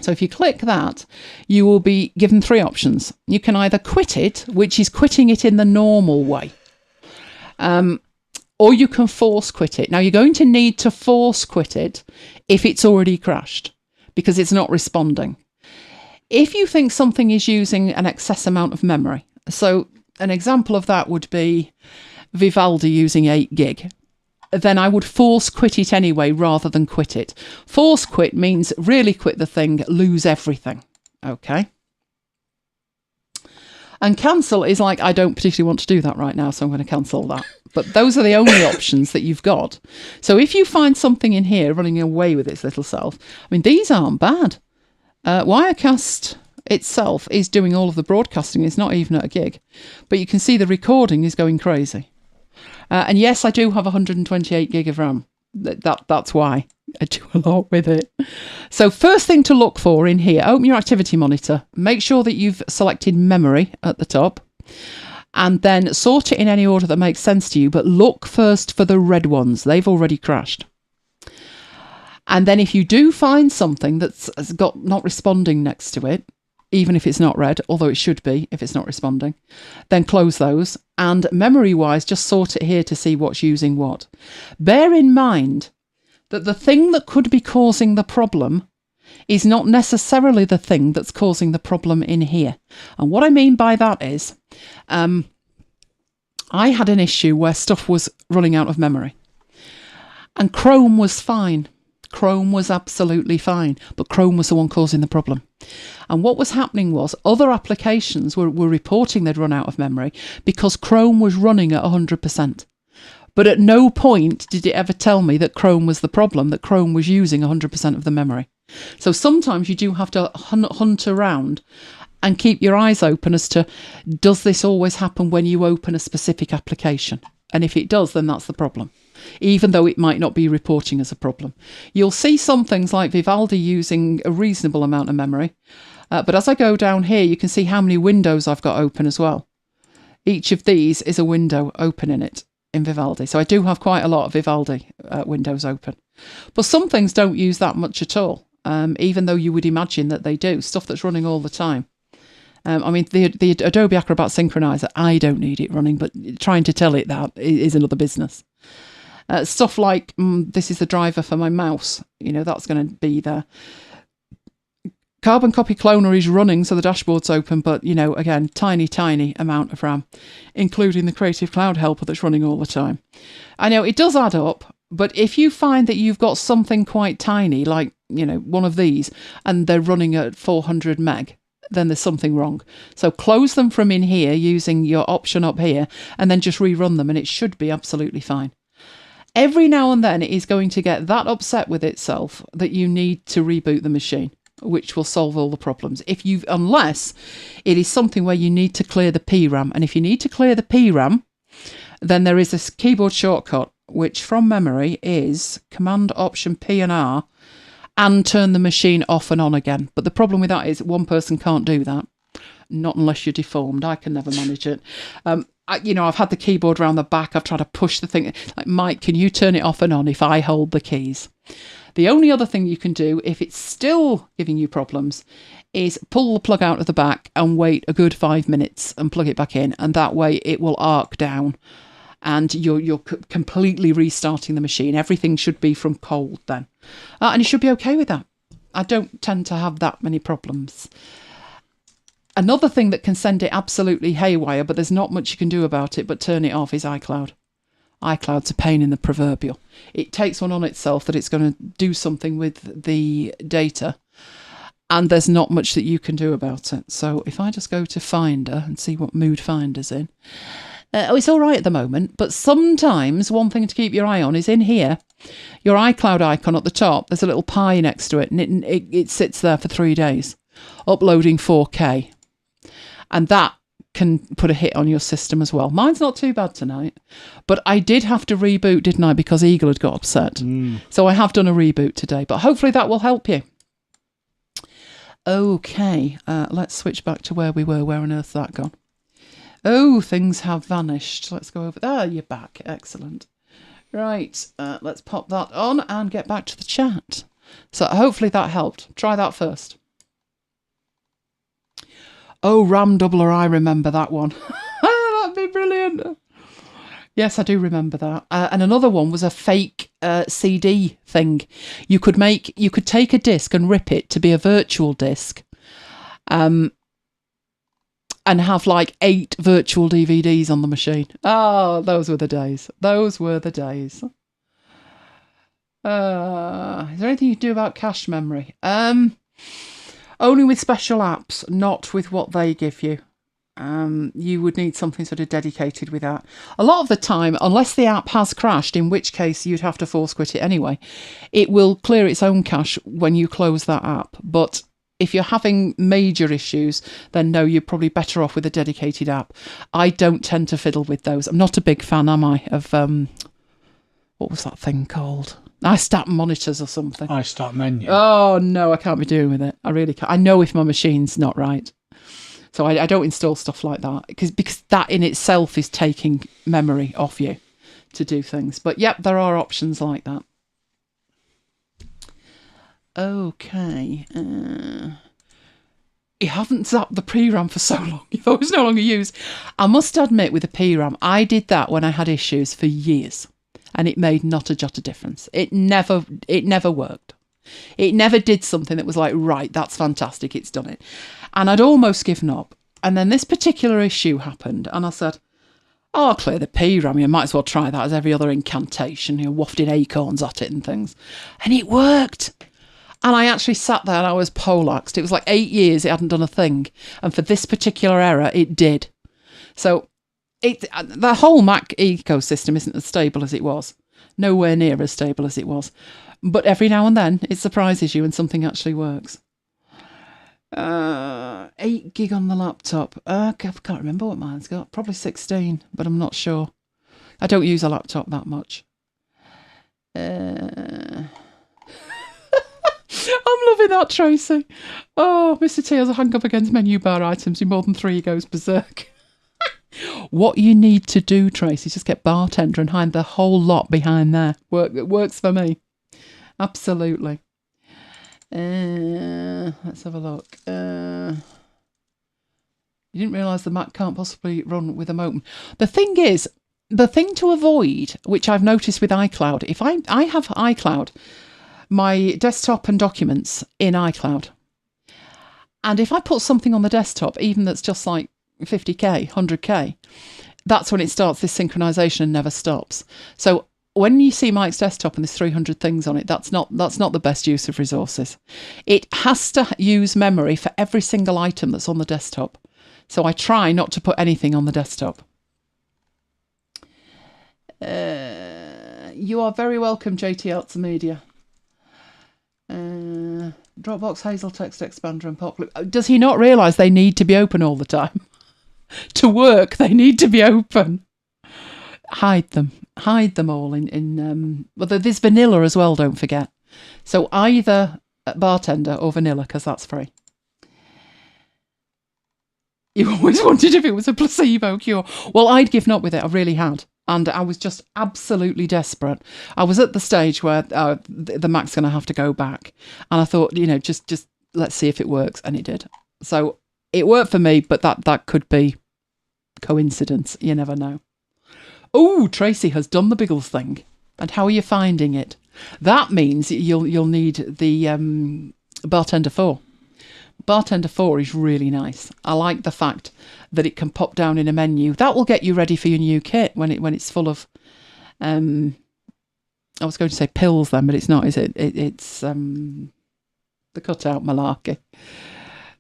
So if you click that, you will be given three options. You can either quit it, which is quitting it in the normal way, or you can force quit it. Now, you're going to need to force quit it if it's already crashed, because it's not responding. If you think something is using an excess amount of memory, so an example of that would be Vivaldi using 8 gig, then I would force quit it anyway rather than quit it. Force quit means really quit the thing, lose everything. Okay. And cancel is like, I don't particularly want to do that right now, so I'm going to cancel that. But those are the only options that you've got. So if you find something in here running away with its little self, I mean, these aren't bad. Wirecast itself is doing all of the broadcasting. It's not even at a gig. But you can see the recording is going crazy. And yes, I do have 128 gig of RAM. That's why I do a lot with it. So first thing to look for in here, open your Activity Monitor. Make sure that you've selected memory at the top. And then sort it in any order that makes sense to you. But look first for the red ones. They've already crashed. And then if you do find something that's got not responding next to it, even if it's not red, although it should be if it's not responding, then close those. And memory-wise, just sort it here to see what's using what. Bear in mind that the thing that could be causing the problem is not necessarily the thing that's causing the problem in here. And what I mean by that is, I had an issue where stuff was running out of memory. And Chrome was fine. Chrome was absolutely fine, but Chrome was the one causing the problem. And what was happening was other applications were reporting they'd run out of memory because Chrome was running at 100%. But at no point did it ever tell me that Chrome was the problem, that Chrome was using 100% of the memory. So sometimes you do have to hunt around and keep your eyes open as to, does this always happen when you open a specific application? And if it does, then that's the problem, even though it might not be reporting as a problem. You'll see some things like Vivaldi using a reasonable amount of memory. But as I go down here, you can see how many windows I've got open as well. Each of these is a window open in it, in Vivaldi. So I do have quite a lot of Vivaldi windows open. But some things don't use that much at all, even though you would imagine that they do. Stuff that's running all the time. I mean, the Adobe Acrobat Synchronizer, I don't need it running, but trying to tell it that is another business. Stuff like, this is the driver for my mouse. You know, that's going to be there. Carbon Copy Cloner is running, so the dashboard's open, but, again, tiny amount of RAM, including the Creative Cloud helper that's running all the time. I know it does add up, but if you find that you've got something quite tiny, like, one of these, and they're running at 400 meg, then there's something wrong. So close them from in here using your option up here, and then just rerun them, and it should be absolutely fine. Every now and then it is going to get that upset with itself that you need to reboot the machine, which will solve all the problems. Unless it is something where you need to clear the PRAM. And if you need to clear the PRAM, then there is a keyboard shortcut, which from memory is Command Option P and R, and turn the machine off and on again. But the problem with that is one person can't do that. Not unless you're deformed. I can never manage it. I've had the keyboard around the back. I've tried to push the thing. Like, Mike, can you turn it off and on if I hold the keys? The only other thing you can do, if it's still giving you problems, is pull the plug out of the back and wait a good 5 minutes and plug it back in. And that way it will arc down and you're completely restarting the machine. Everything should be from cold then. And you should be okay with that. I don't tend to have that many problems. Another thing that can send it absolutely haywire, but there's not much you can do about it but turn it off, is iCloud. iCloud's a pain in the proverbial. It takes one on itself that it's going to do something with the data, and there's not much that you can do about it. So if I just go to Finder and see what mood Finder's in, it's all right at the moment, but sometimes one thing to keep your eye on is in here, your iCloud icon at the top, there's a little pie next to it, and it sits there for 3 days, uploading 4K. And that can put a hit on your system as well. Mine's not too bad tonight, but I did have to reboot, didn't I, because Eagle had got upset. So I have done a reboot today, but hopefully that will help you. Okay, let's switch back to where we were. Where on earth's that gone? Oh, things have vanished. Let's go over there. You're back. Excellent. Right, let's pop that on and get back to the chat. So hopefully that helped. Try that first. Oh, RAM doubler, I remember that one. That'd be brilliant. Yes, I do remember that. And another one was a fake CD thing. You could take a disc and rip it to be a virtual disc, and have like 8 virtual DVDs on the machine. Oh, those were the days. Those were the days. Is there anything you can do about cache memory? Only with special apps, not with what they give you. You would need something sort of dedicated with that. A lot of the time, unless the app has crashed, in which case you'd have to force quit it anyway, it will clear its own cache when you close that app. But if you're having major issues, then no, you're probably better off with a dedicated app. I don't tend to fiddle with those. I'm not a big fan, am I, of, what was that thing called? iStat monitors or something. iStat menu. Oh, no, I can't be doing with it. I really can't. I know if my machine's not right. So I don't install stuff like that because that in itself is taking memory off you to do things. But yep, there are options like that. Okay. You haven't zapped the PRAM for so long. You thought it was no longer used. I must admit, with the PRAM, I did that when I had issues for years. And it made not a jot of difference. It never worked. It never did something that was like, right, that's fantastic, it's done it. And I'd almost given up. And then this particular issue happened, and I said, oh, I'll clear the PRAM. You might as well try that as every other incantation, wafting acorns at it and things. And it worked. And I actually sat there and I was poleaxed. It was like 8 years it hadn't done a thing. And for this particular error, it did. So the whole Mac ecosystem isn't as stable as it was. Nowhere near as stable as it was. But every now and then, it surprises you and something actually works. 8 gig on the laptop. I can't remember what mine's got. Probably 16, but I'm not sure. I don't use a laptop that much. I'm loving that, Tracy. Oh, Mr. T has a hang up against menu bar items. In more than 3, he goes berserk. What you need to do, Tracy, is just get bartender and hide the whole lot behind there. It works for me. Absolutely. Let's have a look. You didn't realise the Mac can't possibly run with them open. The thing is, the thing to avoid, which I've noticed with iCloud, if I have iCloud, my desktop and documents in iCloud, And if I put something on the desktop, even that's just like 50k, 100k, that's when it starts this synchronization and never stops. So when you see Mike's desktop and there's 300 things on it, that's not the best use of resources. It has to use memory for every single item that's on the desktop. So I try not to put anything on the desktop. You are very welcome, JT Arts and Media. Dropbox, Hazel, Text Expander and pCloud. Does he not realise they need to be open all the time? To work, they need to be open. Hide them all in well, there's vanilla as well, don't forget. So either Bartender or vanilla, because that's free. You always wondered if it was a placebo cure. Well, I'd given up with it, I really had. And I was just absolutely desperate. I was at the stage where the Mac's going to have to go back. And I thought, just let's see if it works. And it did. So it worked for me, but that could be coincidence. You never know. Oh, Tracy has done the Biggles thing. And how are you finding it? That means you'll need the Bartender 4. Bartender 4 is really nice. I like the fact that it can pop down in a menu. That will get you ready for your new kit when it's full of I was going to say pills then, but it's not, is it? It's the cutout malarkey.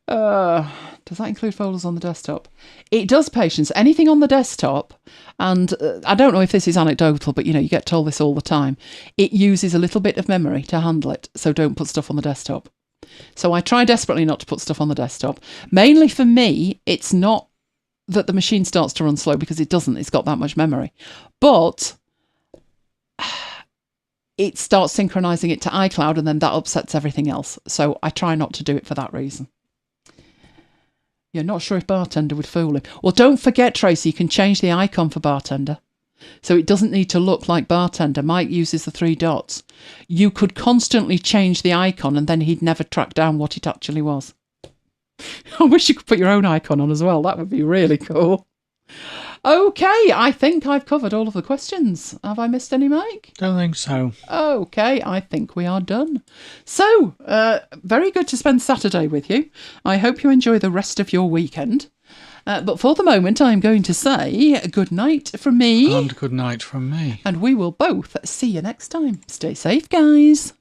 Does that include folders on the desktop? It does, Patience. Anything on the desktop, and I don't know if this is anecdotal, but you get told this all the time. It uses a little bit of memory to handle it, so don't put stuff on the desktop. So I try desperately not to put stuff on the desktop. Mainly for me, it's not that the machine starts to run slow, because it doesn't. It's got that much memory. But it starts synchronizing it to iCloud, and then that upsets everything else. So I try not to do it for that reason. You're not sure if Bartender would fool him. Well, don't forget, Tracy, you can change the icon for Bartender. So it doesn't need to look like Bartender. Mike uses the 3 dots. You could constantly change the icon and then he'd never track down what it actually was. I wish you could put your own icon on as well. That would be really cool. Okay, I think I've covered all of the questions. Have I missed any, Mike? Don't think so. Okay, I think we are done. So, very good to spend Saturday with you. I hope you enjoy the rest of your weekend. But for the moment, I'm going to say good night from me. And good night from me. And we will both see you next time. Stay safe, guys.